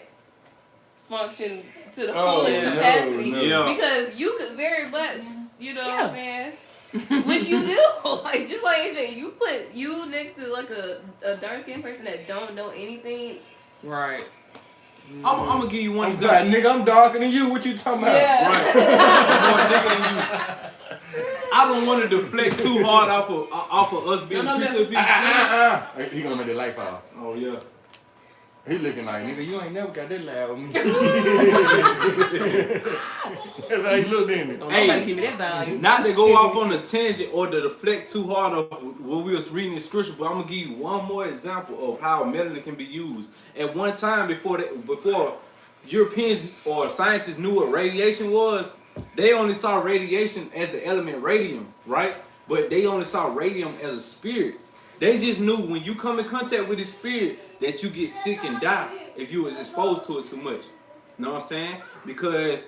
function to the fullest yeah. capacity. No. Yeah. Because you could very much, you know what Yeah. I'm saying? Which you do. Like, just like AJ, you put you next to like a dark skinned person that don't know anything. Right. I'm gonna give you one I'm black, example. nigga. I'm darker than you. What you talking about? Yeah. Right. I'm more nigga than you. I don't want to deflect too hard off of us being No, piece no, of people. He gonna make the light fall. Oh yeah. He looking like, nigga, you ain't never got that loud with me. That's how he looked in it. Don't Hey. nobody give me that value. Not to go off on a tangent or to deflect too hard of what we was reading in scripture, but I'm gonna give you one more example of how melanin can be used. At one time before Europeans or scientists knew what radiation was, they only saw radiation as the element radium, right? But they only saw radium as a spirit. They just knew when you come in contact with the spirit that you get sick and die if you was exposed to it too much. You know what I'm saying? Because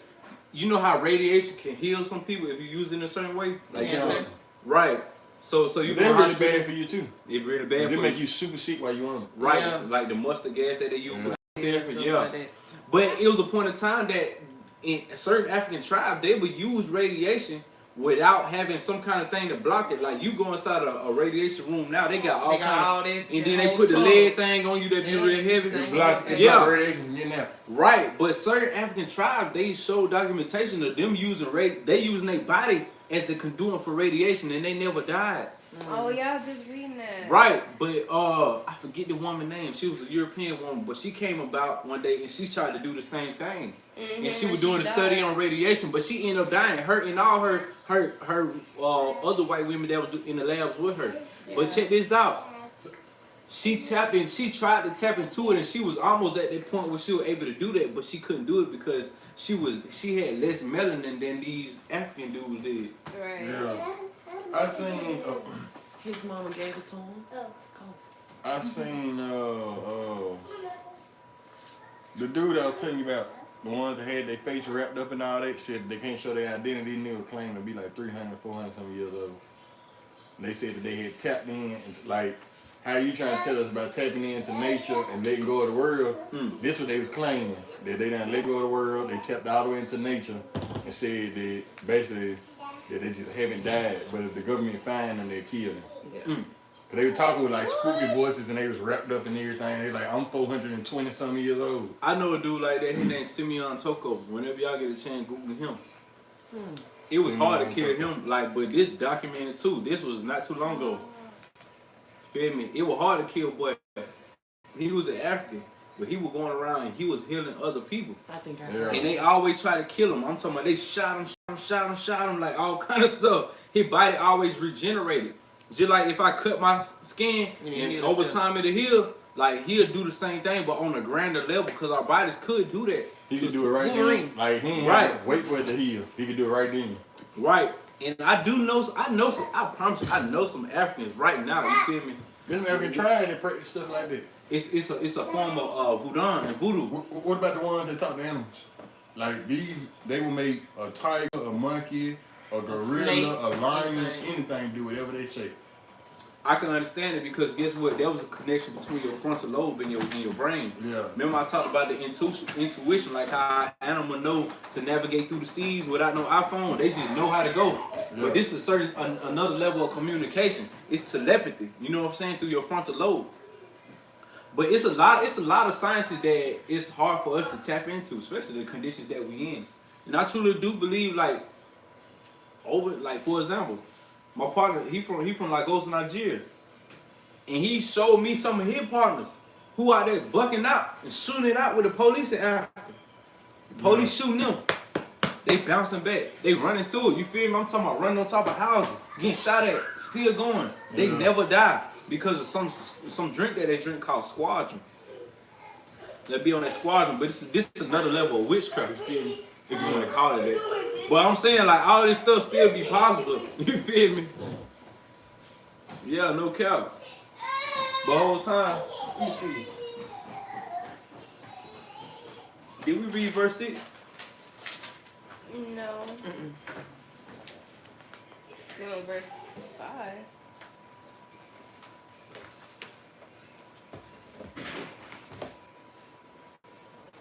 you know how radiation can heal some people if you use it in a certain way? Like, Yes, sir. right. So you They're go really hospital, bad for you too. it really bad They for make you. you super sick while you on them. Right. Yeah. Like the mustard gas that they use for Yeah, therapy. stuff Yeah. like that. But it was a point in time that in certain African tribes, they would use radiation without having some kind of thing to block it. Like you go inside a radiation room now, they got all They got kinds all that. and then they put the lead thing on you that be real heavy. Everything. Block, Yeah. radiation, getting out. Right, but certain African tribes, they show documentation of them using they using their body as the conduit for radiation, and they never died. Oh, y'all just reading that. Right, but I forget the woman's name. She was a European woman, but she came about one day and she tried to do the same thing. And she was doing a study on radiation, but she ended up dying. Her and all her other white women that was in the labs with her. But check this out. She tapped in. She tried to tap into it, and she was almost at that point where she was able to do that, but she couldn't do it because she had less melanin than these African dudes did. Right. Yeah. I seen His mama gave it to him. I seen the dude I was telling you about, the ones that had their face wrapped up and all that shit. They can't show their identity, and they were claiming to be like 300, 400 some years old. And they said that they had tapped in, and like, how you trying to tell us about tapping into nature and letting go of the world? This what they was claiming, that they done let go of the world, they tapped all the way into nature, and said that basically that they just haven't died, but if the government find them, they kill them. Yeah. They were talking with like spooky voices, and they was wrapped up in everything. They like, I'm 420 something years old. I know a dude like that. His name's Simeon Toko. Whenever y'all get a chance, Google him. It was hard to kill him, like, but this documented too. This was not too long ago. Feel me? It was hard to kill, but he was an African, but he was going around and he was healing other people. I think I Yeah. heard. And they always try to kill him. I'm talking about they shot him, like all kind of stuff. His body always regenerated. Just like if I cut my skin And it and heal over itself. time it'll heal, like he'll do the same thing, but on a grander level, because our bodies could do that. He could do it right Wolverine. then. Like, he ain't Right. have to wait for it to heal. He could do it right then. Right. And I promise you, I know some Africans right now, you feel me? This American tried to practice stuff like that. It's a form of voodoo. What about the ones that talk to animals? Like these, they will make a tiger, a monkey, a gorilla, snake, a lion, anything. anything do whatever they say. I can understand it because guess what? There was a connection between your frontal lobe and your brain. Yeah. Remember I talked about the intuition, like how animals know to navigate through the seas without no iPhone. They just know how to go. Yeah. But this is another level of communication. It's telepathy. You know what I'm saying? Through your frontal lobe. But it's a lot of sciences that it's hard for us to tap into, especially the conditions that we in. And I truly do believe, like for example, my partner, he from Lagos, Nigeria. And he showed me some of his partners who out there bucking out and shooting it out with the police in Africa. The police shooting them. They bouncing back. They running through it. You feel me? I'm talking about running on top of houses, getting shot at, still going. They never die because of some drink that they drink called Squadron. They'll be on that Squadron, but this is another level of witchcraft, you feel me? If you want to call it that. But I'm saying, like, all this stuff still be possible. You feel me? Yeah, no cap. But the whole time, let me see. Did we read verse 6? No. Then on verse 5.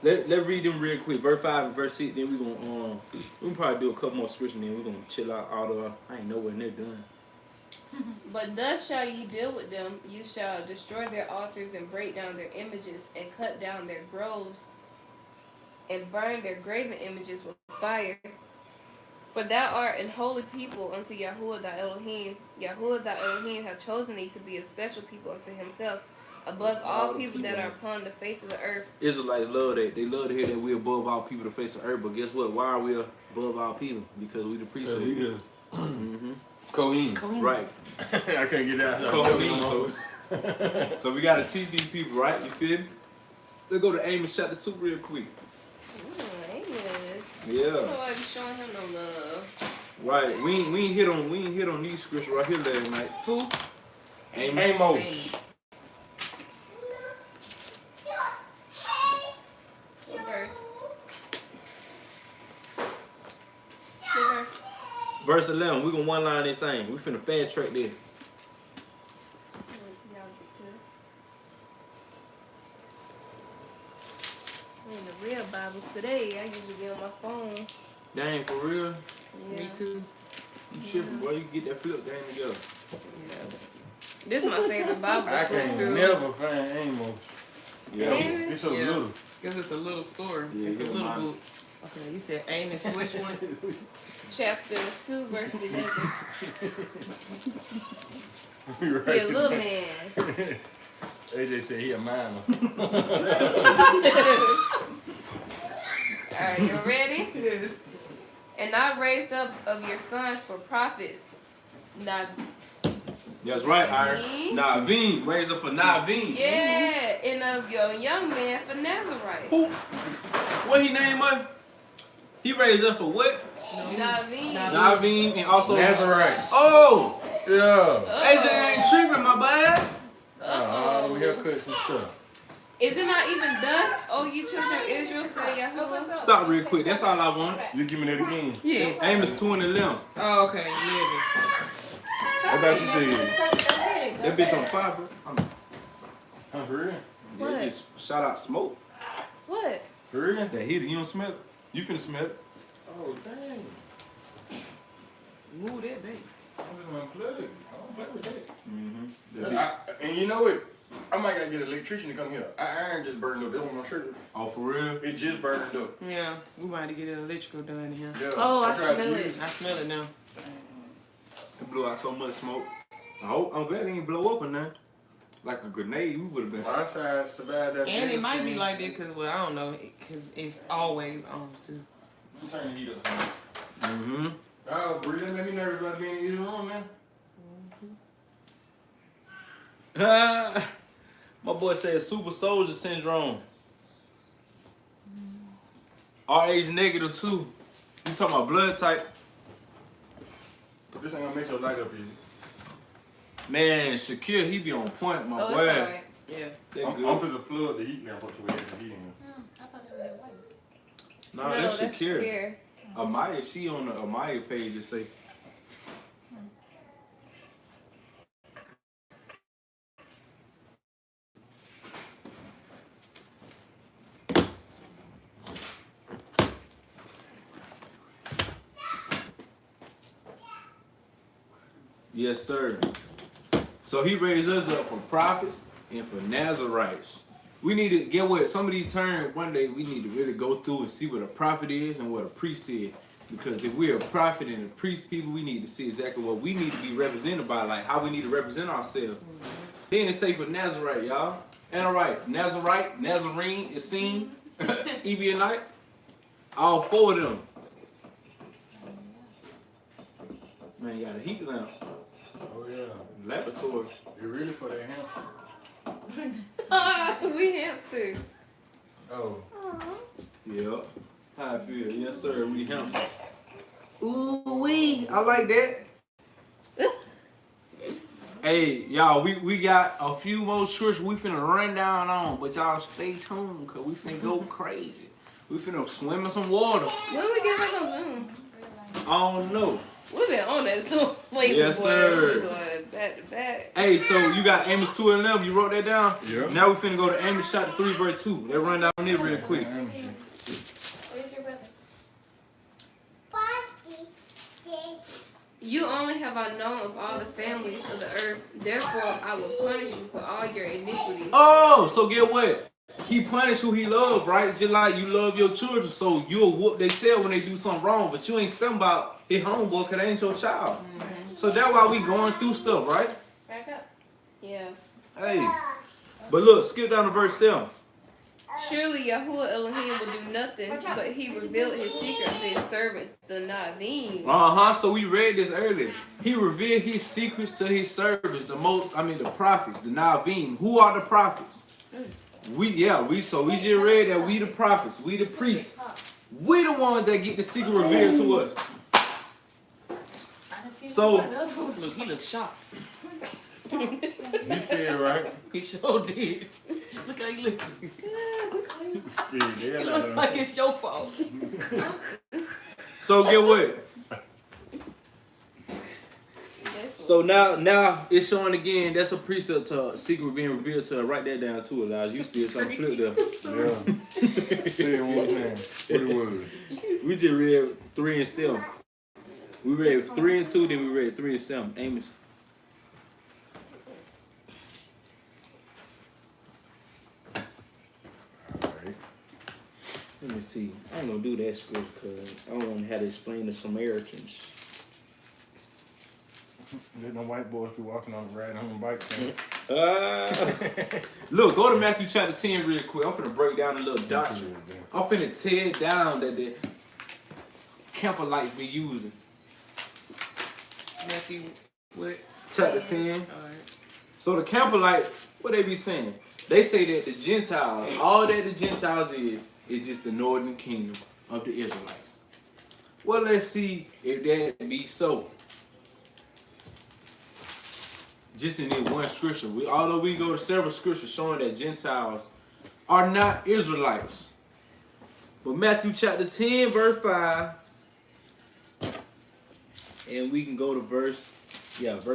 Let's read them real quick. Verse 5 and verse 6. Then we gonna we can probably do a couple more scriptures. Then we gonna chill out. I ain't nowhere near done. But thus shall ye deal with them. You shall destroy their altars and break down their images and cut down their groves and burn their graven images with fire. For thou art an holy people unto Yahuwah thy Elohim. Yahuwah thy Elohim hath chosen thee to be a special people unto himself, above all people that are upon the face of the earth. Israelites love that. They love to hear that we're above all people the face of earth. But guess what? Why are we above all people? Because we the priesthood. Mm-hmm. Cohen. Right. I can't get out. Cohen. So we gotta teach these people, right? You feel me? Let's go to Amos chapter 2 real quick. Amos. Yeah. Nobody showing him no love. Right. We ain't hit on these scriptures right here last night. Who? Amos. What verse? What verse? Verse 11. We gonna one line this thing. We finna fast track there. In the real Bible today, I usually be on my phone. Dang, for real? Yeah. Me too. You tripping, boy. You can get that flip game together. This is my favorite Bible I to flip can't through. never find Amos. Yeah. Amos? It's so Yeah. little. Because it's a little story. Yeah, It's a give little mine. book. Okay, you said Amos, which one? Chapter 2, verse 11. You're He a little man. AJ said he a minor. Alright, you ready? And I raised up of your sons for prophets. Now, That's right, Iron. Naveen. Raised up for Naveen. yeah, and of your young man for Nazarite. Who? What he named us? He raised up for what? Naveen. Naveen and also Nazarite. Oh! Yeah. AJ ain't tripping, my bad. We have cut some stuff. Is it not even thus, O ye children of Israel, say Yahuwah? Stop real quick. That's all I want. You give me that again. Yes. Amos 2 and 11. Oh, okay, 11. I thought you said. That bitch on fire, bro. Huh, for real? What? Yeah, just shout out smoke. What? For real? That heater, you don't smell it? You finna smell it. Oh, dang. Move that, baby. I'm just gonna plug it. I don't play with that. Mm-hmm. And you know what? I might gotta get an electrician to come here. Our iron just burned up. That's on my shirt. Oh, for real? It just burned up. Yeah, we might have to get an electrical done in here. Yeah. Oh, I tried to smell use it. I smell it now. It blew out so much smoke. I'm glad it didn't blow up or nothing. Like a grenade, we would have been. My side survived that. And it might be like that because, well, I don't know, because it's always on, too. I'm turning the heat up. Mm-hmm. Oh, breathing made me nervous about being in the room, man. My boy said super soldier syndrome. RH negative too. You talking about blood type? This ain't gonna make your light up easy. Man, Shakir, he be on point, my Oh, boy. it's alright. Yeah. That I'm good. gonna plug the heat lamp up to where the heat in here. I thought it was that white. No, that's Shakir. Amaya, she on the Amaya page to say. Yes, sir. So he raised us up for prophets and for Nazarites. We need to get what some of these terms one day we need to really go through and see what a prophet is and what a priest is. Because if we're a prophet and a priest people, we need to see exactly what we need to be represented by, like how we need to represent ourselves. Then it's say for Nazarite, y'all. And all right, Nazarite, Nazarene, Essene, Ebionite, all four of them. Man, you got a heat lamp. Oh yeah. Laboratory. You really for that hamster? We hamsters. Oh. Yep. How I feel. Yes, sir. We him. Ooh wee. I like that. Hey, y'all, we got a few more scriptures we finna run down on, but y'all stay tuned, cause we finna go crazy. We finna swim in some waters. When we get back on Zoom? I don't know. We've been on that Zoom lately, Yes, boy. sir. We going back to back. Hey, so you got Amos 2 and 11. You wrote that down? Yeah. Now we finna go to Amos chapter 3, verse 2. Let's run down it real quick. Where's your brother? You only have I known of all the families of the earth. Therefore, I will punish you for all your iniquities. Oh, so get what? He punished who he loved, right? Just like you love your children, so you'll whoop their tail when they do something wrong, but you ain't stunned about his homeboy because they ain't your child. So that's why we going through stuff, right? Back up. Yeah. Hey. But look, skip down to verse 7. Surely Yahuwah Elohim will do nothing, but he revealed his secret to his servants, the Navim. So we read this earlier. He revealed his secrets to his servants, the prophets, the Navim. Who are the prophets? We just read that we the prophets, we the priests. We the ones that get the secret revealed to us. So Look, he looks shocked. You feel right? He sure did. Look how he look. Scared the It hell out looks of like him. it's your fault. So get what? So now it's showing again. That's a precept to secret being revealed to her. Write that down too, Elijah. You still trying to flip there. Yeah. Say it one more time. What it was. We just read 3 and 7. We read 3 and 2, then we read 3 and 7. Amos. Alright. Let me see. I ain't gonna do that script because I don't want to have to explain the Samaritans. Let them white boys be walking on the ride on the bike. Look, go to Matthew chapter 10 real quick. I'm finna break down a little doctrine. I'm finna tear down that the Campbellites be using. Matthew, what? Chapter 10. Alright. So the Campbellites, what they be saying? They say that the Gentiles, all that the Gentiles is just the northern kingdom of the Israelites. Well, let's see if that be so. Just in this one scripture, although we go to several scriptures showing that Gentiles are not Israelites. But Matthew chapter 10, verse 5. And we can go to verse 5.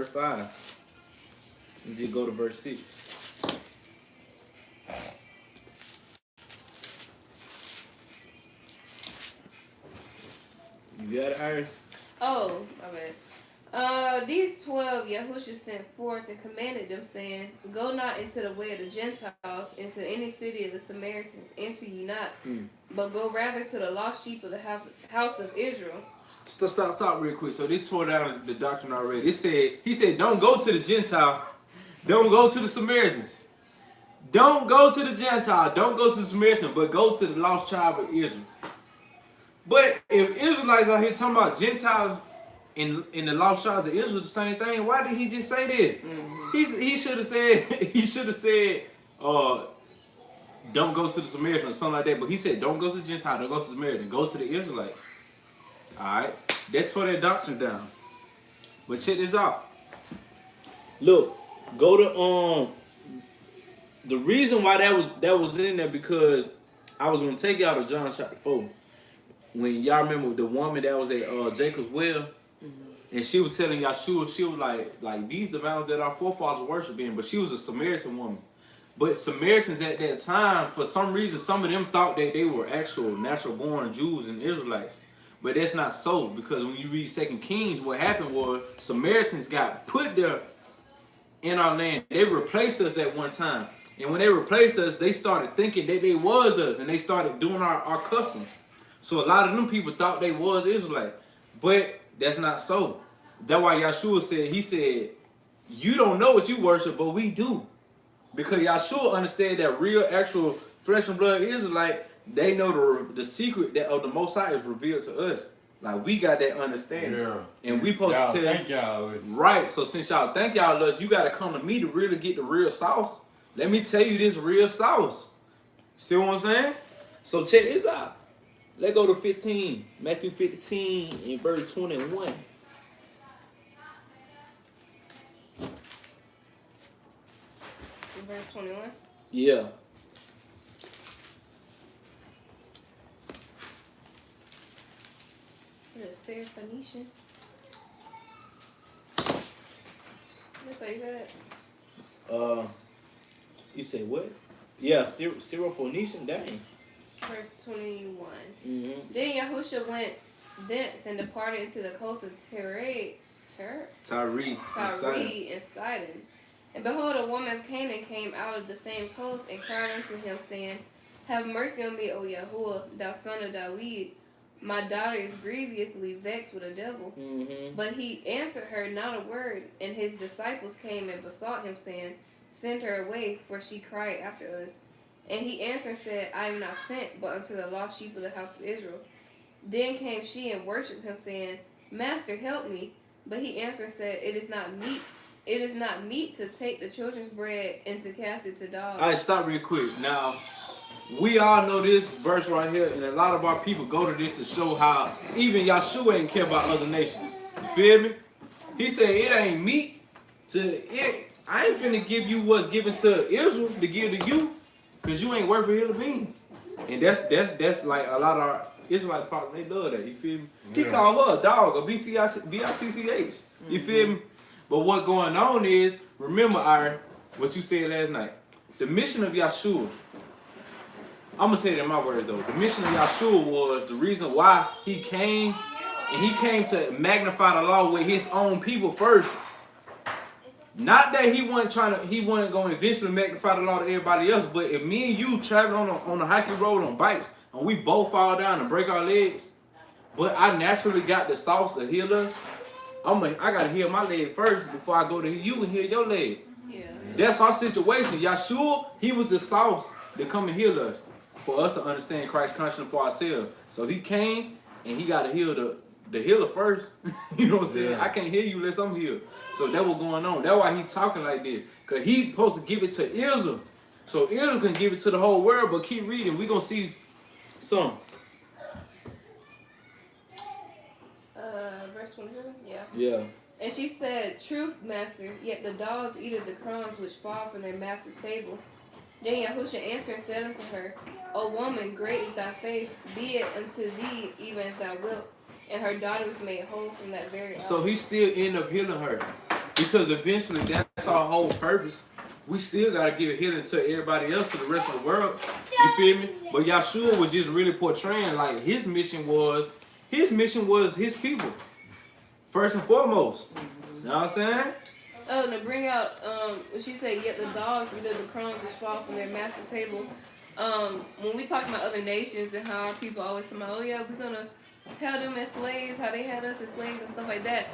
And just go to verse 6. You got it, Iris? Oh, my bad. These 12 Yahushua sent forth and commanded them, saying, Go not into the way of the Gentiles, into any city of the Samaritans, enter ye not, but go rather to the lost sheep of the house of Israel. Stop real quick. So they tore down the doctrine already. He said, don't go to the Gentile. Don't go to the Samaritans. Don't go to the Gentile. Don't go to the Samaritan, but go to the lost tribe of Israel. But if Israelites out here talking about Gentiles in the lost tribes of Israel, the same thing, why did he just say this? He should have said, don't go to the Samaritan or something like that. But he said, don't go to the Gentile, don't go to the Samaritan, go to the Israelites. Alright? That tore that doctrine down. But check this out. Look, go to the reason why that was in there, because I was gonna take y'all to John chapter 4. When y'all remember the woman that was at Jacob's well, and she was telling Yahshua, she was like these the mountains that our forefathers worship in, but she was a Samaritan woman. But Samaritans at that time, for some reason, some of them thought that they were actual natural born Jews and Israelites. But that's not so, because when you read 2 Kings, what happened was Samaritans got put there in our land. They replaced us at one time. And when they replaced us, they started thinking that they was us, and they started doing our customs. So a lot of them people thought they was Israelite. But that's not so. That's why Yahshua said, he said, you don't know what you worship, but we do. Because Yahshua understand that real, actual flesh and blood Israelite, they know the secret that of the Most High is revealed to us. Like, we got that understanding. Yeah. And we supposed to tell thank y'all. Right. So since y'all think y'all us, you got to come to me to really get the real sauce. Let me tell you this real sauce. See what I'm saying? So check this out. Let's go to 15. Matthew 15 and verse 21. Verse 21. Yeah. Syrophoenician. That's how you said it. You say what? Yeah, Syrophoenician. Dang. Verse 21. Mm-hmm. Then Yahusha went thence and departed into the coast of Tyree. Tyre and Sidon. And behold, a woman of Canaan came out of the same coast and cried unto him, saying, Have mercy on me, O Yahuwah, thou son of David. My daughter is grievously vexed with a devil. Mm-hmm. But he answered her not a word. And his disciples came and besought him, saying, Send her away, for she cried after us. And he answered and said, I am not sent, but unto the lost sheep of the house of Israel. Then came she and worshipped him, saying, Master, help me. But he answered and said, It is not meat to take the children's bread and to cast it to dogs. All right, stop real quick. Now, we all know this verse right here, and a lot of our people go to this to show how even Yahshua ain't care about other nations. You feel me? He said it ain't meat to it. I ain't finna give you what's given to Israel to give to you, cause you ain't worth a hill of bean. And that's like a lot of our Israelite partners, they love that. You feel me? He called her a dog, a B-I-T-C-H. You feel me? But what going on is, remember, Aaron, what you said last night. The mission of Yahshua, I'm going to say it in my words though. The mission of Yahshua was the reason why he came, and he came to magnify the law with his own people first. Not that he wasn't going to eventually magnify the law to everybody else, but if me and you traveling on the hiking road on bikes, and we both fall down and break our legs, but I naturally got the sauce to heal us, I got to heal my leg first before I go to you and heal your leg. Yeah. That's our situation. Yahshua, he was the sauce to come and heal us, for us to understand Christ's conscience for ourselves. So he came and he got to heal the healer first. You know what I'm saying? I can't heal you unless I'm healed. So that was going on. That's why he talking like this. Because he supposed to give it to Israel. So Israel can give it to the whole world. But keep reading. We're going to see some. Verse 27? Yeah. Yeah. And she said, Truth, master, yet the dogs eateth the crumbs which fall from their master's table. Then Yahusha answered and said unto her, O woman, great is thy faith, be it unto thee even as thou wilt. And her daughter was made whole from that very hour. So he still end up healing her. Because eventually that's our whole purpose. We still got to give healing to everybody else, to the rest of the world. You feel me? But Yahshua was just really portraying like his mission was his people. First and foremost. You know what I'm saying? Oh, and to bring out, when she said, yet the dogs eat of the crumbs which fall from their master's table. When we talk about other nations and how our people always say, oh yeah, we're going to held them as slaves, how they had us as slaves and stuff like that.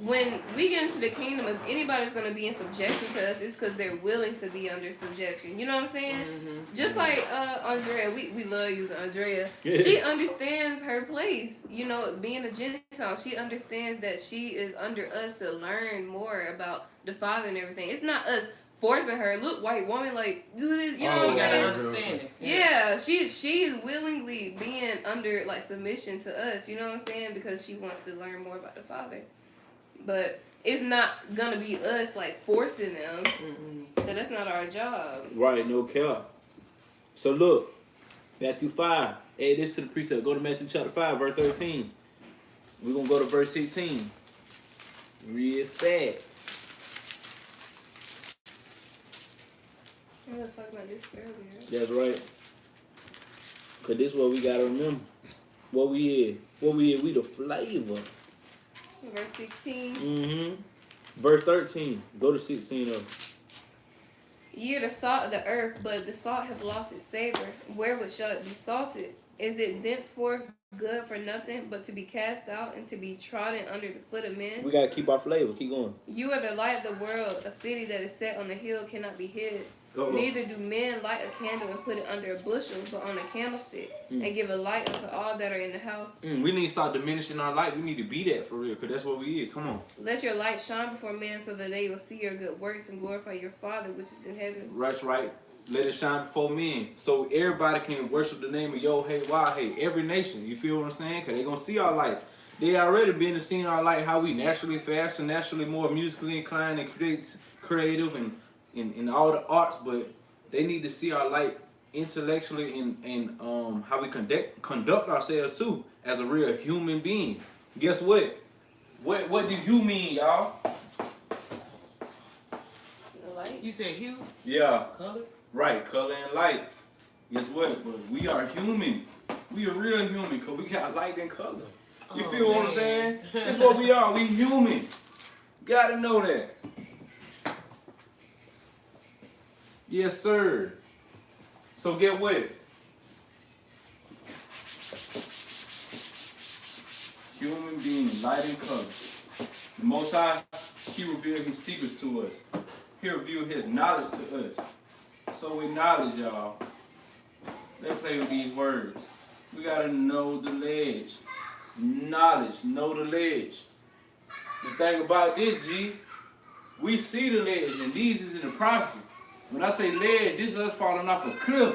When we get into the kingdom, if anybody's going to be in subjection to us, it's because they're willing to be under subjection. You know what I'm saying? Mm-hmm. Just like Andrea, we love using Andrea. Yeah. She understands her place. You know, being a Gentile, she understands that she is under us to learn more about the Father and everything. It's not us forcing her, look, white woman, like, do this, you know what I'm saying? You gotta understand it. Yeah, she is willingly being under, like, submission to us, you know what I'm saying? Because she wants to learn more about the Father. But it's not gonna be us, like, forcing them. So that's not our job. Right, no cap. So look, Matthew 5. Add this to the precept. Go to Matthew chapter 5, verse 13. We're gonna go to verse 16. Real fast. I was talking about this earlier. That's right. Cause this is what we gotta remember. What we is. We the flavor. Verse 16. Mm-hmm. Verse 13. Go to 16 of. Ye are the salt of the earth, but the salt have lost its savor. Wherewith shall it be salted? Is it thenceforth good for nothing, but to be cast out and to be trodden under the foot of men? We gotta keep our flavor. Keep going. You are the light of the world. A city that is set on a hill cannot be hid. Neither do men light a candle and put it under a bushel, but on a candlestick, and give a light unto all that are in the house. We need to start diminishing our light. We need to be that for real, because that's what we is. Come on. Let your light shine before men so that they will see your good works and glorify your Father which is in heaven. That's right. Let it shine before men. So everybody can worship the name of Yod-Heh-Wah-Heh. Every nation. You feel what I'm saying? Because they're going to see our light. They already been to seeing our light, how we naturally fast and naturally more musically inclined and creative and in all the arts, but they need to see our light intellectually and how we conduct ourselves too as a real human being. Guess what? What do you mean, y'all? light. You said hue, Yeah, color. right, color and light. Guess what? But we are human. We are real human because we got light and color. You Oh, feel what I'm man. saying? That's what we are. We human. Gotta know that. Yes, sir. So get what? Human being, light and color. The Most High, He revealed His secrets to us. He revealed His knowledge to us. So with knowledge, y'all, let's play with these words. We gotta know the ledge. Knowledge, know the ledge. The thing about this, G, we see the ledge, and these is in the prophecy. When I say ledge, this is us falling off a cliff.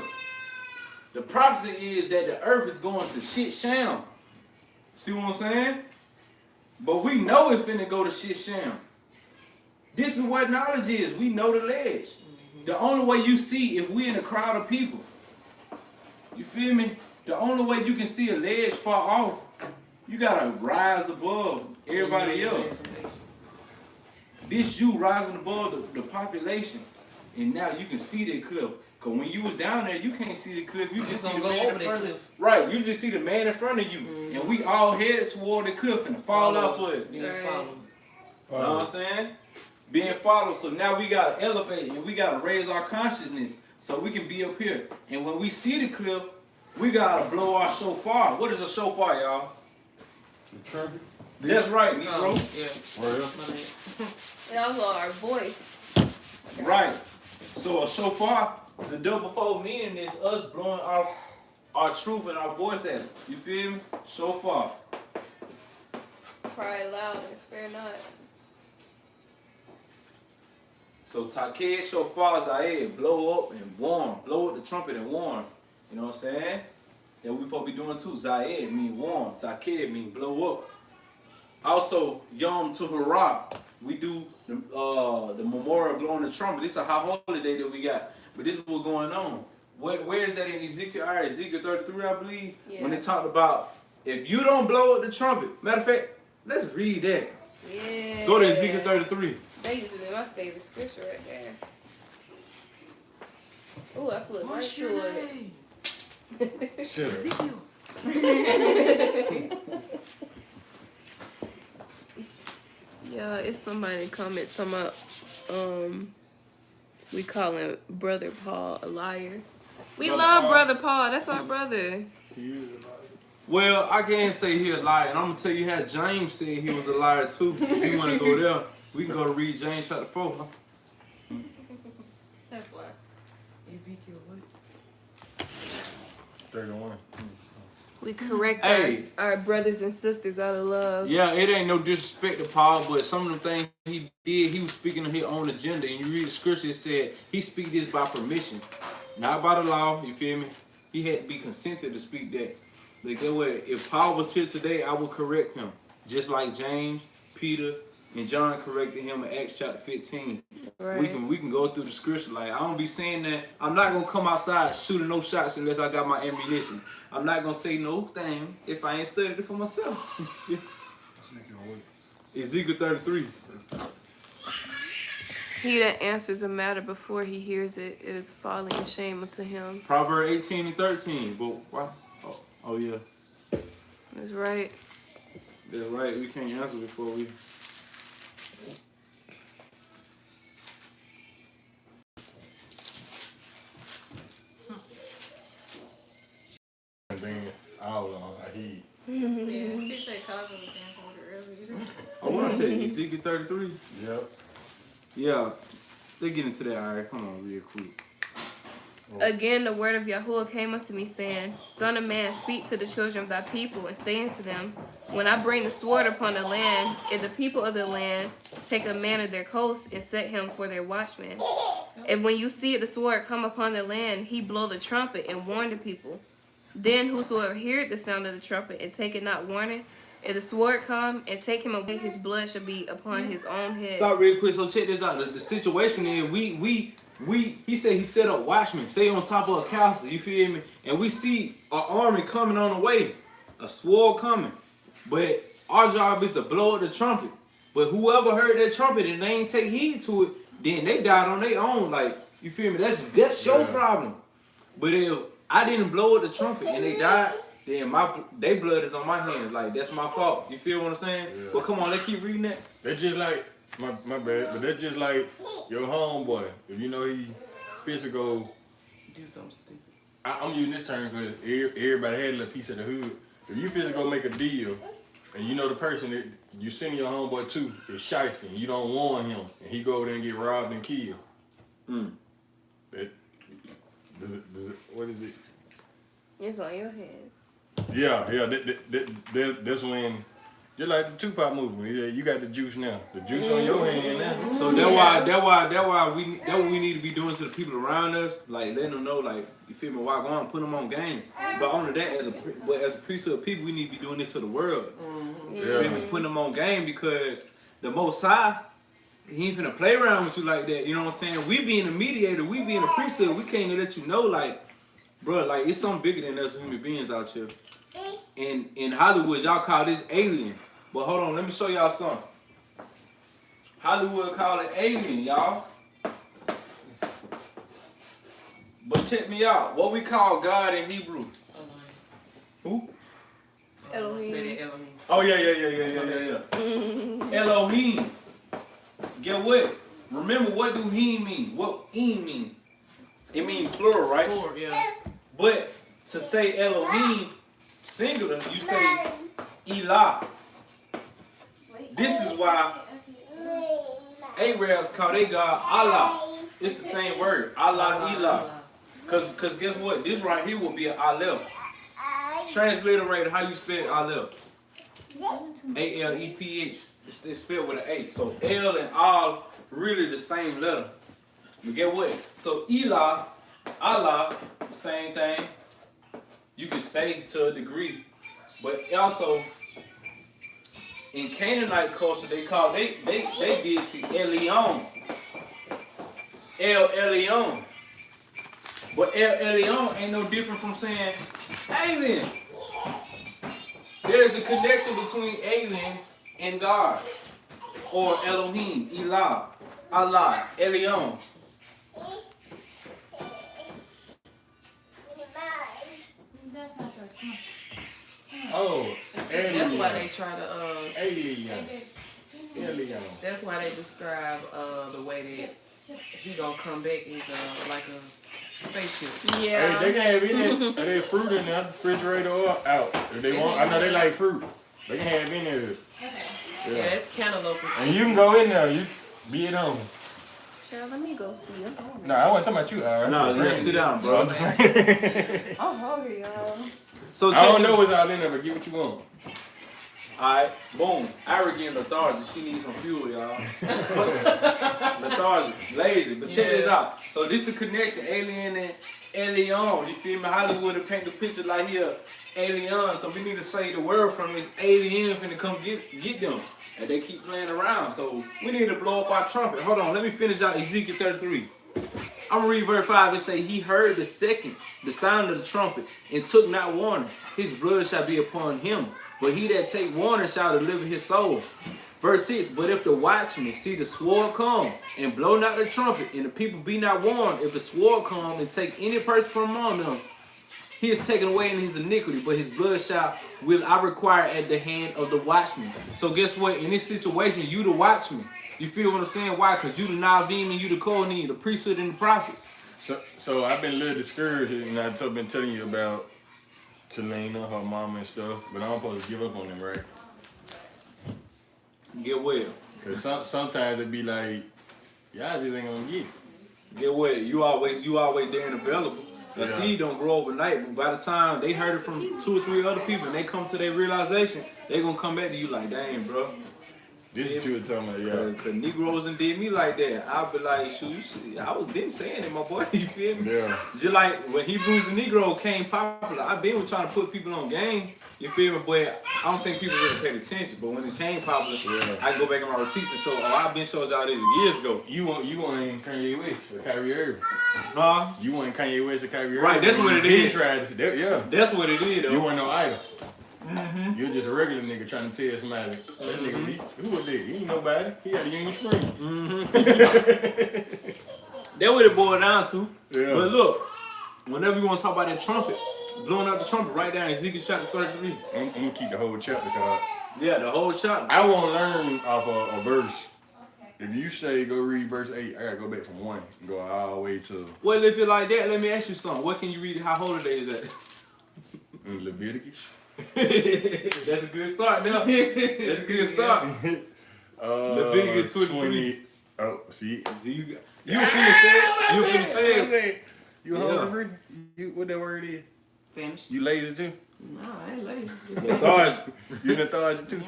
The prophecy is that the earth is going to shit sham. See what I'm saying? But we know it's finna go to shit sham. This is what knowledge is. We know the ledge. The only way you see if we in a crowd of people, you feel me? The only way you can see a ledge far off, you gotta rise above everybody else. This you rising above the population, and now you can see the cliff. Cause when you was down there, you can't see the cliff. You just see the gonna go man over in that front cliff. of right. You just see the man in front of you, and we all headed toward the cliff and fall off of it. Being Right. followers. You know what I'm saying? Being followed. So now we gotta elevate and we gotta raise our consciousness so we can be up here. And when we see the cliff, we gotta blow our shofar. What is a shofar, y'all? The trumpet. That's right, Negro. Oh, yeah. Where else? My bad. And also our voice. Right. So a shofar, the double fold meaning is us blowing our truth and our voice at it. You feel me? Shofar. Cry loud and spare not. So Taked shofar Zaed, blow up and warn. Blow up the trumpet and warn. You know what I'm saying? That we supposed to be doing too. Zaed mean warn. Taked mean blow up. Also, Yom Teruah, we do the memorial blowing the trumpet. This is a high holiday that we got. But this is what's going on. Where is that in Ezekiel? All right, Ezekiel 33, I believe. Yeah. When they talked about if you don't blow up the trumpet. Matter of fact, let's read that. Yeah. Go to Ezekiel 33. That used to be my favorite scripture right there. Ooh, I flipped right What's your to it. name? Shut up. Ezekiel. Yeah, it's somebody comment some up. We call him Brother Paul a liar. We Brother love Paul. Brother Paul. That's our brother. He is a liar. Well, I can't say he a liar, and I'm gonna tell you how James said he was a liar too. If you want to go there, we can go to read James chapter 4. That's why. Ezekiel, what? 31. We correct Hey. our brothers and sisters out of love. Yeah, it ain't no disrespect to Paul, but some of the things he did, he was speaking of his own agenda. And you read the scripture, it said he speak this by permission, not by the law. You feel me? He had to be consented to speak that. But get what? If Paul was here today, I would correct him, just like James, Peter, and John corrected him in Acts chapter 15. Right. We can go through the scripture. Like, I don't be saying that. I'm not gonna come outside shooting no shots unless I got my ammunition. I'm not gonna say no thing if I ain't studied it for myself. Ezekiel 33. He that answers a matter before he hears it, it is folly and shame unto him. Proverbs 18 and 13. But why? Oh yeah. That's right. That's right. We can't answer before we. And then I was on a heat. Yeah, she said Cosmo was dancing with her earlier. Oh, what I said? Ezekiel 33. Yep. Yeah. They get into that. All right. Come on, real quick. Again, the word of Yahuwah came unto me, saying, Son of man, speak to the children of thy people, and say unto them, When I bring the sword upon the land, if the people of the land take a man of their coast, and set him for their watchman. And when you see the sword come upon the land, he blow the trumpet, and warn the people. Then whosoever heareth the sound of the trumpet, and take it not warning, if the sword come, and take him away, his blood shall be upon his own head. Stop real quick. So check this out. The situation is he said he set up watchmen, stay on top of a castle, you feel me? And we see an army coming on the way, a sword coming. But our job is to blow up the trumpet. But whoever heard that trumpet and they ain't take heed to it, then they died on their own. Like, you feel me? That's your problem. But if I didn't blow up the trumpet and they died, then they blood is on my hands. Like, that's my fault. You feel what I'm saying? Yeah. But come on, let's keep reading that. That's just like my bad, but that's just like your homeboy. If you know he physical, Do something stupid. I'm using this term because everybody had a little piece of the hood. If you physically make a deal, and you know the person that you sending your homeboy to is shiesty, and you don't warn him, and he go over there and get robbed and killed. That does it? What is it? It's on your head. Yeah. That's when, just like the Tupac movie, you got the juice now. The juice on your hand now. So that's why we need to be doing to the people around us, like letting them know, like, you feel me, why go on, put them on game. But only that, as a priesthood of people, we need to be doing this to the world. You feel me? Putting them on game, because the Most High, he ain't finna play around with you like that. You know what I'm saying? We being the mediator, we being the priesthood, we can't let you know, like, bro, like, it's something bigger than us human beings out here. In Hollywood, y'all call this alien. But hold on, let me show y'all something. Hollywood call it alien, y'all. But check me out. What we call God in Hebrew? Who? Say Elohim. that Elohim. Oh yeah. Elohim. Get what? Remember, what do he mean? What he mean? It means plural, right? Four, yeah. But to say Elohim singular, you say Elah. This is why Arabs call their God Allah. It's the same word, Allah, Elah. Cause guess what? This right here will be an Aleph. Transliterated, how you spell Aleph? A-L-E-P-H. It's spelled with an A. So L and Al really the same letter. But get what? So Elah, Allah, same thing. You can say to a degree, but also in Canaanite culture they call they deity Elyon. El Elyon. But El Elyon ain't no different from saying alien. There's a connection between alien and God, or Elohim, Elah, Allah, Elyon. That's not yours. Come on. Oh, That's why they try to alien. that's why they describe the way that he gonna come back as like a spaceship. Yeah. Hey, they can have any they fruit in there, refrigerator or out. If they want, I know they like fruit. They can have any of it. Okay. Yeah, it's cantaloupe. And you can go in there, you be at home. Child, let me go see you. No, I wasn't talking about you, Al. No, just sit down, bro. I'm hungry, y'all. So I don't know what's all in there, but get what you want. Alright, boom. Arrogant, lethargic. She needs some fuel, y'all. Lethargic, lazy. But check this out. So this is a connection, alien and alien. You feel me? Hollywood to paint the picture like here, alien. So we need to say the word from this alien finna come get them. And they keep playing around. So we need to blow up our trumpet. Hold on, let me finish out Ezekiel 33. I'm gonna read verse 5. It say, he heard the sound of the trumpet, and took not warning. His blood shall be upon him. But he that take warning shall deliver his soul. Verse 6, but if the watchman see the sword come, and blow not the trumpet, and the people be not warned, if the sword come and take any person from among them, he is taken away in his iniquity, but his blood will I require at the hand of the watchman. So guess what? In this situation, you the watchman. You feel what I'm saying? Why? Because you the Navim and you the Kohanim, the priesthood and the prophets. So I've been a little discouraged, and I've been telling you about Talina, her mama and stuff, but I'm supposed to give up on them, right? Get well. Because sometimes it be like, y'all just ain't gonna get it. Get well. You always there and available. The Yeah. seed don't grow overnight, but by the time they heard it from 2 or 3 other people and they come to their realization, they gonna come back to you like, dang, bro. This is what you were talking about, yeah. Cause Negroes and did me like that. I'll be like, shoot, I was been saying it, my boy. You feel me? Yeah. Just like when Hebrews and Negro came popular, I've been trying to put people on game. You feel me? But I don't think people really paid attention. But when it came popular, I go back in my receipts and show. Oh, I've been showing y'all this years ago. You want Kanye West or Kyrie Irving? Huh? You want Kanye West or Kyrie Irving? Right, that's what it is. Yeah. That's what it is, though. You want no idol. You're just a regular nigga trying to tell somebody, that nigga, who was that? He ain't nobody. He had a Union Spring. That's what it boiled down to. Yeah. But look, whenever you want to talk about that trumpet, blowing out the trumpet right down Ezekiel chapter 33. I'm gonna keep the whole chapter because Yeah, the whole chapter. I want to learn off a verse. If you say go read verse 8, I gotta go back from 1 and go all the way to Well, if you're like that, let me ask you something. What can you read? How holiday is that? Leviticus. That's a good start now. That's a good start. Leviticus 23. Oh, see. See, you finna say it. You finna say it. You hungry? You what that word is? Famished. You lazy too? No, I ain't lazy. Lethargic. You lethargic too?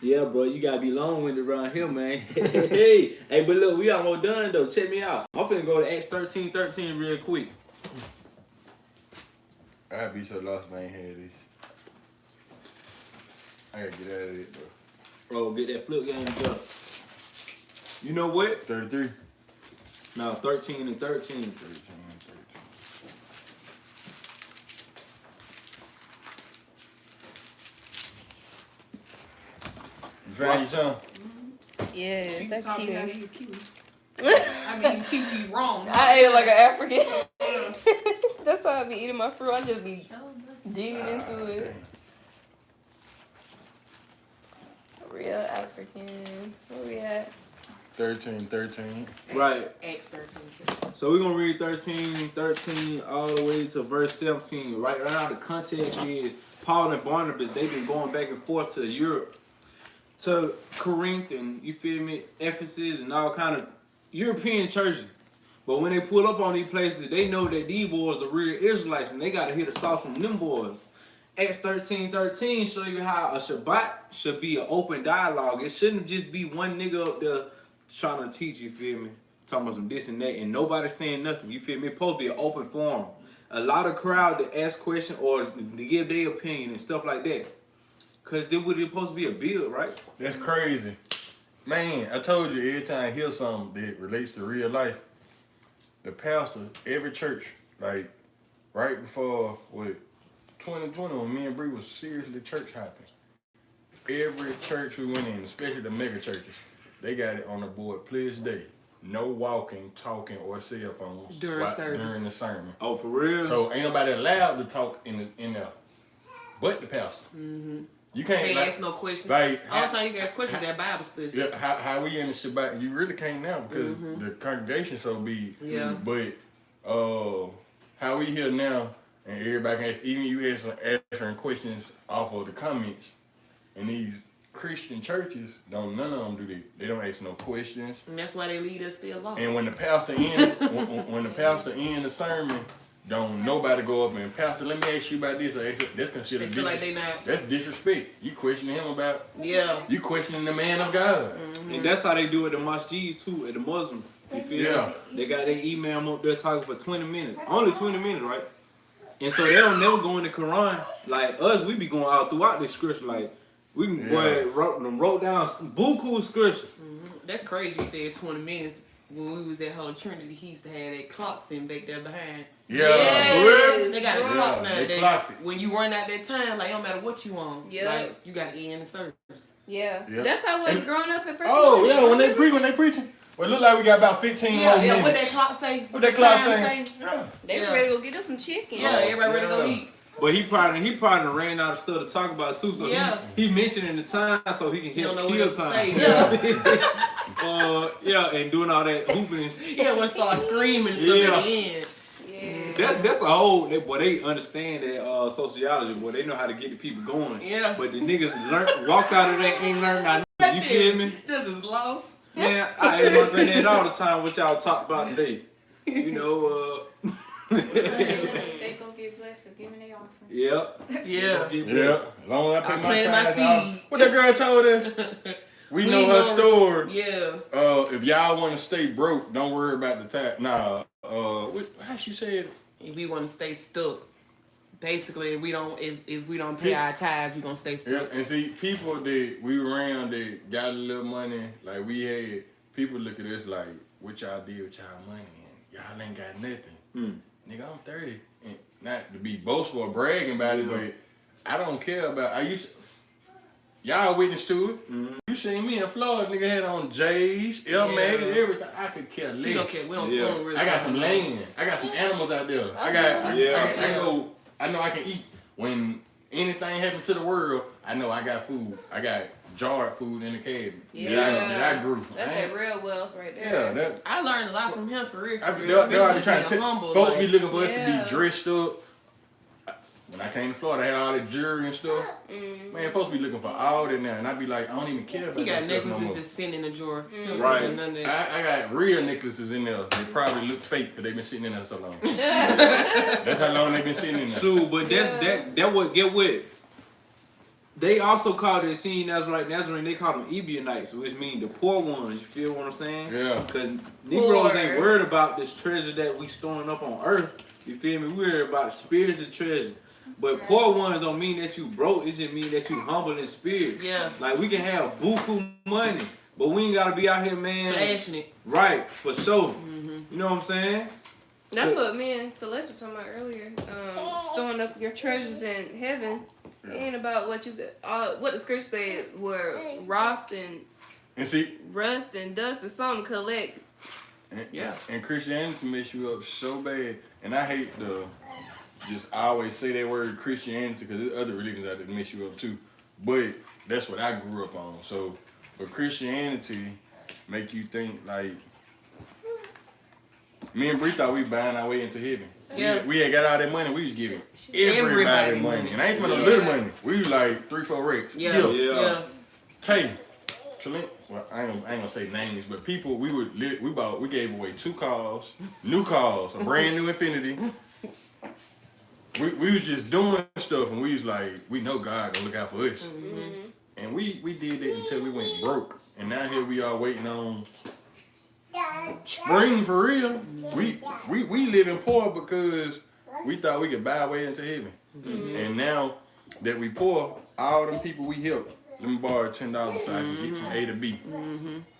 Yeah, bro, you gotta be long-winded around here, man. Hey, but look, we almost done though. Check me out. I'm finna go to Acts 13:13 real quick. I'd be so lost if I ain't had this. I gotta get out of it, bro. Bro, get that flip game together. You know what? 33. No, 13 and 13. 13 and 13. You found your son? Yes, You that's taught me how to cute. eat a kiwi. I mean, kiwi wrong. I ate like an African. That's how I be eating my fruit. I just be digging into it. Real African. Where we at? 13. Right. Acts 13. So we're gonna read 13 all the way to verse 17. Right now, the context is Paul and Barnabas. They've been going back and forth to Europe, to Corinth, and you feel me, Ephesus, and all kind of European churches. But when they pull up on these places, they know that these boys are real Israelites, and they gotta hit a salt from them boys. Acts 13:13 show you how a Shabbat should be an open dialogue. It shouldn't just be one nigga up there trying to teach, you feel me? Talking about some this and that, and nobody saying nothing, you feel me? It's supposed to be an open forum. A lot of crowd to ask questions or to give their opinion and stuff like that. Cause this would supposed to be a build, right? That's crazy. Man, I told you every time I hear something that relates to real life, the pastor, every church, like right before 2020 when me and Bree was seriously church hopping, every church we went in, especially the mega churches, they got it on the board, please day. No walking, talking, or cell phones During the sermon. Oh, for real? So ain't nobody allowed to talk in there, but the pastor. Mm-hmm. You can't Can't ask no questions. Like, All the time you can ask questions at Bible study. yeah, how we in the Shabbat? You really can't now because the congregation so big. Yeah. But how we here now, and everybody can ask, even you answering questions off of the comments, and these Christian churches none of them do that. They don't ask no questions. And that's why they lead us still lost. And when the pastor ends, when the pastor ends the sermon, don't nobody go up and pastor, let me ask you about this. Or that's considered they feel like they not. That's disrespect. You questioning him about. Yeah. You questioning the man of God. And that's how they do it at the masjids too, at the Muslim. You feel Yeah. me? They got their imam up there talking for 20 minutes. Only 20 minutes, right? And so they don't never go in the Quran. Like us, we be going out throughout the scripture. Like, we can go ahead and wrote down buku scripture. That's crazy you said 20 minutes. When we was at Holy Trinity, he used to have that clock sitting back there behind. Yeah. Yes. They got a Yeah, clock they nowadays. clocked it. When you run out that time, like, no matter what you on, Yeah. like, you got to end the service. Yeah. Yep. That's how I was And- growing up at first. Oh yeah, when they preaching. Well, it look like we got about 15 more Yeah, minutes. what that clock say? What that clock time say? Yeah. They Yeah. ready to go get up some chicken. Yeah, everybody ready to go Yeah. eat. But he probably ran out of stuff to talk about too. So Yeah. he mentioning the time so he can You don't help know what kill else to time. say. Yeah. And doing all that hooping and shit. Yeah, when start screaming and stuff at the end. Yeah. That's a whole. They understand that sociology. Boy, they know how to get the people going. Yeah. But the niggas walked out of that ain't learned nothing. You feel me? Just as lost. Man, I ask my granddad all the time what y'all talk about today. You know, They gonna get blessed for giving their offering. Yep. Yeah. Yeah. As long as I I pay planted my my tithes, seed. what that girl told us? We know her story. Yeah. If y'all want to stay broke, don't worry about the tax. Nah. How she said? If we want to stay stuck, basically, if we don't pay our tithes, we gonna stay Yeah. stuck. And see, people that we around that got a little money, like we had, people look at us like, what y'all did with y'all money, and y'all ain't got nothing. Nigga, I'm 30, and not to be boastful or bragging about it, but I don't care about. I used. Y'all witness to it. You seen me in Florida, nigga had on J's, Air Max, everything. I could care less. We don't care. We don't really I got care. some land. I got some animals out there. I know I can eat. When anything happens to the world, I know I got food. I got jarred food in the cabinet that I grew. That's that real wealth right Yeah, there. that. I learned a lot from him for real. They're Especially already trying to being humble. folks be like, looking for us to be dressed up. When I came to Florida, I had all that jewelry and stuff. Man, folks be looking for all that now, and I be like, I don't even care about he that got stuff no necklaces more. just sitting in a drawer. Right. None of that. I got real necklaces in there. They probably look fake because they've been sitting in there so long. That's how long they've been sitting in there. So, but that what get with. They also call it seeing Nazarene. They call them Ebionites, which mean the poor ones. You feel what I'm saying? Yeah. Because Negroes Poor. ain't worried about this treasure that we storing up on earth. You feel me? We're worried about spiritual treasure. But poor ones don't mean that you broke. It just mean that you humble in spirit. Yeah. Like we can have buku money, but we ain't gotta be out here, man. Flashing it. Right, for sure. You know what I'm saying? That's what me and Celeste were talking about earlier. Storing up your treasures in heaven. It ain't about what you got. What the scripture said were rocked and see, rust and dust and something collect. and Christianity mess you up so bad. And I hate to just always say that word Christianity because there's other religions out there that mess you up too. But that's what I grew up on. So, but Christianity make you think like. Me and Bree thought we buying our way into heaven. Yeah. We had got all that money, we was giving everybody money. And I ain't talking about no little money. We was like 3-4 racks. Yeah. Tay, well, I ain't gonna say names, but people we gave away 2 cars, new cars, a brand new Infiniti. We was just doing stuff and we was like, we know God gonna look out for us. And we did that until we went broke. And now here we are waiting on spring for real. We living poor because we thought we could buy our way into heaven. And now that we poor, all them people we help, let me borrow $10 so I can get from A to B.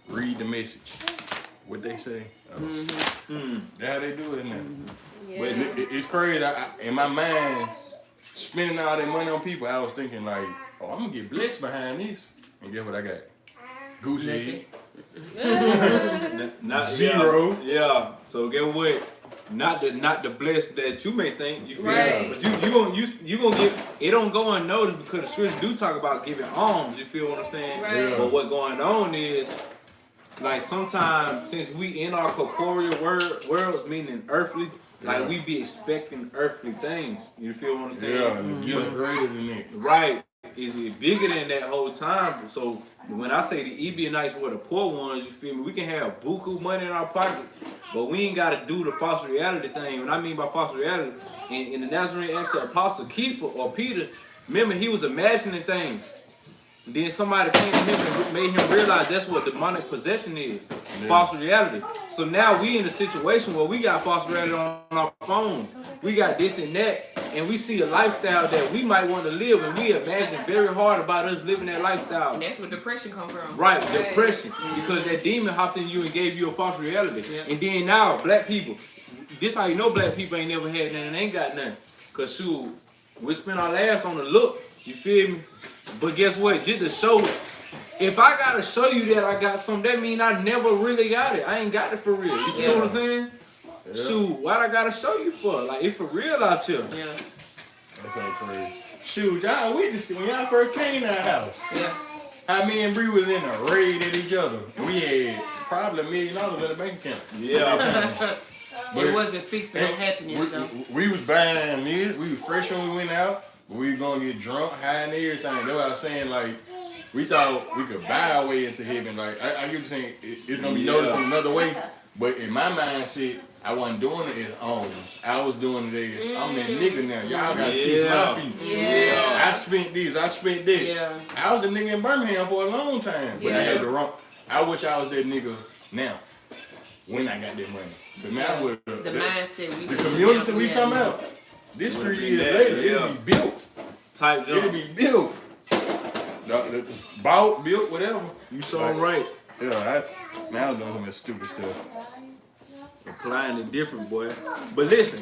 Read the message. What they say. That's how they do it now. But it's crazy. In my mind, spending all that money on people, I was thinking like, oh, I'm gonna get blessed behind this. And guess what I got? Gucci. Not Zero. Yeah. So get what? Not the blessed that you may think. You feel Right. But you gonna get it don't go unnoticed because the scriptures do talk about giving alms. You feel what I'm saying? Right. Yeah. But what going on is like sometimes since we in our corporeal worlds, meaning earthly, like we be expecting earthly things. You feel what I'm saying? Yeah, and you're greater than that. Right. Is it bigger than that whole time? So when I say the Ebionites were the poor ones, you feel me? We can have buku money in our pocket, but we ain't got to do the false reality thing. What I mean by false reality, in the Nazarene answer, Apostle Kepha or Peter, remember he was imagining things. Then somebody came to him and made him realize that's what demonic possession is. False reality. So now we in a situation where we got false reality on our phones. We got this and that. And we see a lifestyle that we might want to live. And we imagine very hard about us living that lifestyle. And that's where depression come from. Right, depression. Because that demon hopped in you and gave you a false reality. Yeah. And then now, black people. This how you know black people ain't never had nothing and ain't got nothing. Because shoot, we spend our last on the look. You feel me? But guess what? Just to show, if I gotta show you that I got something, that mean I never really got it. I ain't got it for real. You feel what I'm saying? Yeah. Shoot, what I gotta show you for? Like, it's for real out here. Yeah. That's so crazy. Shoot, y'all witnessed it when y'all first came to our house. Yeah. How me and Bree was in a raid at each other. We had probably $1 million in the bank account. Yeah. It wasn't fixing no happiness though. We was buying this. We was fresh when we went out. We was gonna get drunk, high, and everything. That's what I was saying. Like, we thought we could buy our way into heaven. Like, I get what you're saying. It's gonna be noticed in another way. But in my mindset, I wasn't doing it as alms. I was doing it as I'm that nigga now. Y'all gotta kiss my feet. Yeah. I spent this. I spent that. Yeah. I was the nigga in Birmingham for a long time. But I had the wrong. I wish I was that nigga now. When I got that money. But now with The mindset we the community we talking about. This 3 years later, it'll be built. Type It'll jump. be built. Bought, built, whatever. You so right. Yeah, now I'm doing some of that stupid stuff. Applying it different, boy. But listen,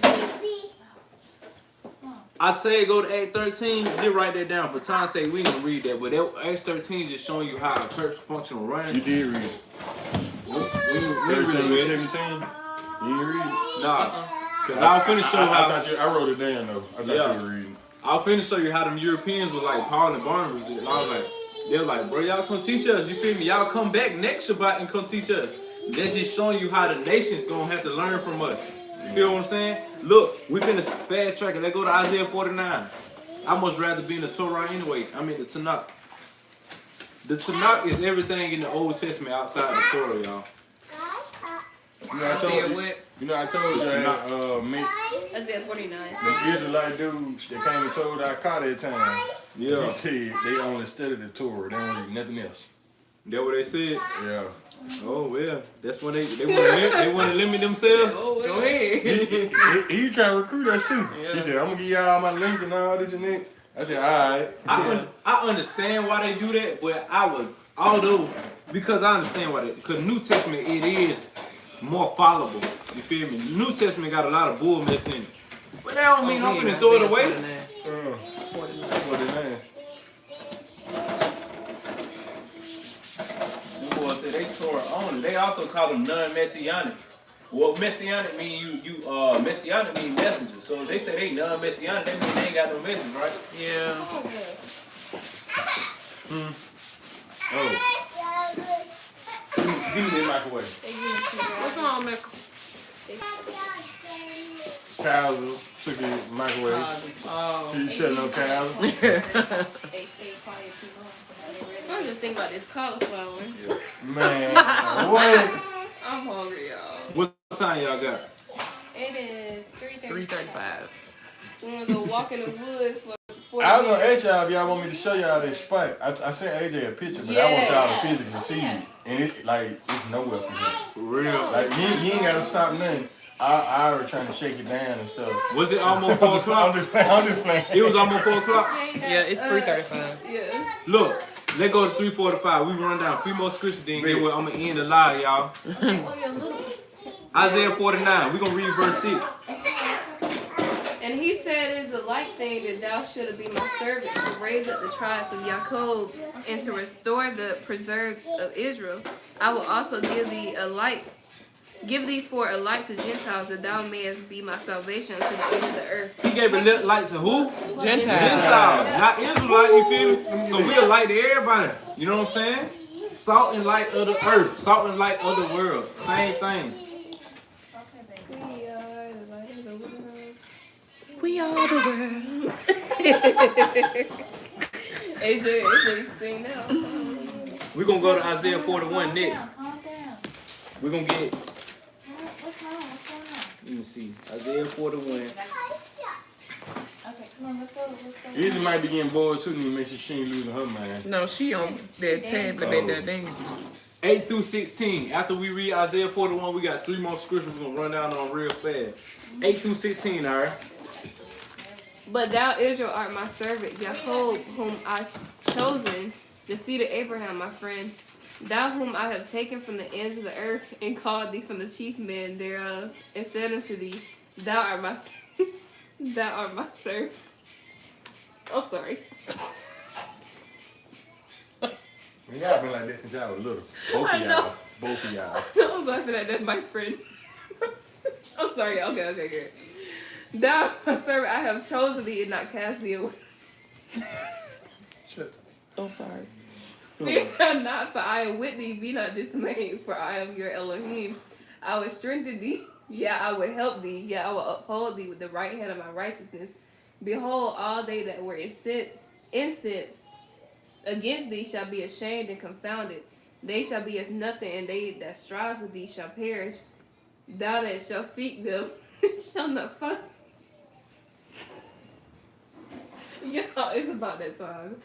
I say go to Act 13. Just write that down. For time's sake, we didn't read that. But that Act 13 just showing you how a church function running. You did read it. We 13 read and it. 17. You didn't read it. Nah. Because I'll finish show you I how. thought I wrote it down though. I thought Yeah. you were reading. I'll finish show you how them Europeans were like Paul and Barnabas did. And I was like, they're like, bro, y'all come teach us. You feel me? Y'all come back next Shabbat and come teach us. That's just showing you how the nation's gonna have to learn from us. You feel what I'm saying? Look, we finna fast track it. Let's go to Isaiah 49. I much rather be in the Torah anyway. I mean the Tanakh. The Tanakh is everything in the Old Testament outside the Torah, y'all. You know, I I said told you. what? You know, I told you that Isaiah 49. the Israelite dudes that came and told our car that time. Yeah. He said they only study the Torah. They don't read nothing else. That what they said? Yeah. Oh well, that's when they want to limit themselves. Go ahead. He trying to recruit us too. Yeah. He said, I'm gonna give y'all my link and all this and that. I said, alright. I understand why they do that, but because I understand why because New Testament it is more followable. You feel me? New Testament got a lot of bull mess in it, but that don't mean I'm finna throw it away. 49. The boy said they Torah only. They also call them non-messianic. Well, messianic mean messianic mean messenger. So if they say they non-messianic, that mean they ain't got no message, right? Yeah. Oh. Give me the microwave. What's wrong, Michael? Cows took the microwave. Oh. You telling no cows? They stay quiet too long. I was just thinking about this cauliflower. Man, what? I'm hungry, y'all. What time y'all got? It is 3:30. 3:35. We wanna go walk in the woods for 40 I was gonna minutes. ask y'all if y'all want me to show y'all that spot. I sent AJ a picture, but I want y'all to physically see it. And it's like, it's nowhere from here. For real? Like, you ain't gotta stop nothing. I already trying to shake it down and stuff. Was it almost 4 I'm o'clock? just playing. It was almost 4 o'clock. Yeah, it's 3:35. Yeah. Look, let's go to 3:45. We run down 3 more scriptures, then get what I'm gonna end the lie, y'all. Isaiah 49. We gonna read verse 6. And he said, it is a light thing that thou shouldst be my servant to raise up the tribes of Jacob and to restore the preserved of Israel. I will also give thee a light, give thee for a light to Gentiles, that thou mayest be my salvation unto the end of the earth. He gave a lit light to who? Gentiles. Gentiles, not Israelite, you feel me? So we a light to everybody. You know what I'm saying? Salt and light of the earth, salt and light of the world. Same thing. We are the world. AJ sing now. We're gonna go to Isaiah 41 next. Calm down. We're gonna get, What's wrong? What's going on? let me see, Isaiah 41. Okay, come on, let's go. Let's go. Izzy might be getting bored too, and make sure she ain't losing her mind. No, she on that tablet back there dancing. 8 through 16. After we read Isaiah 41, we got 3 more scriptures we're gonna run down on real fast. 8 through 16, alright? But thou, Israel, art my servant, Jacob, whom I chosen, the seed of Abraham, my friend. Thou whom I have taken from the ends of the earth, and called thee from the chief men thereof, and said unto thee, thou art my thou art my servant. Oh, sorry. Y'all been like this since y'all was little. Both I of know. y'all. Both of y'all. I'm laughing at that, my friend. I'm sorry. Okay, good. Thou, my servant, I have chosen thee and not cast thee away. Oh, sorry. Fear not, for I am with thee. Be not dismayed, for I am your Elohim. I will strengthen thee. Yeah, I will help thee. Yeah, I will uphold thee with the right hand of my righteousness. Behold, all they that were incensed against thee shall be ashamed and confounded. They shall be as nothing, and they that strive with thee shall perish. Thou that shalt seek them shall not find. Yeah, it's about that time.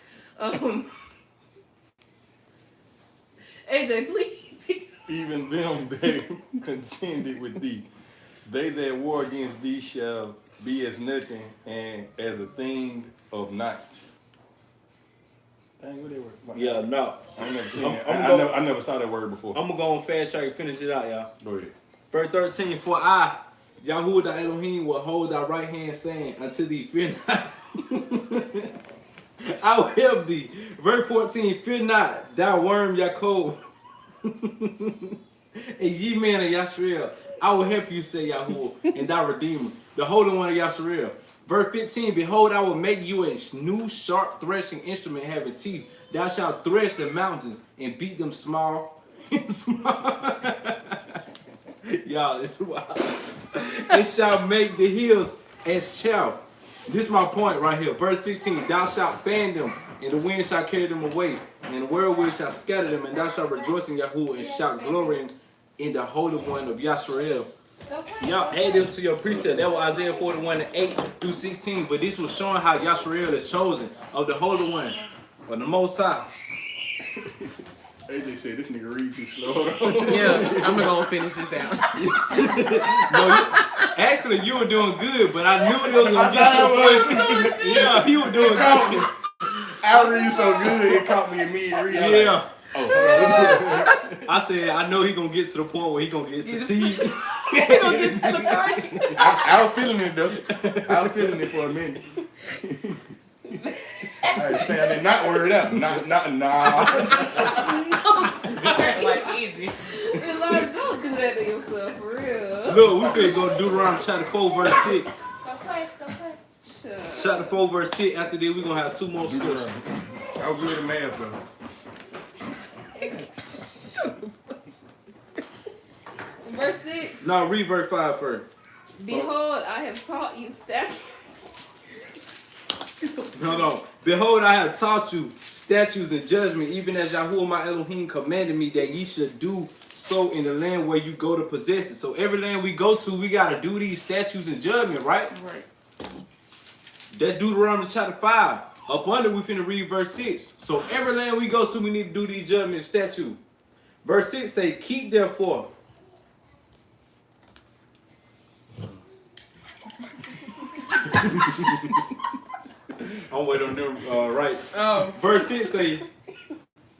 AJ, please. Even them that contended with thee, they that war against thee shall be as nothing and as a thing of naught. Dang, what that word? Yeah, no. I ain't never seen I'm- that. I'm I never saw that word before. I'm gonna go on fast track and finish it out, y'all. Go ahead. Verse 13, for I Yahuwah thy Elohim will hold thy right hand, saying unto thee, fear not. I will help thee. Verse 14, fear not, thou worm Yaakov. And ye men of Yashrael, I will help you, say Yahuwah, and thy Redeemer, the Holy One of Yashrael. Verse 15, behold, I will make you a new sharp threshing instrument having teeth. Thou shalt thresh the mountains and beat them small. Y'all, it's wild. It shall make the hills as chaff. This is my point right here. Verse 16, thou shalt fan them, and the wind shall carry them away, and the whirlwind shall scatter them, and thou shalt rejoice in Yahuwah, and shalt glory in the Holy One of Yashrael. Y'all add them to your precept. That was Isaiah 41, 8 through 16. But this was showing how Yashrael is chosen of the Holy One, of the Most High. AJ said this nigga read too slow. Yeah, I'm gonna finish this out. No, actually, you were doing good, but I knew it was going to get to the point. Yeah, he was doing good. I read so good, it caught me in mid-read. Yeah. Oh. I said, I know he going to get to the point where he going to get fatigued. He gonna get to the virgin. I was feeling it though. I was feeling it for a minute. I was saying they not word out. Nah. Like easy. Like, don't do that to yourself, for real. Look, we finna go to Deuteronomy chapter 4, verse 6. Go play. Chapter 4, verse 6. After this, we're going to have two more scriptures. I was good at math though. Verse 6. No, read verse 5 first. Behold, I have taught you statutes. No. Behold, I have taught you statutes and judgment, even as Yahuwah my Elohim commanded me that ye should do so in the land where you go to possess it. So every land we go to, we got to do these statutes and judgment, right? Right. That Deuteronomy chapter 5. Up under, we finna read verse 6. So every land we go to, we need to do these judgment and statutes. Verse 6 say, keep therefore. I'm waiting on them, right? Oh. Verse 6 say,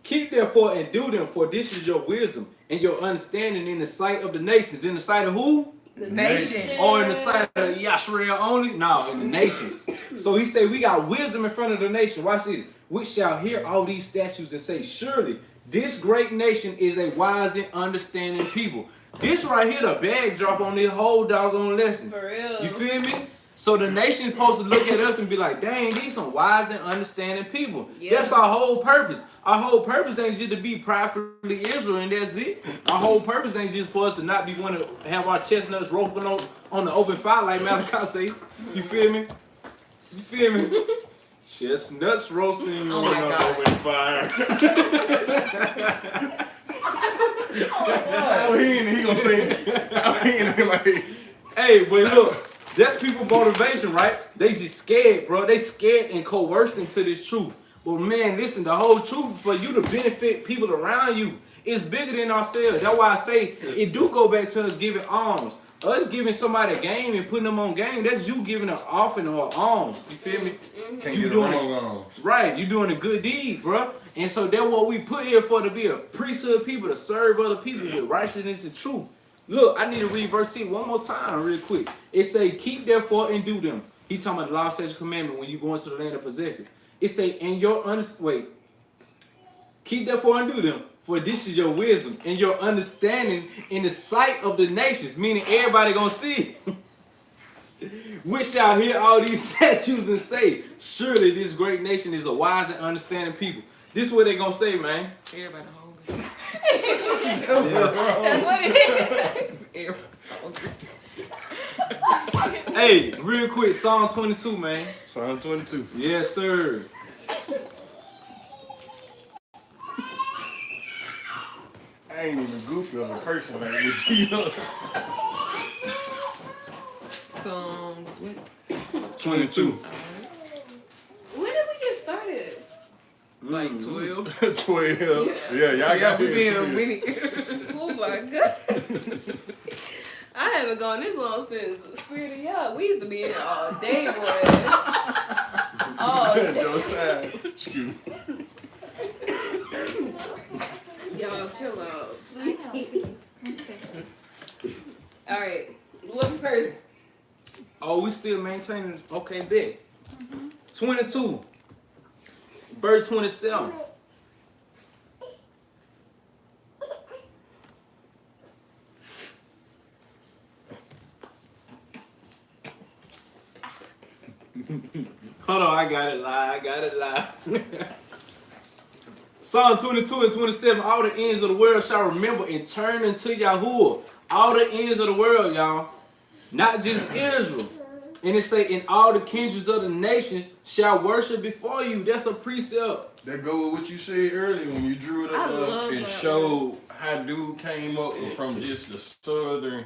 keep therefore and do them, for this is your wisdom and your understanding in the sight of the nations. In the sight of who? The nation. Or in the sight of Yashrael only? No, in the nations. So he said we got wisdom in front of the nation. Watch this. We shall hear all these statutes and say, surely this great nation is a wise and understanding people. This right here, the bag drop on this whole doggone lesson. For real. You feel me? So the nation supposed to look at us and be like, dang, these some wise and understanding people. Yeah. That's our whole purpose. Our whole purpose ain't just to be pridefully Israel and that's it. Our whole purpose ain't just for us to not be want to have our chestnuts roasting on the open fire like Malachi say. You feel me? You feel me? Chestnuts roasting Oh on my the God. open fire. He gonna sing. He like. Hey, but look. That's people motivation, right? They just scared, bro. They scared and coerced into this truth. But man, listen, the whole truth for you to benefit people around you is bigger than ourselves. That's why I say it do go back to us giving alms. Us giving somebody a game and putting them on game, that's you giving an offering or alms. You feel me? Can't You get doing it wrong. Right, you doing a good deed, bro. And so that's what we put here for, to be a priesthood people, to serve other people with righteousness and truth. Look, I need to read verse 6 one more time real quick. It say, keep therefore and do them. He talking about the law, statute, commandment when you go into the land of possession. It say, keep therefore and do them, for this is your wisdom and your understanding in the sight of the nations, meaning everybody gonna see it. Which shall hear all these statutes and say, surely this great nation is a wise and understanding people. This is what they gonna say, man. Everybody hungry. That's what it is. Everybody hungry. Hey, real quick, Psalm 22, man. Psalm 22. Yes, sir. I ain't even goofy on a person like this. You know? Psalms. What? 22. When did we get started? Like 12. 12. Yeah, y'all Yeah, got we me been at a 12. Oh minute. my god. I haven't gone this long since Spirit of Yah. We used to be in here all day, boy. All day. Josiah. Excuse me. Y'all chill out. Alright. What verse? Oh, we still maintaining. Okay, bet. 22. Verse 27. Hold on, I got it live. Psalm 22 and 27. All the ends of the world shall remember and turn unto Yahuwah. All the ends of the world, y'all. Not just Israel. And it say, and all the kindreds of the nations shall worship before you. That's a precept. That go with what you said earlier when you drew it I up love and that showed how dude came up from just the southern.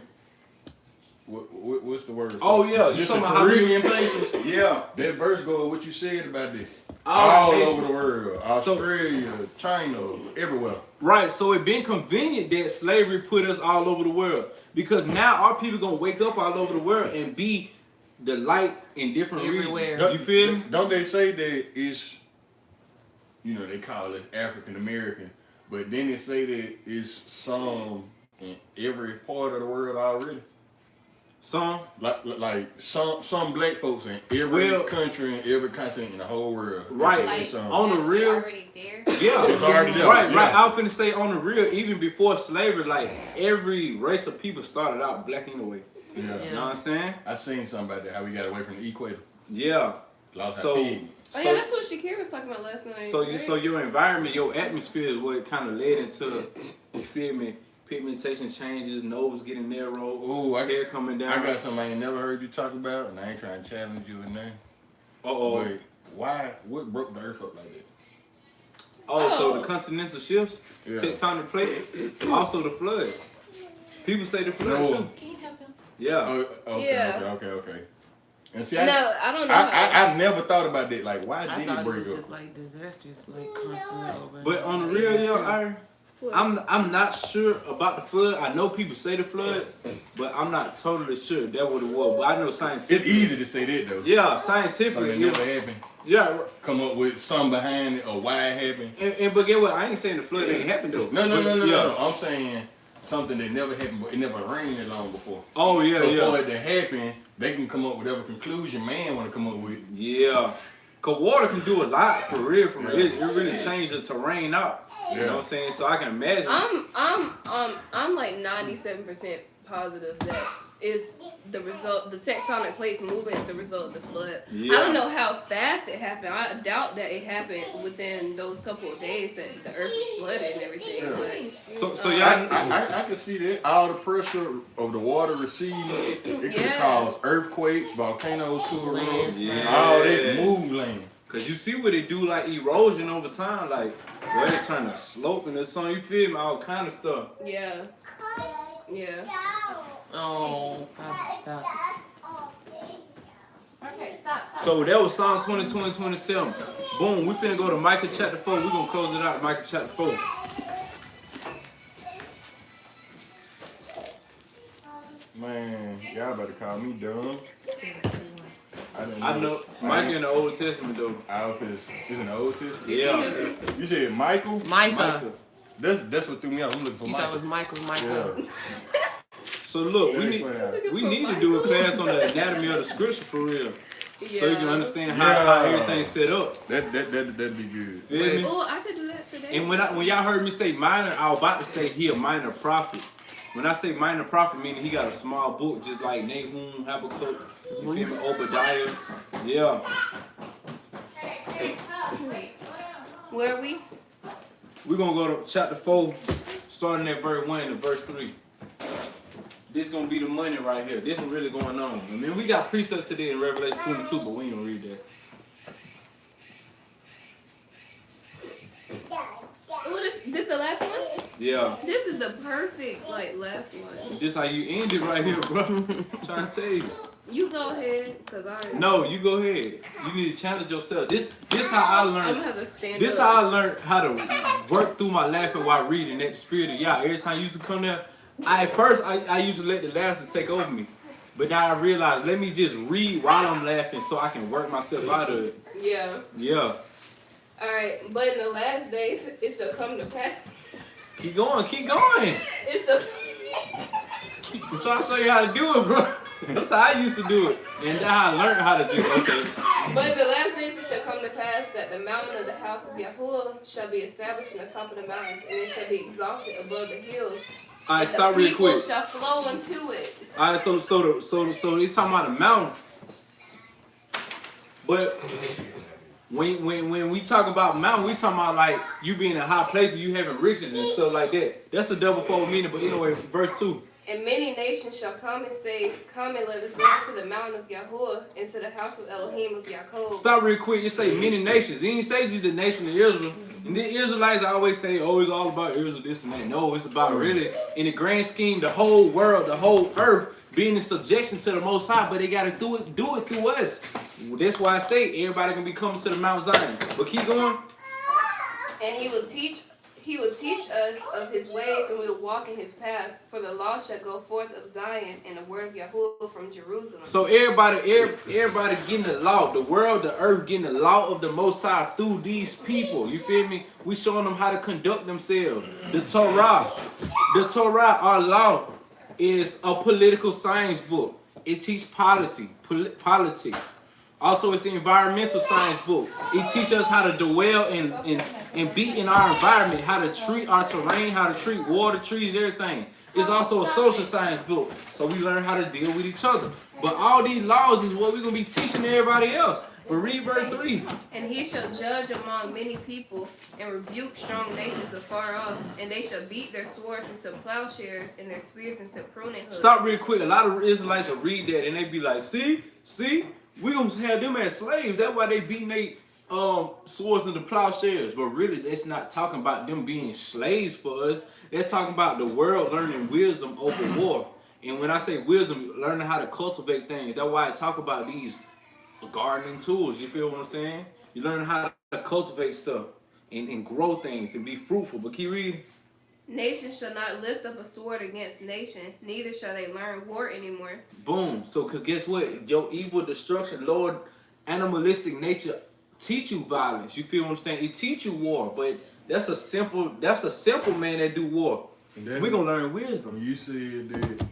What's the word? Oh, yeah, you just the talking about how we- Caribbean places. Yeah. That verse go with what you said about this. All the All nations. over the world, Australia, China, everywhere. Right, so it been convenient that slavery put us all over the world. Because now our people gonna wake up all over the world and be the light in different Everywhere. regions. You feel me? Don't they say that it's, they call it African American, but then they say that it's some in every part of the world already. Some, Like some black folks in every Well- country and every continent in the whole world. Right. Like, It's, on the actually real- already there. yeah. It's already there. Right, yeah. right. I was finna say on the real, even before slavery, like every race of people started out black anyway. Yeah. You know Yeah. what I'm saying? I seen something about that, how we got away from the equator. Yeah. Lost So- our pig. Oh yeah, that's what Shakira was talking about last night. right? So your environment, your atmosphere is what kind of led into, you feel me? Pigmentation changes, nose getting narrow, Ooh, hair coming down. I got something I ain't never heard you talk about, and I ain't trying to challenge you or nothing. Uh-oh. But what broke the earth up like that? Oh, so Oh. the continental shifts, Yeah. tectonic plates, also the flood. People say the flood No. too. Can you help him? Yeah. Oh, okay, Yeah. okay. And see, No, I don't know. how. I never thought about that. Like, why I did thought it it break was up? just like disasters, like constantly over. But on the real, yo, What? I'm not sure about the flood. I know people say the flood, but I'm not totally sure that what it was. But I know It's scientifically. easy to say that though. Yeah, Something scientifically. that never Yeah, happened. yeah. Come up with something behind it or why it happened. But get what? I ain't saying the flood ain't happened though. No. But, yeah. No. I'm saying something that never happened, but it never rained that long before. Oh yeah, So for yeah, it to happen, they can come up with whatever conclusion man want to come up with. yeah. Cause water can do a lot for real. For real, Yeah. it really changed the terrain out. You know what I'm saying? So I can imagine. I'm like 97% positive that is the result. The tectonic plates moving is the result of the flood. Yeah. I don't know how fast it happened. I doubt that it happened within those couple of days that the earth was flooded and everything. But So I, y'all. I can see that all the pressure of the water receding, it could Yeah. cause earthquakes, volcanoes to erupt, Yeah. all that move land. Cause you see what it do, like erosion over time, like where it turn to sloping or something. You feel me? All kind of stuff. yeah, yeah. oh, stop. Okay, stop. So that was Psalm 22 and 27. Boom. We finna go to Micah chapter 4. We gonna close it out. Micah chapter 4. Man, y'all better call me dumb. I didn't I know Micah in the Old Testament though. Is in the Old Testament. Yeah. You said Michael? Micah. That's what threw me off. I'm looking for You thought it Michael. was Michael. Yeah. So look, Very funny. we need to do a class on the anatomy of the scripture for real, so you can understand how Yeah. everything's set up. That'd be good. Feel me? Oh, I could do that today. And when y'all heard me say minor, I was about to say he a minor prophet. When I say minor prophet, meaning he got a small book, just like Nahum, Habakkuk, you feel me, Obadiah. Yeah. Where are we? We're gonna go to chapter 4, starting at verse 1 to verse 3. This gonna be the money right here. This is really going on. I mean, we got precepts today in Revelation 22, but we ain't gonna read that. Oh, this the last one? Yeah. This is the perfect like last one. This how you end it right here, bro. Trying to tell you. You go ahead, cause I. No, you go ahead. You need to challenge yourself. This how I I'm gonna learned. have to stand This up. how I learned how to work through my laughter while reading that spirit of Yah. Every time you used to come there, at first I used to let the laughter take over me. But now I realize, let me just read while I'm laughing so I can work myself out of it. Yeah. Yeah. Alright, but in the last days, it shall come to pass. Keep going, keep going. It shall. I'm trying to show you how to do it, bro. That's how I used to do it. And that's how I learned how to do it. Okay. But in the last days it shall come to pass that the mountain of the house of Yahuwah shall be established in the top of the mountains, and it shall be exalted above the hills. All right, And stop the real people quick. shall flow into it. All right, so they talking about the mountain. But when we talk about mountain, we talking about like you being in high places, you having riches and stuff like that. That's a double fold meaning. But anyway, verse 2. And many nations shall come and say, come and let us go to the mountain of Yahuwah, and to the house of Elohim of Yaakov. Stop real quick. You say many nations. He didn't say just the nation of Israel. And the Israelites always say, oh, it's all about Israel, this and that. No, it's about really, in the grand scheme, the whole world, the whole earth being in subjection to the Most High. But they got to do it through us. That's why I say everybody can be coming to the Mount Zion. But keep going. And he will teach us of his ways, and we will walk in his paths. For the law shall go forth of Zion, and the word of Yahuwah from Jerusalem. So everybody getting the law, the world, the earth getting the law of the Most High through these people. You feel me? We showing them how to conduct themselves. The Torah, our law, is a political science book. It teaches policy, politics. Also, it's an environmental science book. It teaches us how to dwell and be in our environment, how to treat our terrain, how to treat water, trees, everything. It's also a social science book. So we learn how to deal with each other. But all these laws is what we're going to be teaching everybody else. But read verse 3. And he shall judge among many people, and rebuke strong nations afar off, and they shall beat their swords into plowshares, and their spears into pruning hooks. Stop real quick. A lot of Israelites will read that and they be like, see, we gonna have them as slaves. That's why they beating their swords into plowshares. But really, that's not talking about them being slaves for us. They're talking about the world learning wisdom over war. And when I say wisdom, learning how to cultivate things. That's why I talk about these gardening tools. You feel what I'm saying? You learn how to cultivate stuff and grow things and be fruitful. But keep reading. Nation shall not lift up a sword against nation, neither shall they learn war anymore. Boom. So guess what? Your evil destruction, Lord, animalistic nature teach you violence. You feel what I'm saying? It teach you war, but that's a simple man that do war. We're gonna learn wisdom. You said that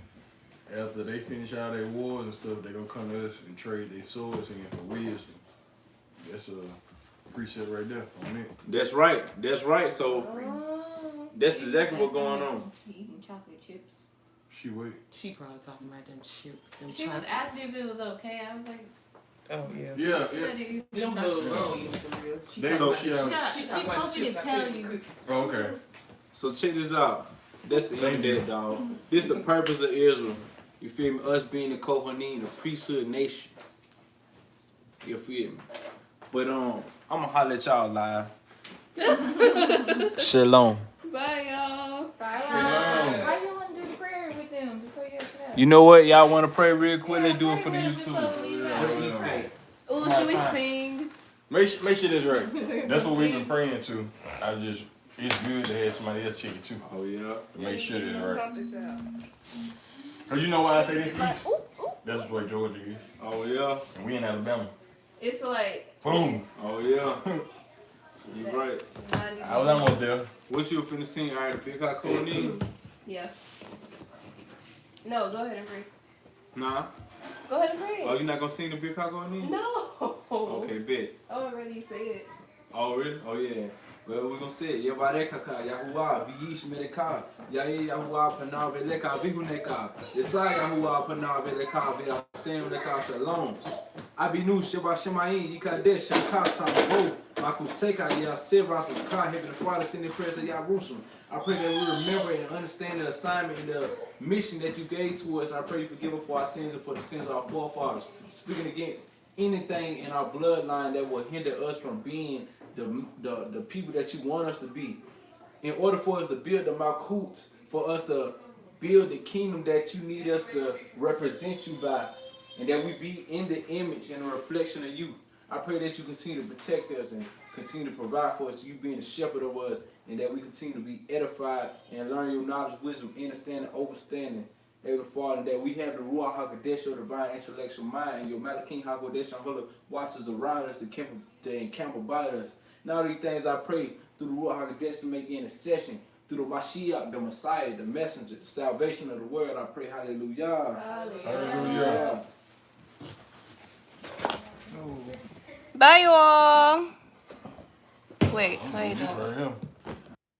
after they finish all their wars and stuff, they gonna come to us and trade their swords in for wisdom. That's a precept right there on it. That's right. That's right. So that's exactly what's going on. She eating chocolate chips. She wait. She probably talking about them chips. She was asking if it was okay. I was like, Oh yeah. Yeah. Them bugs, I don't eat them for real. She They talking go- about the yeah. chips. she told me to tell you. Oh, okay. So check this out. That's the end of that, dog. This the purpose of Israel. You feel me? Us being the Kohanim, the priesthood nation. You feel me? But I'm gonna holler at y'all live. Shalom. Bye, y'all. Bye. Shalom. Why you want to do the prayer with them before you have that? You know what? Y'all want to pray real quick? Let's do it for the YouTube. Ooh, should we sing? Make sure that's right. That's what we've been praying to. It's good to have somebody else check it too. Oh yeah. To make sure that's right. Pump this out. Cause you know why I say this East? That's where Georgia is. Oh yeah. And we in Alabama. It's like Boom. Oh yeah. You right. 90. I was almost there. What you finna sing? All right, the Big Hot Kohanim? Yeah. No, go ahead and pray. Nah. Go ahead and pray. Oh, you not gonna sing the Big Hot Kohanim? No. Okay, bet. I already said it. Oh, really? Oh, yeah. Well, we're going to say it. Yabarekaka, Yahuwah, Viyish Medeka, Yaye Yahuwah, Panav Veleka, Vihuneka, Yesai Yahuwah, Panav Veleka, Vyasem Leka, Shalom. Abinu, Sheba Shemayin, Yikadesh, Shakata, Bo, Makuteka, Yasevas, Ka, Heaven and Father, send the prayers of Yahushua. I pray that we remember and understand the assignment and the mission that you gave to us. I pray you forgive us for our sins and for the sins of our forefathers. Speaking against anything in our bloodline that will hinder us from being the people that you want us to be. In order for us to build the Malkut, for us to build the kingdom that you need us to represent you by, and that we be in the image and a reflection of you. I pray that you continue to protect us and continue to provide for us, you being the shepherd of us, and that we continue to be edified and learn your knowledge, wisdom, understanding, overstanding. Heavenly Father, that we have the Ruach HaKodesh, your divine intellectual mind, and your Malakim HaKodesh and Hula watches around us to encamp about us. Now these things I pray through the Ruach HaKodesh to make intercession Through the Mashiach, the Messiah, the messenger, the salvation of the world, I pray, hallelujah. Hallelujah. Bye, you all. Wait, how you doing? Right here.